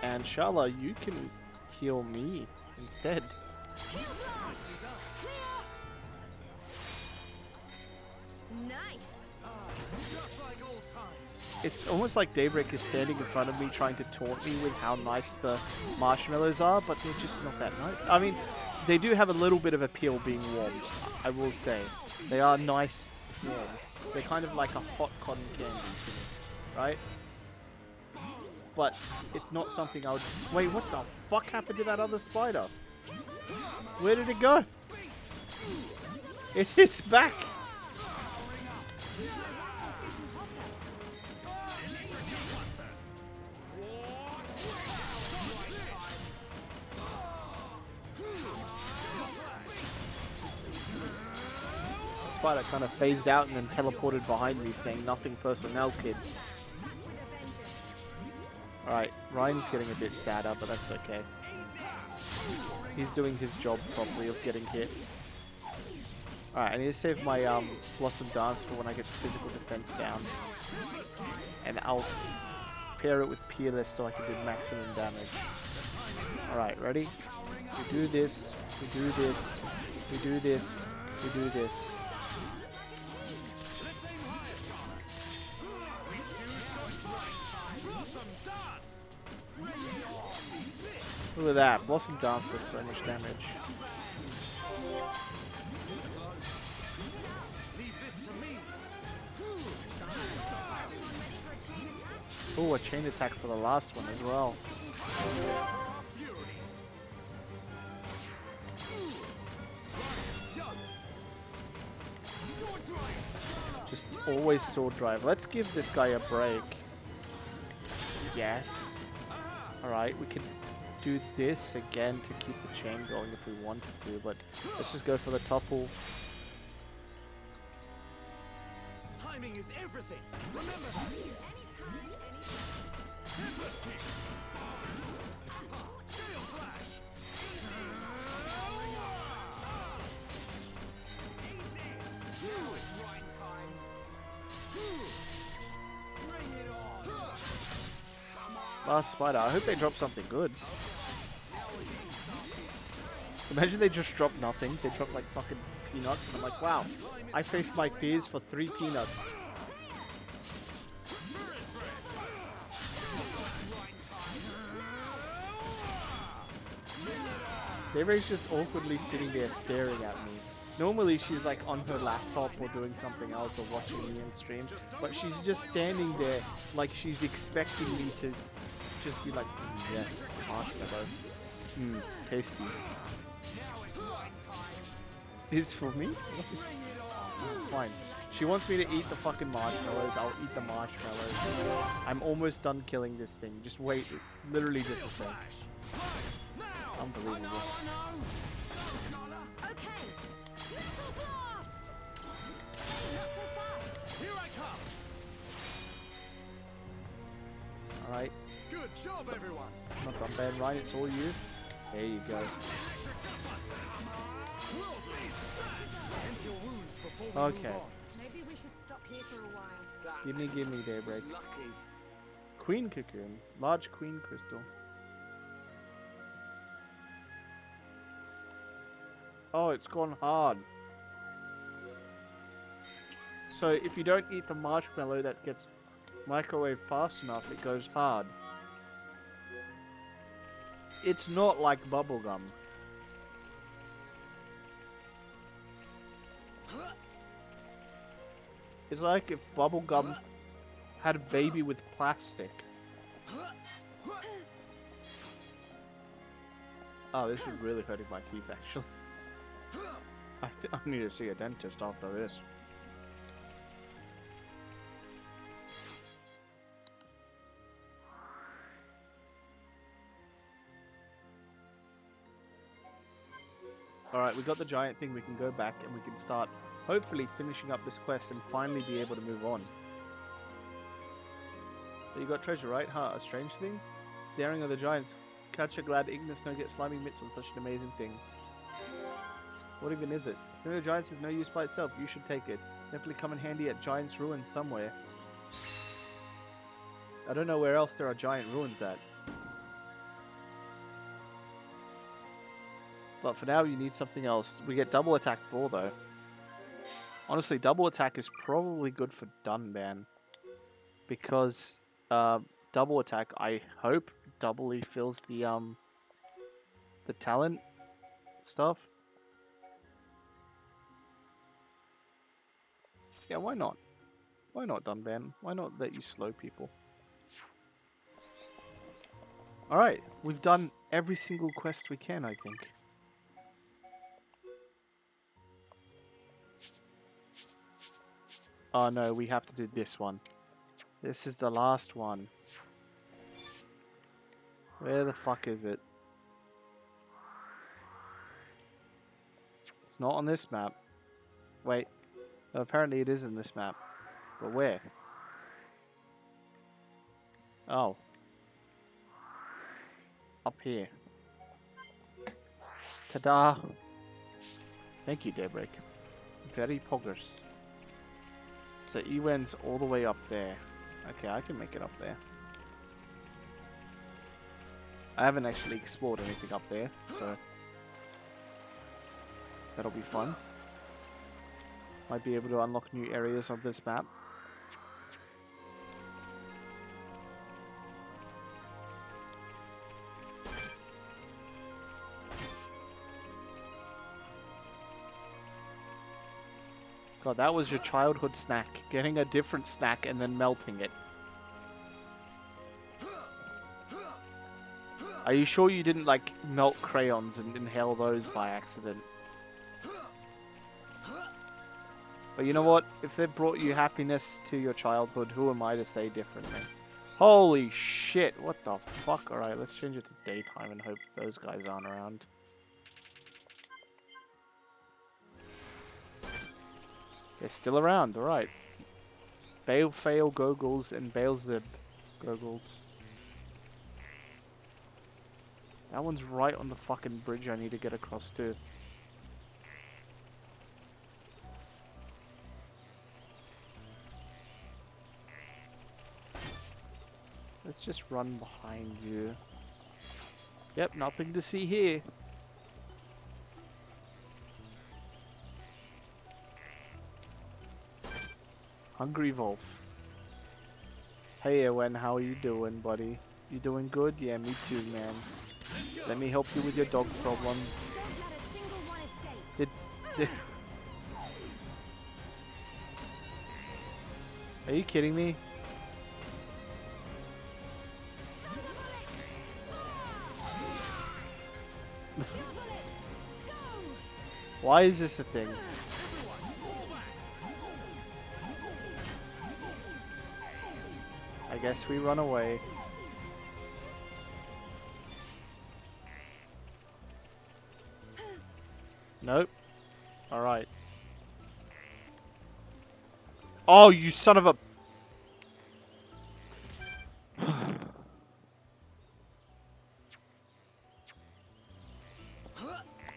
And Shala, you can heal me instead. It's almost like Daybreak is standing in front of me trying to taunt me with how nice the marshmallows are, but they're just not that nice. I mean, they do have a little bit of appeal being warmed, I will say. They are nice warmed. They're kind of like a hot cotton candy to me, right? But it's not something I would... Wait, what the fuck happened to that other spider? Where did it go? It's back! Spider kind of phased out and then teleported behind me saying nothing personnel, kid. Alright, Ryan's getting a bit sadder, but that's okay. He's doing his job properly of getting hit. Alright, I need to save my Blossom Dance for when I get physical defense down. And I'll pair it with Peerless so I can do maximum damage. Alright, ready? We do this, we do this, we do this, we do this. Look at that, Blossom Dance does so much damage. Oh, a chain attack for the last one as well. Just always sword drive. Let's give this guy a break. Yes. Alright, we can do this again to keep the chain going if we wanted to, but let's just go for the topple. Timing is everything. Remember that. Gale Flash! Eat this! Now it's right time! Bring it on! Come on! Last spider. I hope they drop something good. Imagine they just drop nothing. They drop like fucking peanuts, and I'm like, wow, I faced my fears for 3 peanuts. Dayray's just awkwardly sitting there staring at me. Normally she's like on her laptop or doing something else or watching me in stream, but she's just standing there like she's expecting me to just be like, yes, marshmallow. Tasty. Is for me? Fine. She wants me to eat the fucking marshmallows. I'll eat the marshmallows. I'm almost done killing this thing. Just wait. Literally just a sec. Unbelievable. Okay. Little blast. Not so fast. Here I come! Alright. Good job, everyone! Not done bad, right? It's all you. There you go. Okay. Maybe we should stop here for a while. Give me Daybreak. Queen cocoon. Large queen crystal. Oh, it's gone hard. So if you don't eat the marshmallow that gets microwaved fast enough, it goes hard. It's not like bubblegum. It's like if bubblegum had a baby with plastic. Oh, this is really hurting my teeth, actually. I need to see a dentist after this. Alright, we got the giant thing. We can go back and we can start hopefully finishing up this quest and finally be able to move on. So you got treasure, right? Huh, a strange thing? Daring of the giants. Catch a glad Ignis no get slimy mitts on such an amazing thing. What even is it? Daring of the giants is no use by itself. You should take it. Definitely come in handy at Giant's Ruins somewhere. I don't know where else there are giant ruins at. But for now, you need something else. We get double attack 4 though. Honestly, double attack is probably good for Dunban. Because double attack, I hope, doubly fills the talent stuff. Yeah, why not? Why not, Dunban? Why not let you slow people? Alright, we've done every single quest we can, I think. Oh no, we have to do this one. This is the last one. Where the fuck is it? It's not on this map. Wait. Apparently it is in this map. But where? Oh. Up here. Ta-da! Thank you, Daybreak. Very poggers. So Ewen's all the way up there. Okay, I can make it up there. I haven't actually explored anything up there, so that'll be fun. Might be able to unlock new areas of this map. God, that was your childhood snack. Getting a different snack and then melting it. Are you sure you didn't, like, melt crayons and inhale those by accident? But you know what? If they brought you happiness to your childhood, who am I to say differently? Holy shit, what the fuck? Alright, let's change it to daytime and hope those guys aren't around. They're still around, alright. Bale Fail Gogles and Beelzeb Gogles. That one's right on the fucking bridge I need to get across to. Let's just run behind you. Yep, nothing to see here. Hungry Wolf. Hey Ewen, how are you doing, buddy? You doing good? Yeah, me too, man. Let me help you with your dog problem. Don't let a single one escape. Did Are you kidding me? Why is this a thing? I guess we run away. Nope. Alright. Oh, you son of a...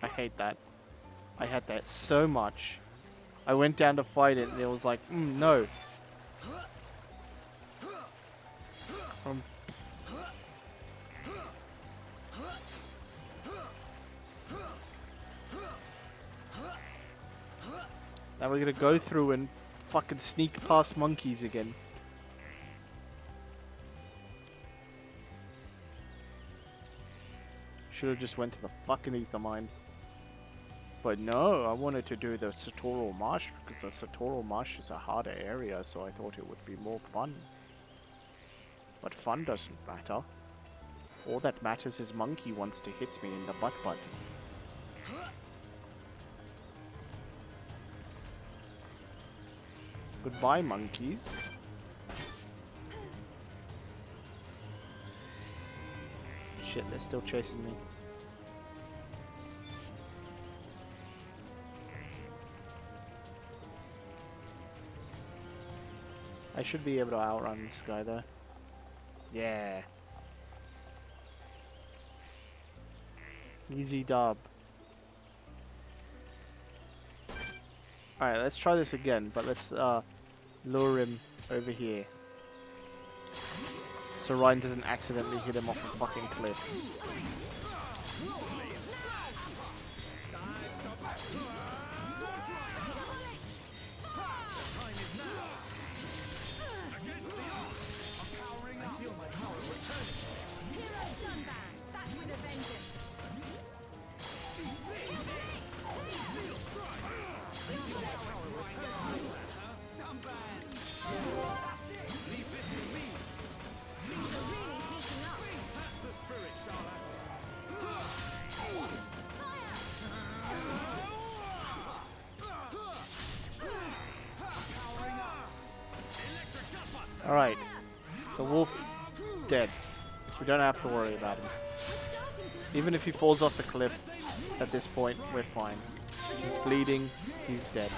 I hate that. I hate that so much. I went down to fight it and it was like, no. Now we're gonna go through and fucking sneak past monkeys again. Should have just went to the fucking ether mine. But no, I wanted to do the Satoral Marsh because the Satoral Marsh is a harder area, so I thought it would be more fun. But fun doesn't matter. All that matters is Monkey wants to hit me in the butt. Goodbye, monkeys. Shit, they're still chasing me. I should be able to outrun this guy though. Yeah. Easy dub. Alright, let's try this again, but let's lure him over here. So Ryan doesn't accidentally hit him off a fucking cliff. Alright. The wolf dead. We don't have to worry about him. Even if he falls off the cliff at this point, we're fine. He's bleeding, he's dead.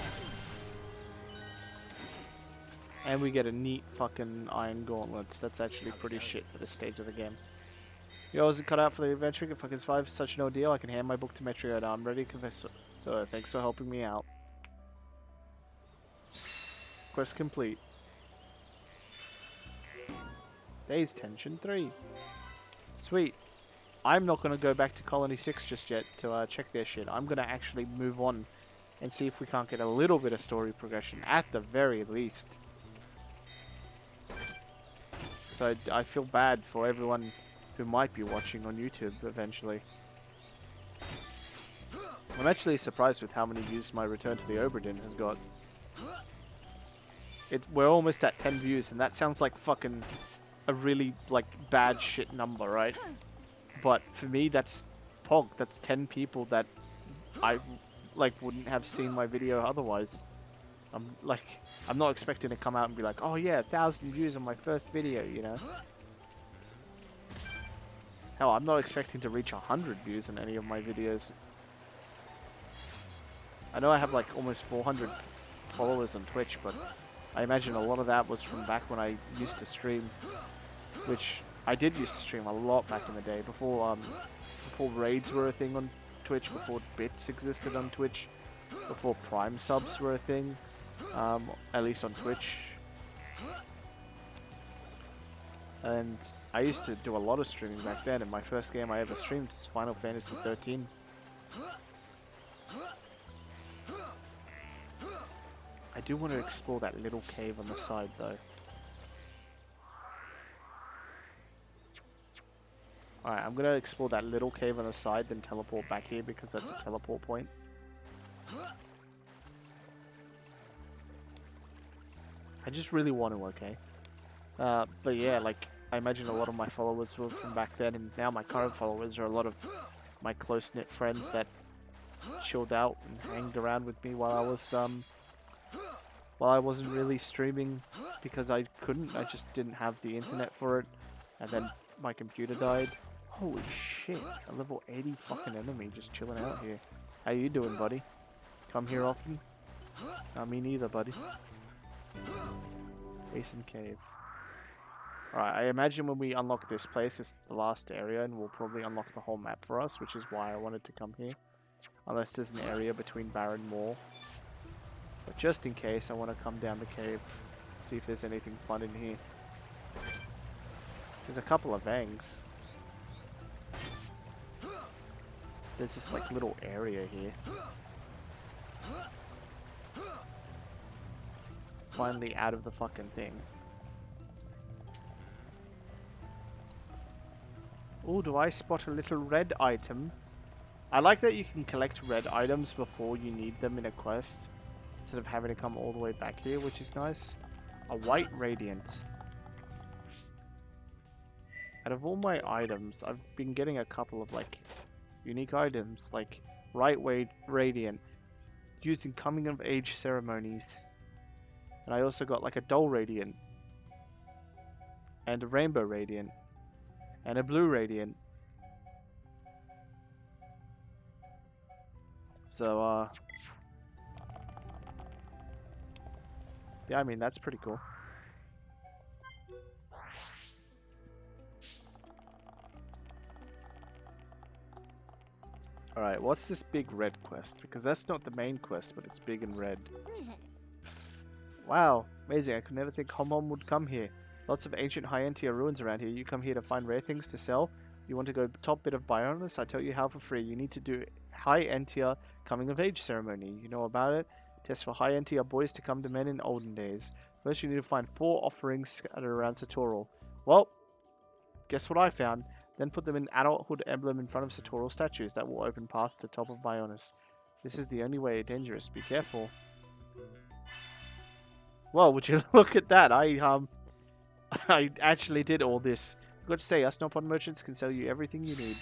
And we get a neat fucking iron gauntlets. That's actually pretty shit for this stage of the game. Yo, I wasn't cut out for the adventure. If I can survive such an ordeal, I can hand my book to Metrio now. I'm ready to confess. So, thanks for helping me out. Quest complete. Days Tension 3. Sweet. I'm not going to go back to Colony 6 just yet to check their shit. I'm going to actually move on and see if we can't get a little bit of story progression at the very least. So I feel bad for everyone who might be watching on YouTube eventually. I'm actually surprised with how many views my Return to the Oberdin has got. We're almost at 10 views, and that sounds like fucking a really, like, bad shit number, right? But for me, that's Pog. That's 10 people that I, like, wouldn't have seen my video otherwise. I'm not expecting to come out and be like, oh yeah, 1,000 views on my first video, you know? Hell, I'm not expecting to reach 100 views on any of my videos. I know I have, like, almost 400 followers on Twitch, but I imagine a lot of that was from back when I used to stream. Which I did used to stream a lot back in the day, before before raids were a thing on Twitch, before bits existed on Twitch, before Prime subs were a thing, at least on Twitch. And I used to do a lot of streaming back then, and my first game I ever streamed was Final Fantasy 13. I do want to explore that little cave on the side though. Alright, I'm gonna explore that little cave on the side, then teleport back here because that's a teleport point. I just really want to, okay? But yeah, like, I imagine a lot of my followers were from back then, and now my current followers are a lot of my close-knit friends that chilled out and hanged around with me while I wasn't really streaming because I couldn't. I just didn't have the internet for it, and then my computer died. Holy shit, a level 80 fucking enemy just chilling out here. How you doing, buddy? Come here often? Me neither, buddy. Basin Cave. Alright, I imagine when we unlock this place, it's the last area, and we'll probably unlock the whole map for us, which is why I wanted to come here. Unless there's an area between Barren Moor. But just in case, I want to come down the cave, see if there's anything fun in here. There's a couple of Vangs. There's this like little area here. Finally out of the fucking thing. Oh, do I spot a little red item? I like that you can collect red items before you need them in a quest, instead of having to come all the way back here, which is nice. A white radiant. Out of all my items, I've been getting a couple of like unique items, like right way radiant, used in coming of age ceremonies. And I also got like a dull radiant, and a rainbow radiant, and a blue radiant. So, yeah, I mean, that's pretty cool. Alright, what's this big red quest? Because that's not the main quest, but it's big and red. Wow, amazing. I could never think Homon would come here. Lots of ancient high-end-tier ruins around here. You come here to find rare things to sell. You want to go top bit of Bionis? I tell you how for free. You need to do high-end tier coming of age ceremony. You know about it? Test for high-end tier boys to come to men in olden days. First you need to find 4 offerings scattered around Satoral. Well, guess what I found? Then put them in adulthood emblem in front of Satoral statues. That will open path to top of Bionis. This is the only way. Dangerous. Be careful. Well, would you look at that? I actually did all this. I've got to say, us Nopon merchants can sell you everything you need.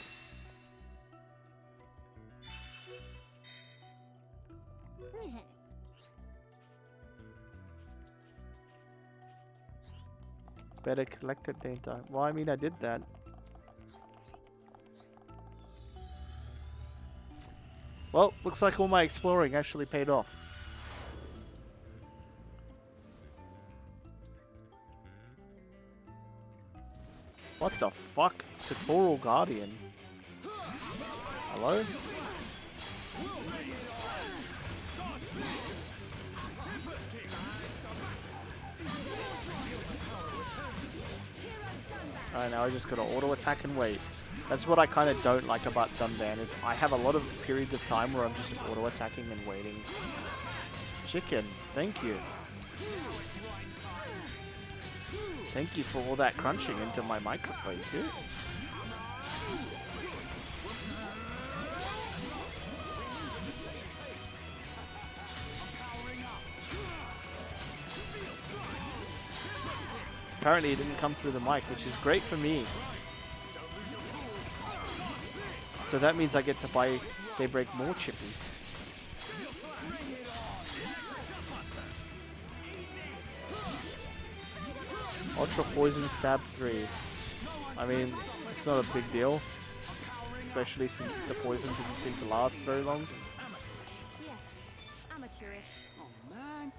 Better collected data. Well, I mean, I did that. Well, looks like all my exploring actually paid off. What the fuck? Satoral Guardian. Hello? Alright, now I just gotta auto attack and wait. That's what I kind of don't like about Dunban, is I have a lot of periods of time where I'm just auto attacking and waiting. Chicken, thank you. Thank you for all that crunching into my microphone too. Apparently it didn't come through the mic, which is great for me. So that means I get to buy Daybreak more chippies. Ultra Poison Stab 3. I mean, it's not a big deal. Especially since the poison didn't seem to last very long. Yes, amateurish. Oh man.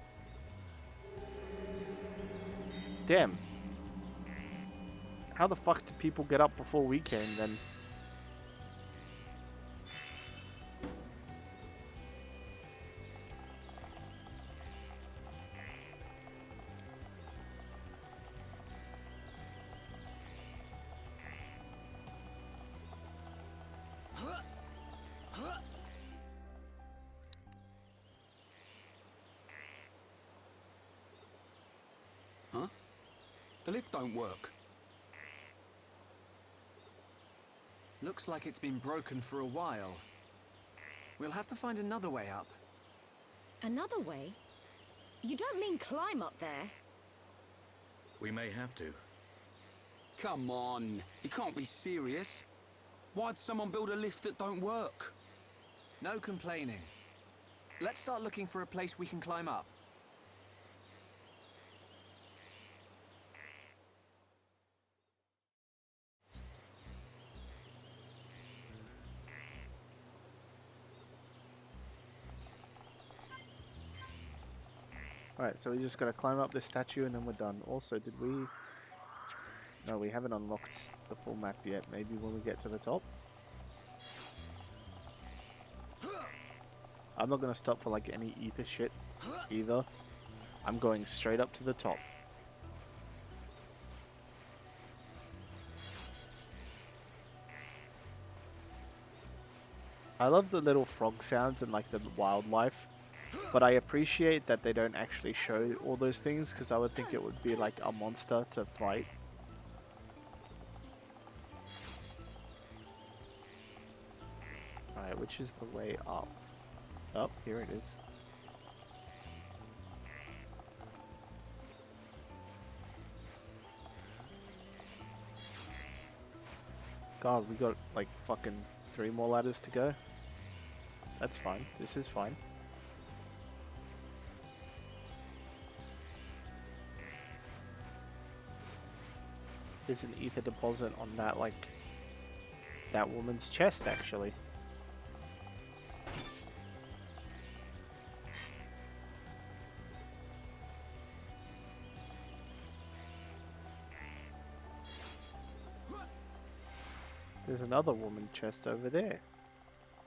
Damn. How the fuck did people get up before we came then? The lift don't work. Looks like it's been broken for a while. We'll have to find another way up. Another way? You don't mean climb up there? We may have to. Come on, you can't be serious. Why'd someone build a lift that don't work? No complaining. Let's start looking for a place we can climb up. Alright, so we just gotta climb up this statue and then we're done. Also, did we... No, we haven't unlocked the full map yet. Maybe when we get to the top? I'm not gonna stop for like any ether shit either. I'm going straight up to the top. I love the little frog sounds and like the wildlife. But I appreciate that they don't actually show all those things, because I would think it would be like a monster to fight. Alright, which is the way up? Oh, here it is. God, we got like fucking 3 more ladders to go. That's fine. This is fine. There's an ether deposit on that, like, that woman's chest, actually. There's another woman chest over there.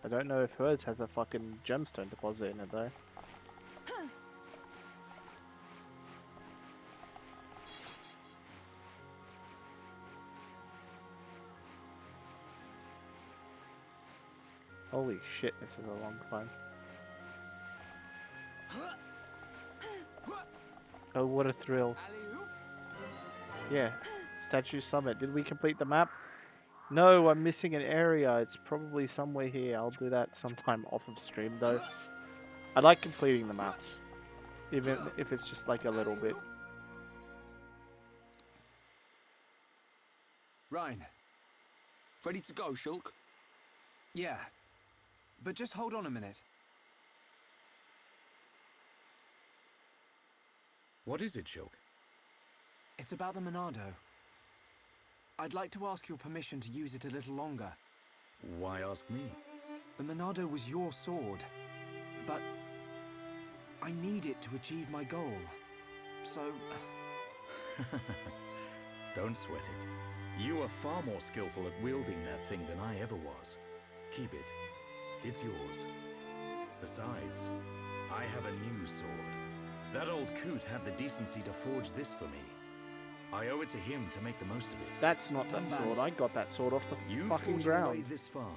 I don't know if hers has a fucking gemstone deposit in it, though. Holy shit, this is a long climb. Oh, what a thrill. Yeah, Statue Summit. Did we complete the map? No, I'm missing an area. It's probably somewhere here. I'll do that sometime off of stream, though. I like completing the maps, even if it's just like a little bit. Ryan. Ready to go, Shulk? Yeah. But just hold on a minute. What is it, Shulk? It's about the Monado. I'd like to ask your permission to use it a little longer. Why ask me? The Monado was your sword, but I need it to achieve my goal. So... Don't sweat it. You are far more skillful at wielding that thing than I ever was. Keep it. It's yours. Besides, I have a new sword. That old coot had the decency to forge this for me. I owe it to him to make the most of it. That's not that sword. I got that sword off the You fucking fought your way ground. this far.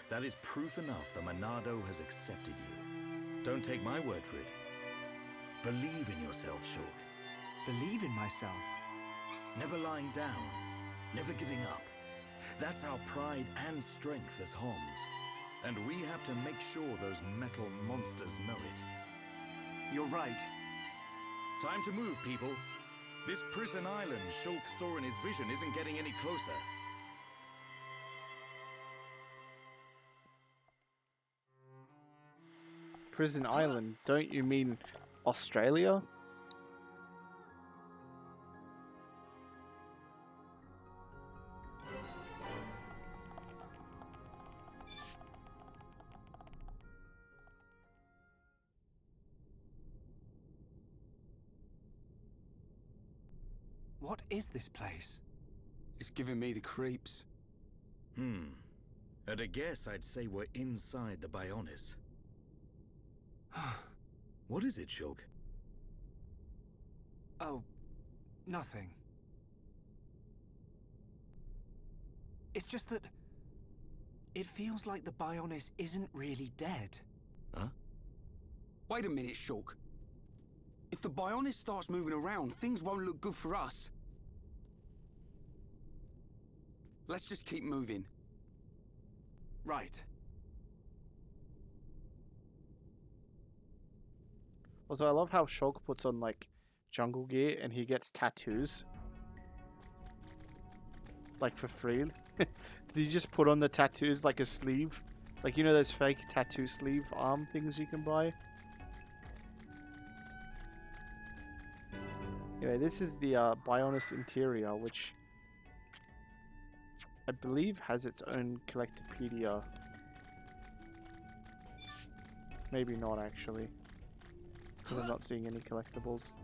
That is proof enough the Monado has accepted you. Don't take my word for it. Believe in yourself, Shulk. Believe in myself. Never lying down. Never giving up. That's our pride and strength as Homs. And we have to make sure those metal monsters know it. You're right. Time to move, people. This prison island Shulk saw in his vision isn't getting any closer. Prison Island? Don't you mean Australia? What is this place? It's giving me the creeps. At a guess, I'd say we're inside the Bionis. What is it, Shulk? Oh, nothing. It's just that... it feels like the Bionis isn't really dead. Huh? Wait a minute, Shulk. If the Bionis starts moving around, things won't look good for us. Let's just keep moving. Right. Also, I love how Shulk puts on like jungle gear and he gets tattoos. Like for free. Does he just put on the tattoos like a sleeve? Like, you know those fake tattoo sleeve arm things you can buy? Anyway, this is the Bionis interior, which I believe has its own collectopedia. Maybe not, actually. Because I'm not seeing any collectibles.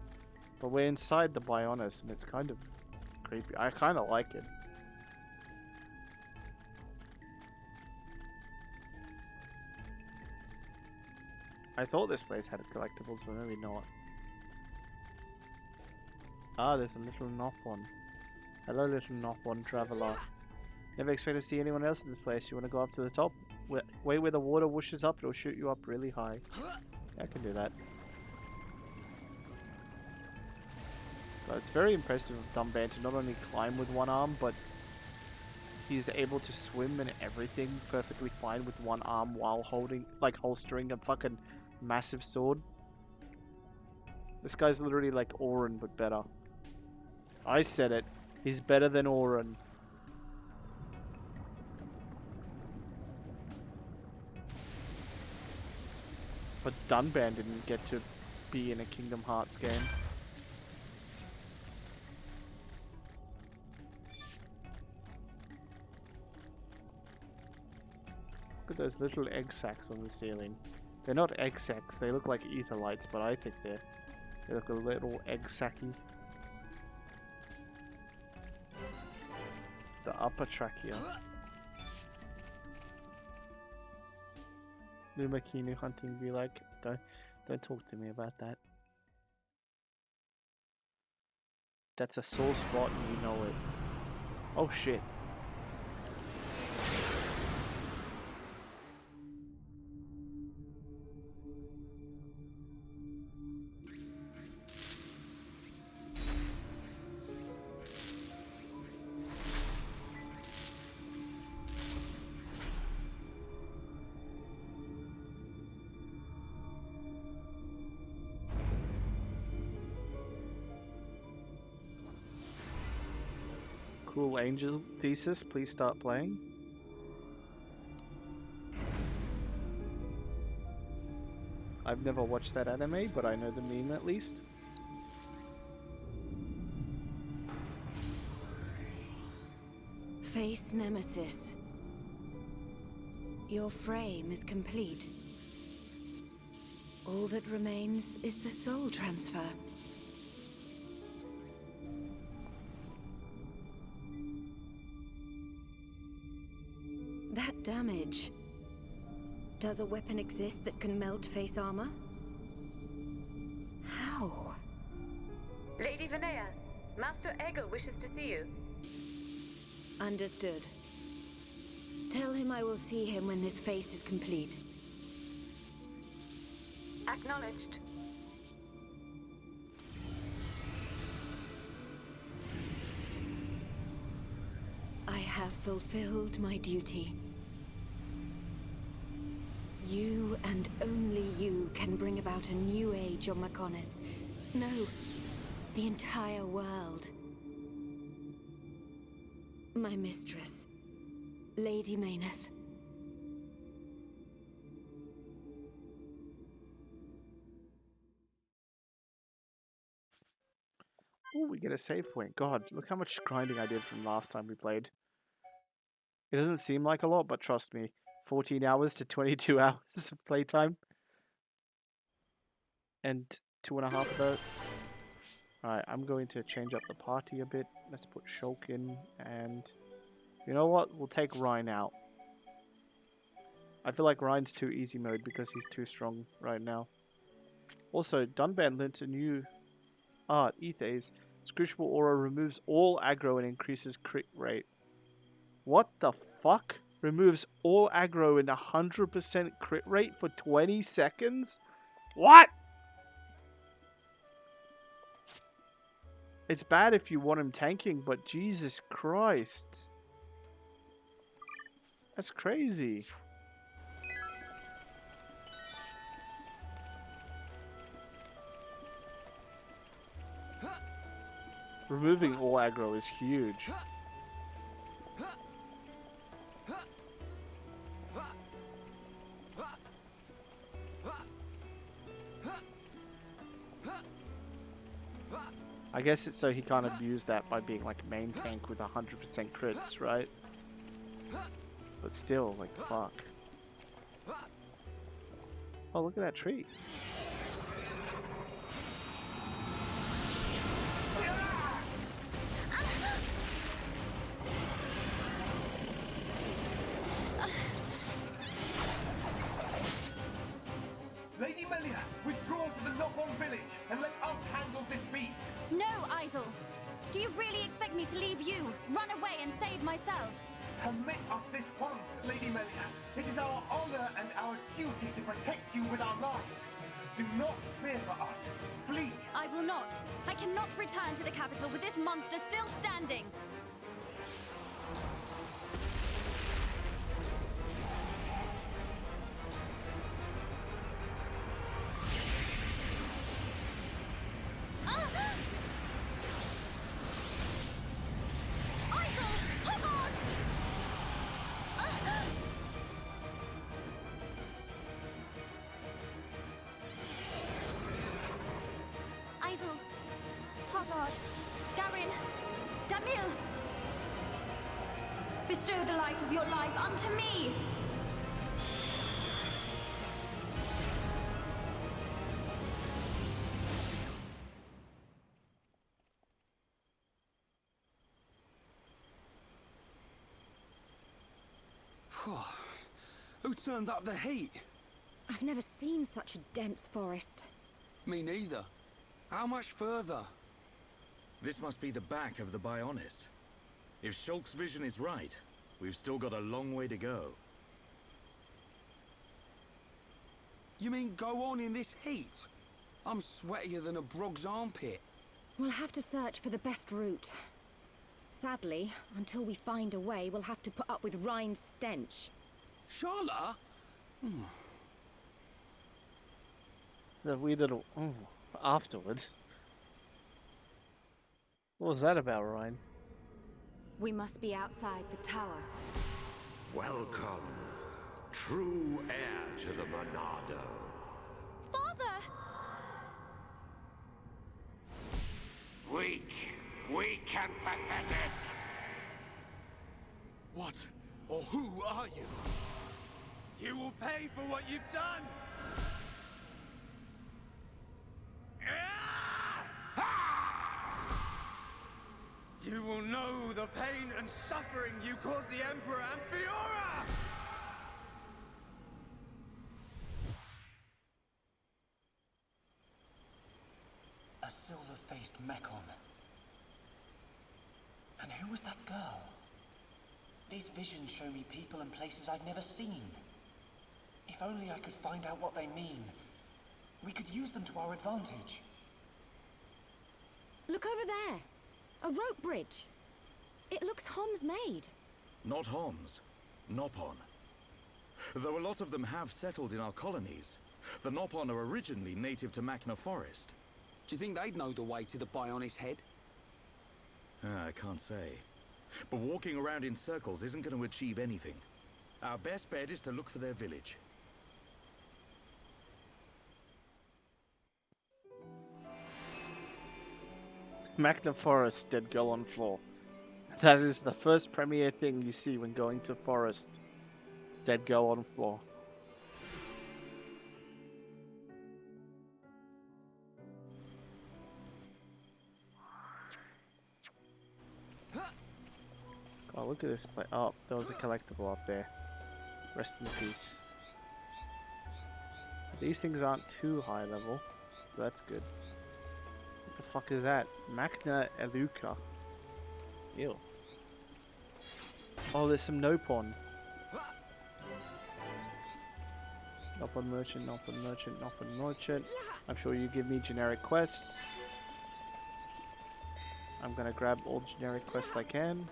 But we're inside the Bionis, and it's kind of creepy. I kind of like it. I thought this place had collectibles, but maybe not. Ah, there's a little Nopon. Hello, little Nopon traveler. Never expect to see anyone else in this place. You want to go up to the top? Wait where the water whooshes up, it'll shoot you up really high. Yeah, I can do that. But it's very impressive of Dumban to not only climb with one arm, but he's able to swim and everything perfectly fine with one arm while holding, like, holstering a fucking massive sword. This guy's literally like Auron, but better. I said it. He's better than Auron. But Dunban didn't get to be in a Kingdom Hearts game. Look at those little egg sacs on the ceiling. They're not egg sacs, they look like ether lights, but I think they look a little egg sacky. The upper trachea. Luma Kinu hunting be like, don't talk to me about that. That's a sore spot and you know it. Oh shit. Cool Angel Thesis, please start playing. I've never watched that anime, but I know the meme at least. Face Nemesis. Your frame is complete. All that remains is the soul transfer. That damage. Does a weapon exist that can melt face armor? How? Lady Vinaya, Master Egil wishes to see you. Understood. Tell him I will see him when this face is complete. Acknowledged. I have fulfilled my duty. You and only you can bring about a new age on Mechonis. No, the entire world. My mistress, Lady Mayneth. Oh, we get a save point. God, look how much grinding I did from last time we played. It doesn't seem like a lot, but trust me, 14 hours to 22 hours of playtime. And 2.5 of those. Alright, I'm going to change up the party a bit. Let's put Shulk in, and you know what? We'll take Rhine out. I feel like Rhine's too easy mode because he's too strong right now. Also, Dunban learnt a new art, Ethase. Scrucible Aura removes all aggro and increases crit rate. What the fuck? Removes all aggro and 100% crit rate for 20 seconds? What? It's bad if you want him tanking, but Jesus Christ. That's crazy. Removing all aggro is huge. I guess it's so he can't abuse that by being like main tank with 100% crits, right? But still, like, fuck. Oh, look at that tree. Lady Melia, withdraw to the Nopon village and let us handle this beast. No, Isel. Do you really expect me to leave you, run away and save myself? Permit us this once, Lady Melia. It is our honor and our duty to protect you with our lives. Do not fear for us. Flee. I will not. I cannot return to the capital with this monster still standing. Isel, Hogard, Garin, Damil! Bestow the light of your life unto me! Who turned up the heat? I've never seen such a dense forest. Me neither. How much further? This must be the back of the Bionis. If Shulk's vision is right, we've still got a long way to go. You mean go on in this heat? I'm sweatier than a brog's armpit. We'll have to search for the best route. Sadly, until we find a way, we'll have to put up with Rhine's stench. Charlotte? The wee little afterwards. What was that about, Ryan? We must be outside the tower. Welcome, true heir to the Monado. Father! Weak and pathetic. What or who are you? You will pay for what you've done! You will know the pain and suffering you caused the Emperor and Fiora! A silver-faced Mechon. And who was that girl? These visions show me people and places I've never seen. If only I could find out what they mean. We could use them to our advantage. Look over there. A rope bridge. It looks Hom's made. Not Homs, Nopon. Though a lot of them have settled in our colonies, the Nopon are originally native to Machna Forest. Do you think they'd know the way to the Bionis head? I can't say. But walking around in circles isn't going to achieve anything. Our best bet is to look for their village. Machna Forest, dead girl on floor. That is the first premiere thing you see when going to forest. Dead girl on floor. Oh, look at this place. Oh, there was a collectible up there. Rest in peace. These things aren't too high level, so that's good. What the fuck is that? Machna Eluca. Ew. Oh, there's some Nopon. Nopon merchant, Nopon merchant, Nopon merchant. I'm sure you give me generic quests. I'm gonna grab all generic quests I can.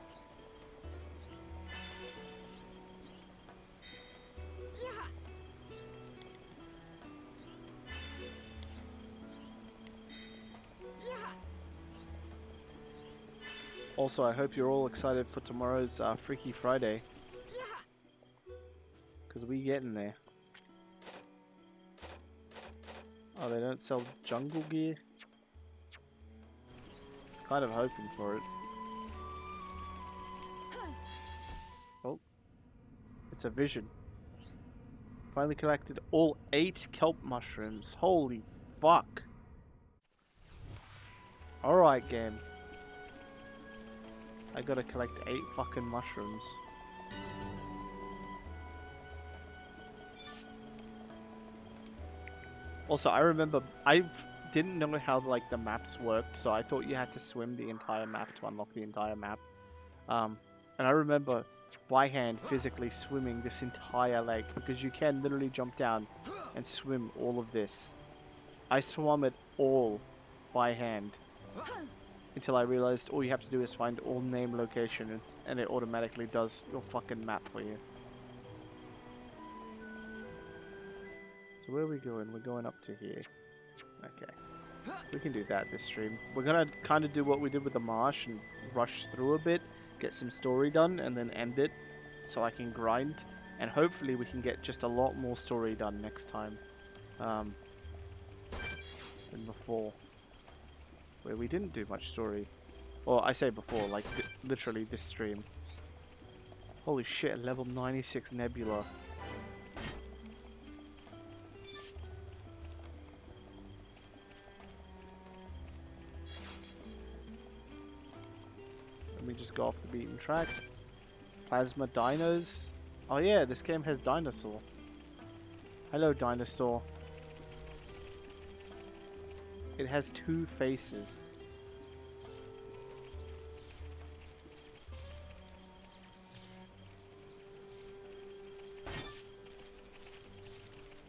Also, I hope you're all excited for tomorrow's Freaky Friday. Because we getting there. Oh, they don't sell jungle gear? I was kind of hoping for it. Oh. It's a vision. Finally collected all 8 kelp mushrooms. Holy fuck. Alright, game. I gotta collect 8 fucking mushrooms. Also, I remember I didn't know how like the maps worked, so I thought you had to swim the entire map to unlock the entire map. And I remember by hand physically swimming this entire lake because you can literally jump down and swim all of this. I swam it all by hand until I realized all you have to do is find all name locations and it automatically does your fucking map for you. So where are we going? We're going up to here. Okay. We can do that this stream. We're gonna kind of do what we did with the marsh and rush through a bit, get some story done, and then end it so I can grind. And hopefully we can get just a lot more story done next time than before. Where we didn't do much story. Well, I say before, like literally this stream. Holy shit, level 96 Nebula. Let me just go off the beaten track. Plasma dinos. Oh yeah, this game has dinosaur. Hello, dinosaur. It has 2 faces.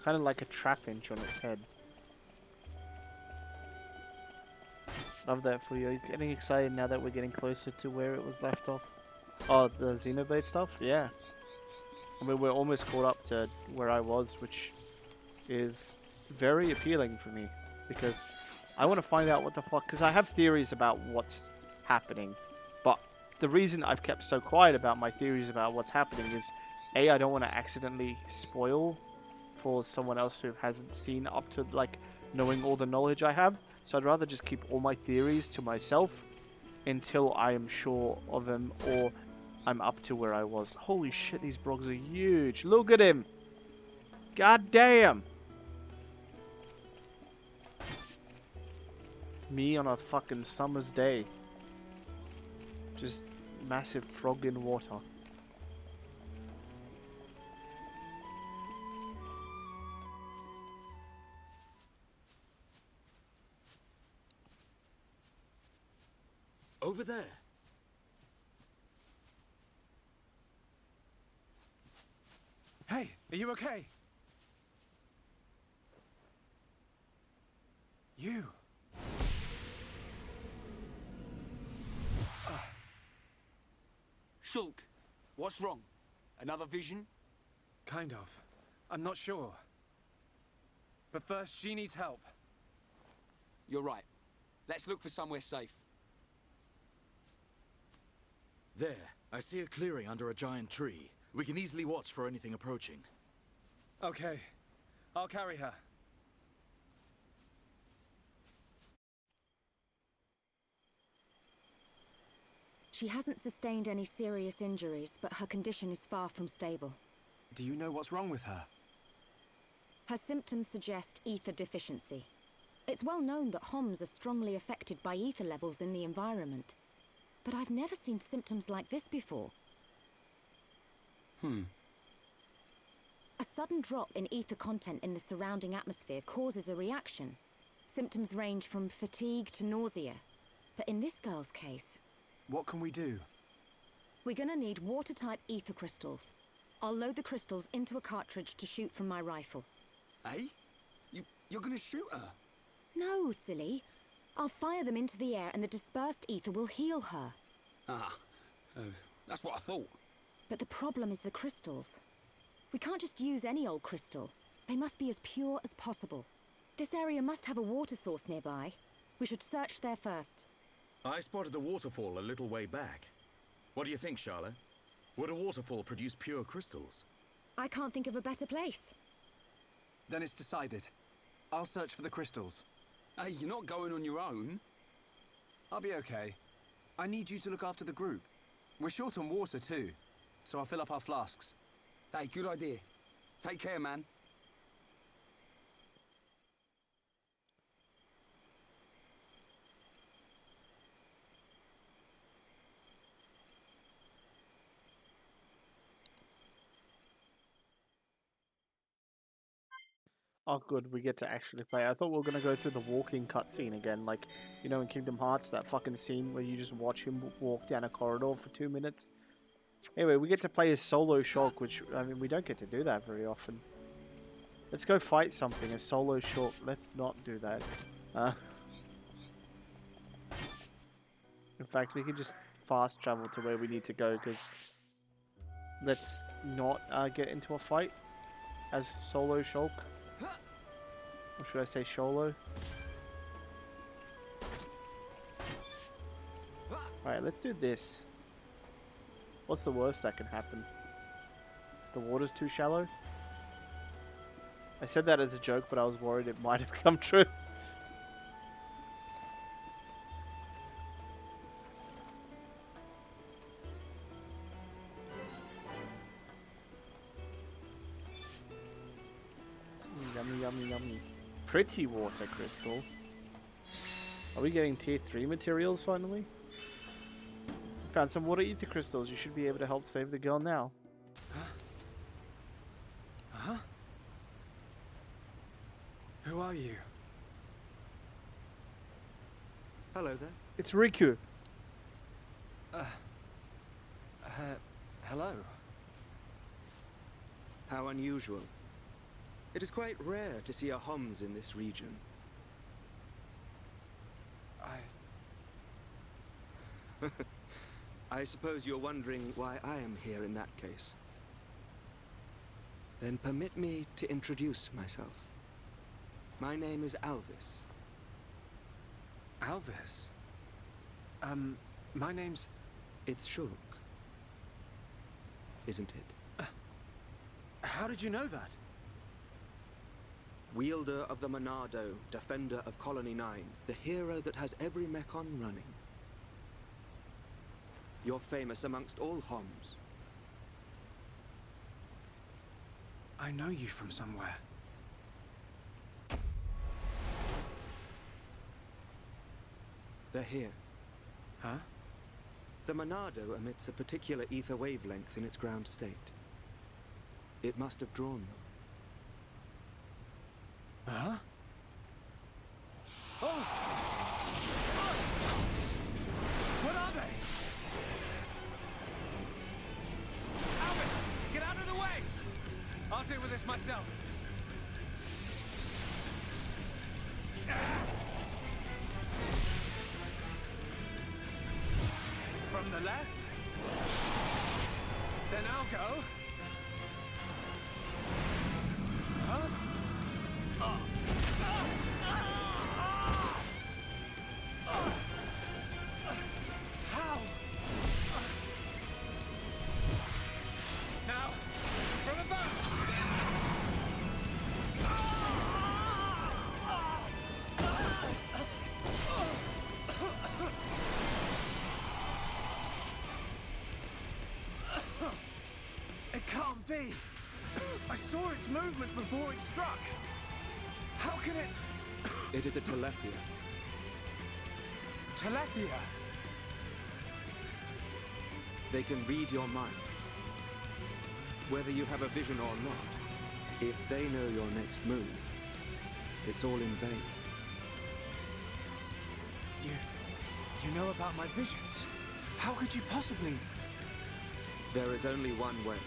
Kind of like a trap inch on its head. Love that for you. Are you getting excited now that we're getting closer to where it was left off? Oh, the Xenoblade stuff? Yeah. I mean, we're almost caught up to where I was, which is very appealing for me. Because I want to find out what the fuck... Because I have theories about what's happening. But the reason I've kept so quiet about my theories about what's happening is... A, I don't want to accidentally spoil for someone else who hasn't seen up to, like, knowing all the knowledge I have. So I'd rather just keep all my theories to myself until I am sure of them or I'm up to where I was. Holy shit, these brogs are huge. Look at him. God damn. Me on a fucking summer's day. Just massive frog in water. Over there. Hey, are you okay? You. Shulk, what's wrong? Another vision? Kind of. I'm not sure. But first, she needs help. You're right. Let's look for somewhere safe. There. I see a clearing under a giant tree. We can easily watch for anything approaching. Okay. I'll carry her. She hasn't sustained any serious injuries, but her condition is far from stable. Do you know what's wrong with her? Her symptoms suggest ether deficiency. It's well known that Homs are strongly affected by ether levels in the environment. But I've never seen symptoms like this before. A sudden drop in ether content in the surrounding atmosphere causes a reaction. Symptoms range from fatigue to nausea. But in this girl's case... What can we do? We're gonna need water-type ether crystals. I'll load the crystals into a cartridge to shoot from my rifle. Eh? You're gonna shoot her? No, silly. I'll fire them into the air and the dispersed ether will heal her. That's what I thought. But the problem is the crystals. We can't just use any old crystal. They must be as pure as possible. This area must have a water source nearby. We should search there first. I spotted a waterfall a little way back. What do you think, Charlotte? Would a waterfall produce pure crystals? I can't think of a better place. Then it's decided. I'll search for the crystals. Hey, you're not going on your own. I'll be okay. I need you to look after the group. We're short on water too, so I'll fill up our flasks. Hey, good idea. Take care, man. Oh, good, we get to actually play. I thought we were gonna go through the walking cutscene again, like, you know, in Kingdom Hearts, that fucking scene where you just watch him walk down a corridor for 2 minutes. Anyway, we get to play as Solo Shulk, which, I mean, we don't get to do that very often. Let's go fight something as Solo Shulk. Let's not do that. In fact, we can just fast travel to where we need to go, because let's not get into a fight as Solo Shulk. Or should I say Sholo? Alright, let's do this. What's the worst that can happen? The water's too shallow? I said that as a joke, but I was worried it might have come true. Yummy, yummy, yummy. Pretty water crystal. Are we getting tier 3 materials finally? Found some water ether crystals. You should be able to help save the girl now. Huh? Who are you? Hello there. It's Riku. Hello. How unusual. It is quite rare to see a Homs in this region. I suppose you're wondering why I am here in that case. Then permit me to introduce myself. My name is Alvis. Alvis? My name's... It's Shulk. Isn't it? How did you know that? Wielder of the Monado, defender of Colony 9, the hero that has every mechon running. You're famous amongst all Homs. I know you from somewhere. They're here. Huh? The Monado emits a particular ether wavelength in its ground state. It must have drawn them. Huh? Oh! What are they? Albus, get out of the way! I'll deal with this myself. From the left. Then I'll go. Huh? How? Now, from above. It can't be. I saw its movements before it struck. How can it... It is a Telethia. Telethia? They can read your mind. Whether you have a vision or not, if they know your next move, it's all in vain. You know about my visions? How could you possibly... There is only one way.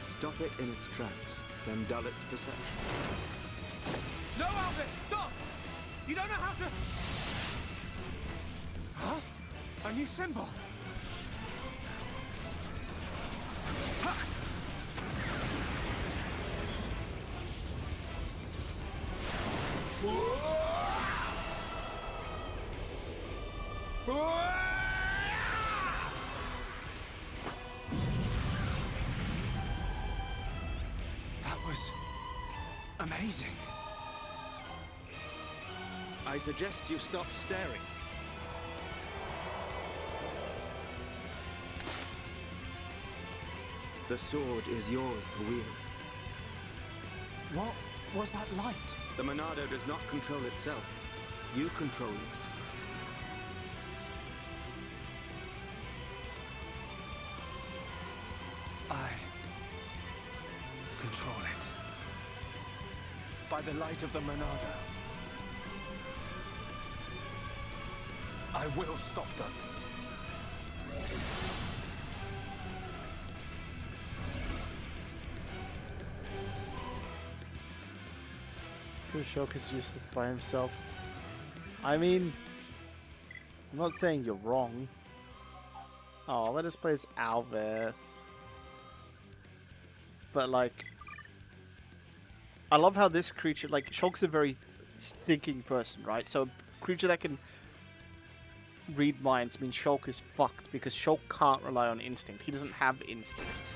Stop it in its tracks, then dull its perception. No, Albert, stop! You don't know how to... Huh? A new symbol? Ha! That was amazing. I suggest you stop staring. The sword is yours to wield. What was that light? The Monado does not control itself. You control it. I control it. By the light of the Monado. I will stop them. Shulk is useless by himself. I mean, I'm not saying you're wrong. Oh, let us play as Alvis. But like, I love how this creature, like, Shulk's a very thinking person, right? So a creature that can read minds means Shulk is fucked because Shulk can't rely on instinct. He doesn't have instinct.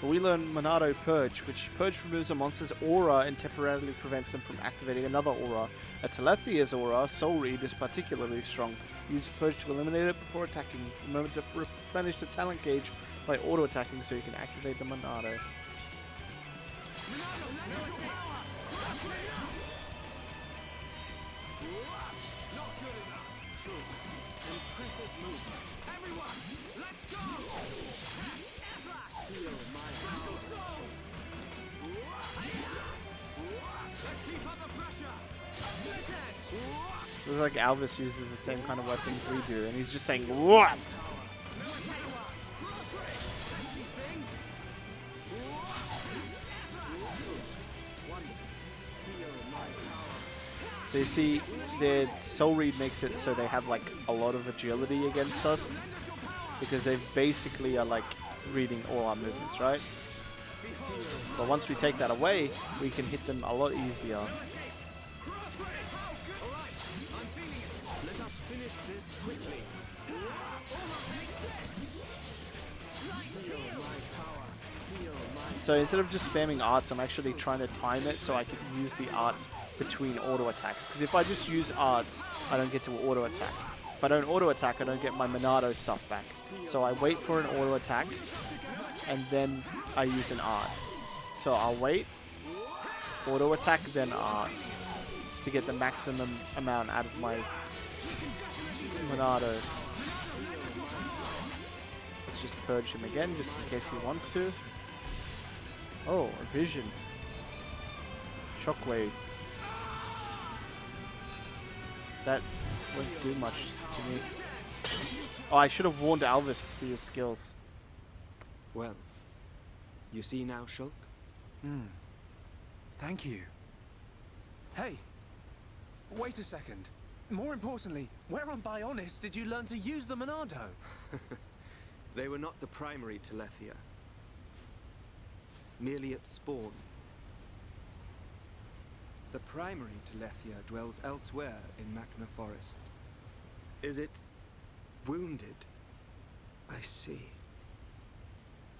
But we learn Monado Purge, which Purge removes a monster's aura and temporarily prevents them from activating another aura. A Telethia's aura, Soul Read, is particularly strong. Use Purge to eliminate it before attacking. Remember to replenish the talent gauge by auto-attacking so you can activate the Monado. Looks like Alvis uses the same kind of weapons we do, and he's just saying, "What?" So you see, the Soul Read makes it so they have like a lot of agility against us, because they basically are like reading all our movements, right? But once we take that away, we can hit them a lot easier. So instead of just spamming arts, I'm actually trying to time it so I can use the arts between auto attacks. Because if I just use arts, I don't get to auto attack. If I don't auto attack, I don't get my Monado stuff back. So I wait for an auto attack, and then I use an art. So I'll wait, auto attack, then art, to get the maximum amount out of my Monado. Let's just purge him again, just in case he wants to. Oh, a vision. Shockwave. That won't do much to me. Oh, I should have warned Alvis to see his skills. Well, you see now, Shulk? Thank you. Hey, wait a second. More importantly, where on Bionis did you learn to use the Monado? They were not the primary Telethia. Merely its spawn. The primary Telethia dwells elsewhere in Machna Forest. Is it wounded? I see.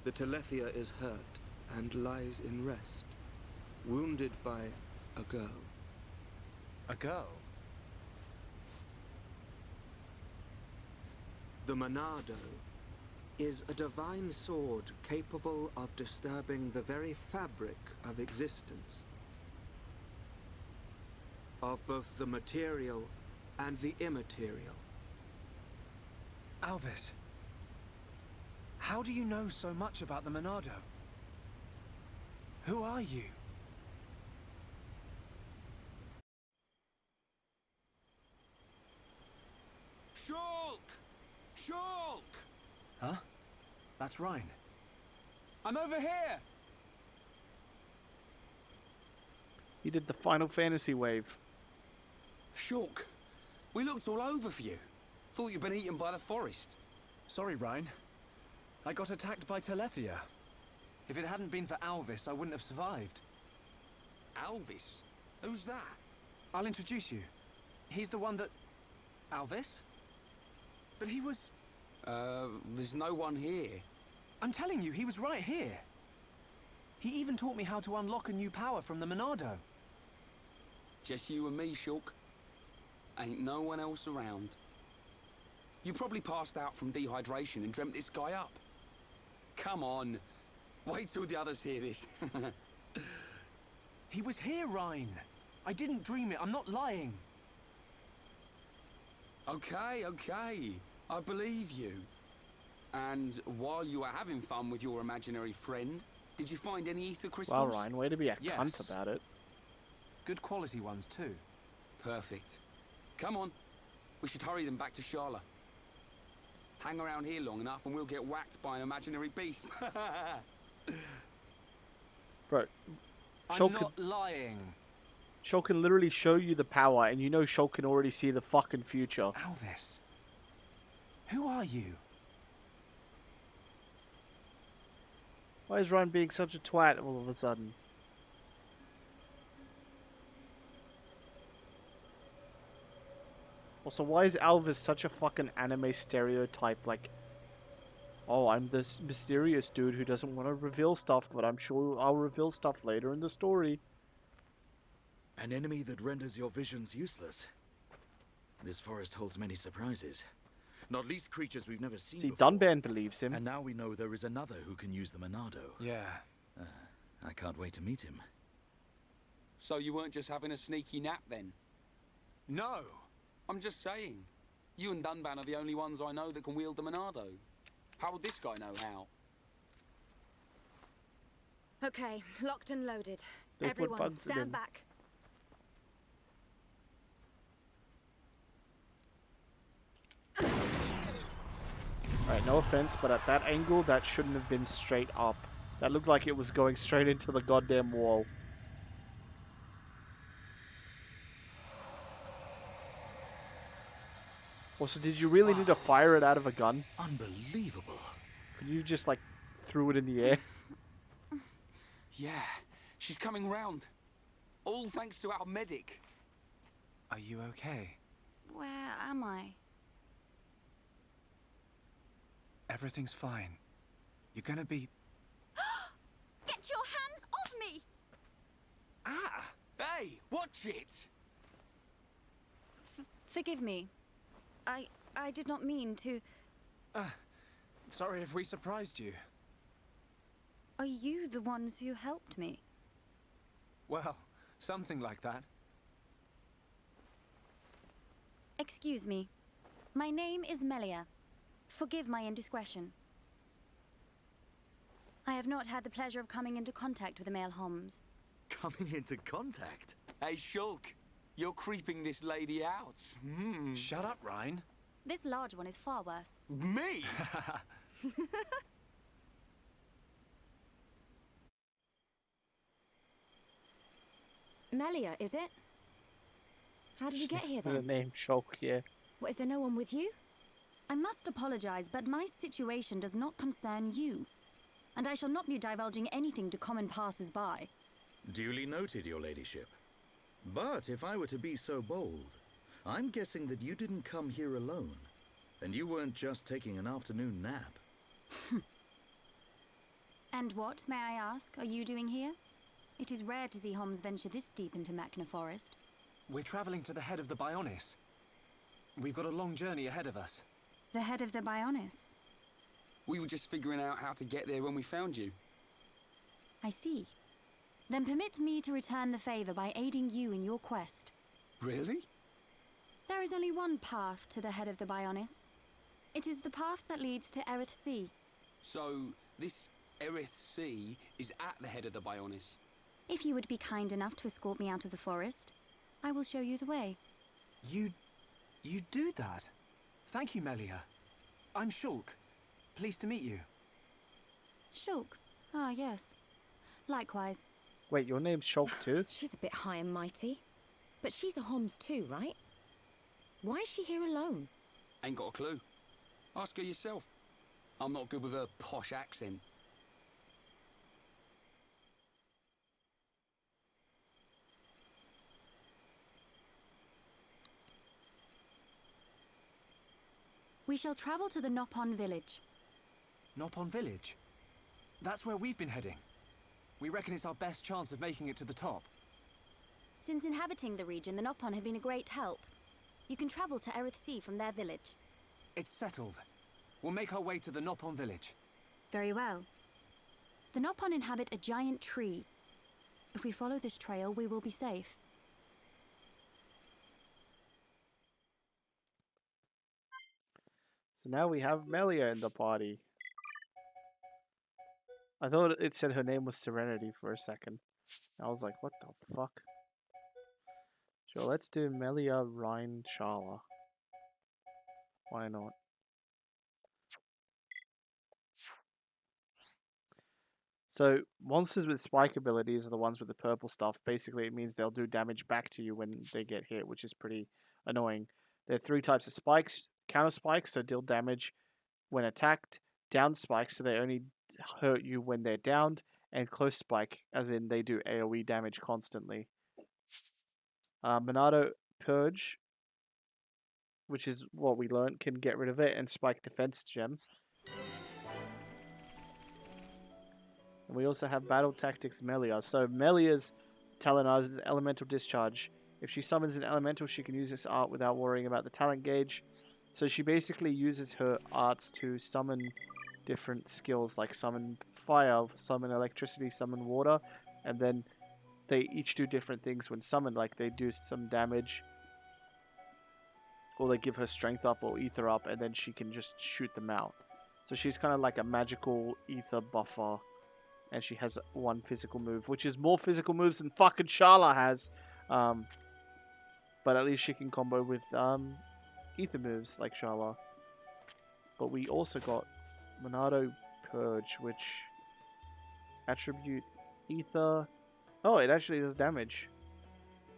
The Telethia is hurt and lies in rest, wounded by a girl. A girl? The Monado is a divine sword capable of disturbing the very fabric of existence. Of both the material and the immaterial. Alvis, how do you know so much about the Monado? Who are you? Shulk! Shulk! Huh? That's Ryan. I'm over here! He did the Final Fantasy wave. Shulk, we looked all over for you. Thought you'd been eaten by the forest. Sorry, Ryan. I got attacked by Telethia. If it hadn't been for Alvis, I wouldn't have survived. Alvis? Who's that? I'll introduce you. He's the one that... Alvis? But he was... There's no one here. I'm telling you, he was right here. He even taught me how to unlock a new power from the Monado. Just you and me, Shulk. Ain't no one else around. You probably passed out from dehydration and dreamt this guy up. Come on. Wait till the others hear this. He was here, Ryan. I didn't dream it. I'm not lying. Okay, okay. I believe you. And while you were having fun with your imaginary friend, did you find any ether crystals? Well, Ryan, way to be a Yes. cunt about it. Good quality ones, too. Perfect. Come on. We should hurry them back to Sharla. Hang around here long enough and we'll get whacked by an imaginary beast. Bro, I'm Shulk not lying. Shulk can literally show you the power, and you know Shulk can already see the fucking future. Alvis. Who are you? Why is Ryan being such a twat all of a sudden? Also, why is Alvis such a fucking anime stereotype? Like, oh, I'm this mysterious dude who doesn't want to reveal stuff, but I'm sure I'll reveal stuff later in the story. An enemy that renders your visions useless. This forest holds many surprises. Not least creatures we've never seen See, before. Dunban believes him. And now we know there is another who can use the Monado. Yeah. I can't wait to meet him. So you weren't just having a sneaky nap then? No. I'm just saying. You and Dunban are the only ones I know that can wield the Monado. How would this guy know how? Okay, locked and loaded. They put Everyone, bugs in stand him. back. Alright, no offense, but at that angle, that shouldn't have been straight up. That looked like it was going straight into the goddamn wall. Also, did you really need to fire it out of a gun? Unbelievable. Could you just, like, threw it in the air? Yeah, she's coming round. All thanks to our medic. Are you okay? Where am I? Everything's fine. You're gonna be... Get your hands off me! Ah! Hey, watch it! Forgive me. I did not mean to... Sorry if we surprised you. Are you the ones who helped me? Well, something like that. Excuse me. My name is Melia. Forgive my indiscretion. I have not had the pleasure of coming into contact with the male Homs. Coming into contact? Hey, Shulk, you're creeping this lady out. Shut up, Ryan. This large one is far worse. Me? Melia, is it? How did you get here There's a then? name, Shulk, yeah. What, is there no one with you? I must apologize, but my situation does not concern you. And I shall not be divulging anything to common passers-by. Duly noted, your ladyship. But if I were to be so bold, I'm guessing that you didn't come here alone. And you weren't just taking an afternoon nap. And what, may I ask, are you doing here? It is rare to see Homs venture this deep into Machna Forest. We're traveling to the head of the Bionis. We've got a long journey ahead of us. The head of the Bionis? We were just figuring out how to get there when we found you. I see. Then permit me to return the favor by aiding you in your quest. Really? There is only one path to the head of the Bionis. It is the path that leads to Erith Sea. So, this Erith Sea is at the head of the Bionis. If you would be kind enough to escort me out of the forest, I will show you the way. You do that? Thank you, Melia. I'm Shulk. Pleased to meet you. Shulk? Ah, yes. Likewise. Wait, your name's Shulk too? She's a bit high and mighty. But she's a Homs too, right? Why is she here alone? Ain't got a clue. Ask her yourself. I'm not good with her posh accent. We shall travel to the Nopon village. Nopon village? That's where we've been heading. We reckon it's our best chance of making it to the top. Since inhabiting the region, the Nopon have been a great help. You can travel to Erith Sea from their village. It's settled. We'll make our way to the Nopon village. Very well. The Nopon inhabit a giant tree. If we follow this trail, we will be safe. So now we have Melia in the party. I thought it said her name was Serenity for a second. I was like, what the fuck? Sure, let's do Melia, Rhine, Shala. Why not? So, monsters with spike abilities are the ones with the purple stuff. Basically, it means they'll do damage back to you when they get hit, which is pretty annoying. There are 3 types of spikes. Counter spikes, so deal damage when attacked. Down spikes, so they only hurt you when they're downed. And close spike, as in they do AoE damage constantly. Monado Purge, which is what we learned, can get rid of it. And Spike Defense Gem. And we also have Battle Tactics Melia. So Melia's talent is Elemental Discharge. If she summons an elemental, she can use this art without worrying about the talent gauge. So she basically uses her arts to summon different skills, like summon fire, summon electricity, summon water, and then they each do different things when summoned, like they do some damage, or they give her strength up or ether up, and then she can just shoot them out. So she's kind of like a magical ether buffer. And she has 1 physical move, which is more physical moves than fucking Shala has. But at least she can combo with ether moves like Shala. But we also got Monado Purge, which attribute ether. Oh, it actually does damage.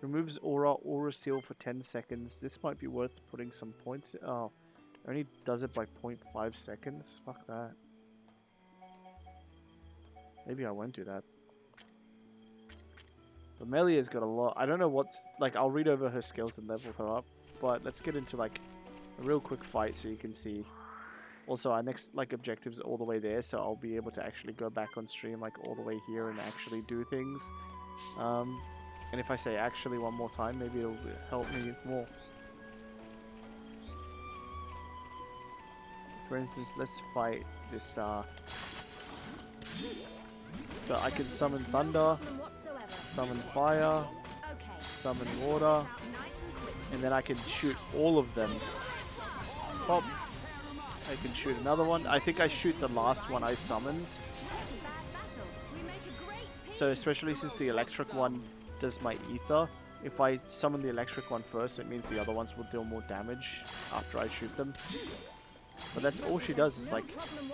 Removes aura seal for 10 seconds. This might be worth putting some points. Oh, it only does it by 0.5 seconds. Fuck that. Maybe I won't do that. But Melia's got a lot. I don't know what's... Like, I'll read over her skills and level her up. But let's get into, like, a real quick fight so you can see. Also, our next, like, objective's all the way there. So I'll be able to actually go back on stream, like, all the way here and actually do things. And if I say actually one more time, maybe it'll help me more. For instance, let's fight this, So I can summon thunder, summon fire, summon water, and then I can shoot all of them. Pop. I can shoot another one. I think I shoot the last one I summoned. So especially since the electric one does my ether, if I summon the electric one first, it means the other ones will deal more damage after I shoot them. But that's all she does, is like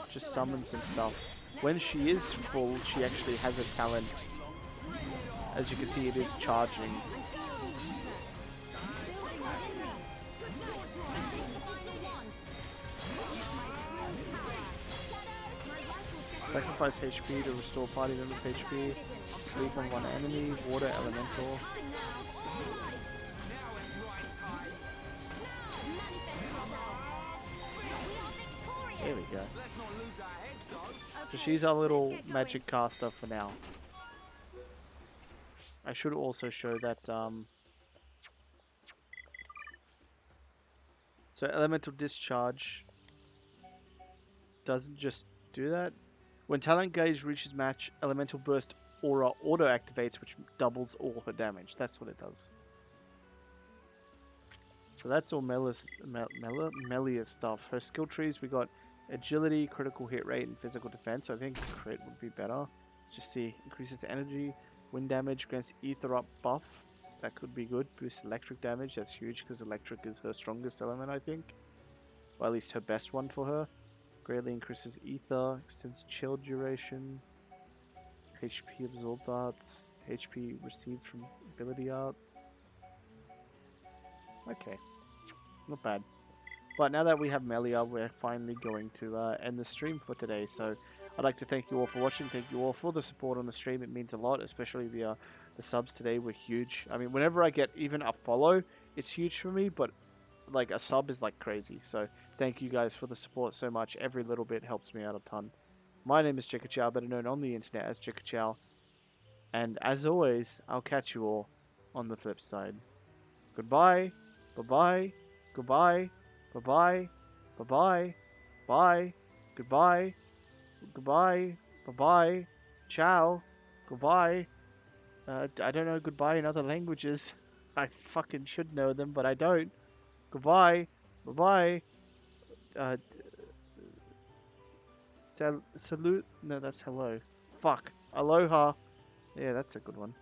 just summon some stuff. When she is full, she actually has a talent. As you can see, it is charging. Sacrifice HP to restore party members' HP. Sleep on 1 enemy. Water elemental. There we go. So she's our little magic caster for now. I should also show that, so Elemental Discharge doesn't just do that. When talent gauge reaches match, Elemental Burst Aura auto-activates, which doubles all her damage. That's what it does. So that's all Melia's stuff. Her skill trees, we got Agility, critical hit rate, and physical defense. I think crit would be better. Let's just see. Increases energy, wind damage, grants ether up buff. That could be good. Boosts electric damage. That's huge because electric is her strongest element, I think. Or at least her best one for her. Greatly increases ether, extends chill duration. HP absorbed arts. HP received from ability arts. Okay. Not bad. But now that we have Melia, we're finally going to end the stream for today. So I'd like to thank you all for watching. Thank you all for the support on the stream. It means a lot, especially the subs today were huge. I mean, whenever I get even a follow, it's huge for me. But like a sub is like crazy. So thank you guys for the support so much. Every little bit helps me out a ton. My name is Chickachow, better known on the internet as Chickachow. And as always, I'll catch you all on the flip side. Goodbye. Bye-bye. Goodbye. Bye-bye. Bye-bye. Bye. Goodbye. Goodbye. Bye-bye. Ciao. Goodbye. I don't know goodbye in other languages. I fucking should know them, but I don't. Goodbye. Bye-bye. Salute. No, that's hello. Fuck. Aloha. Yeah, that's a good one.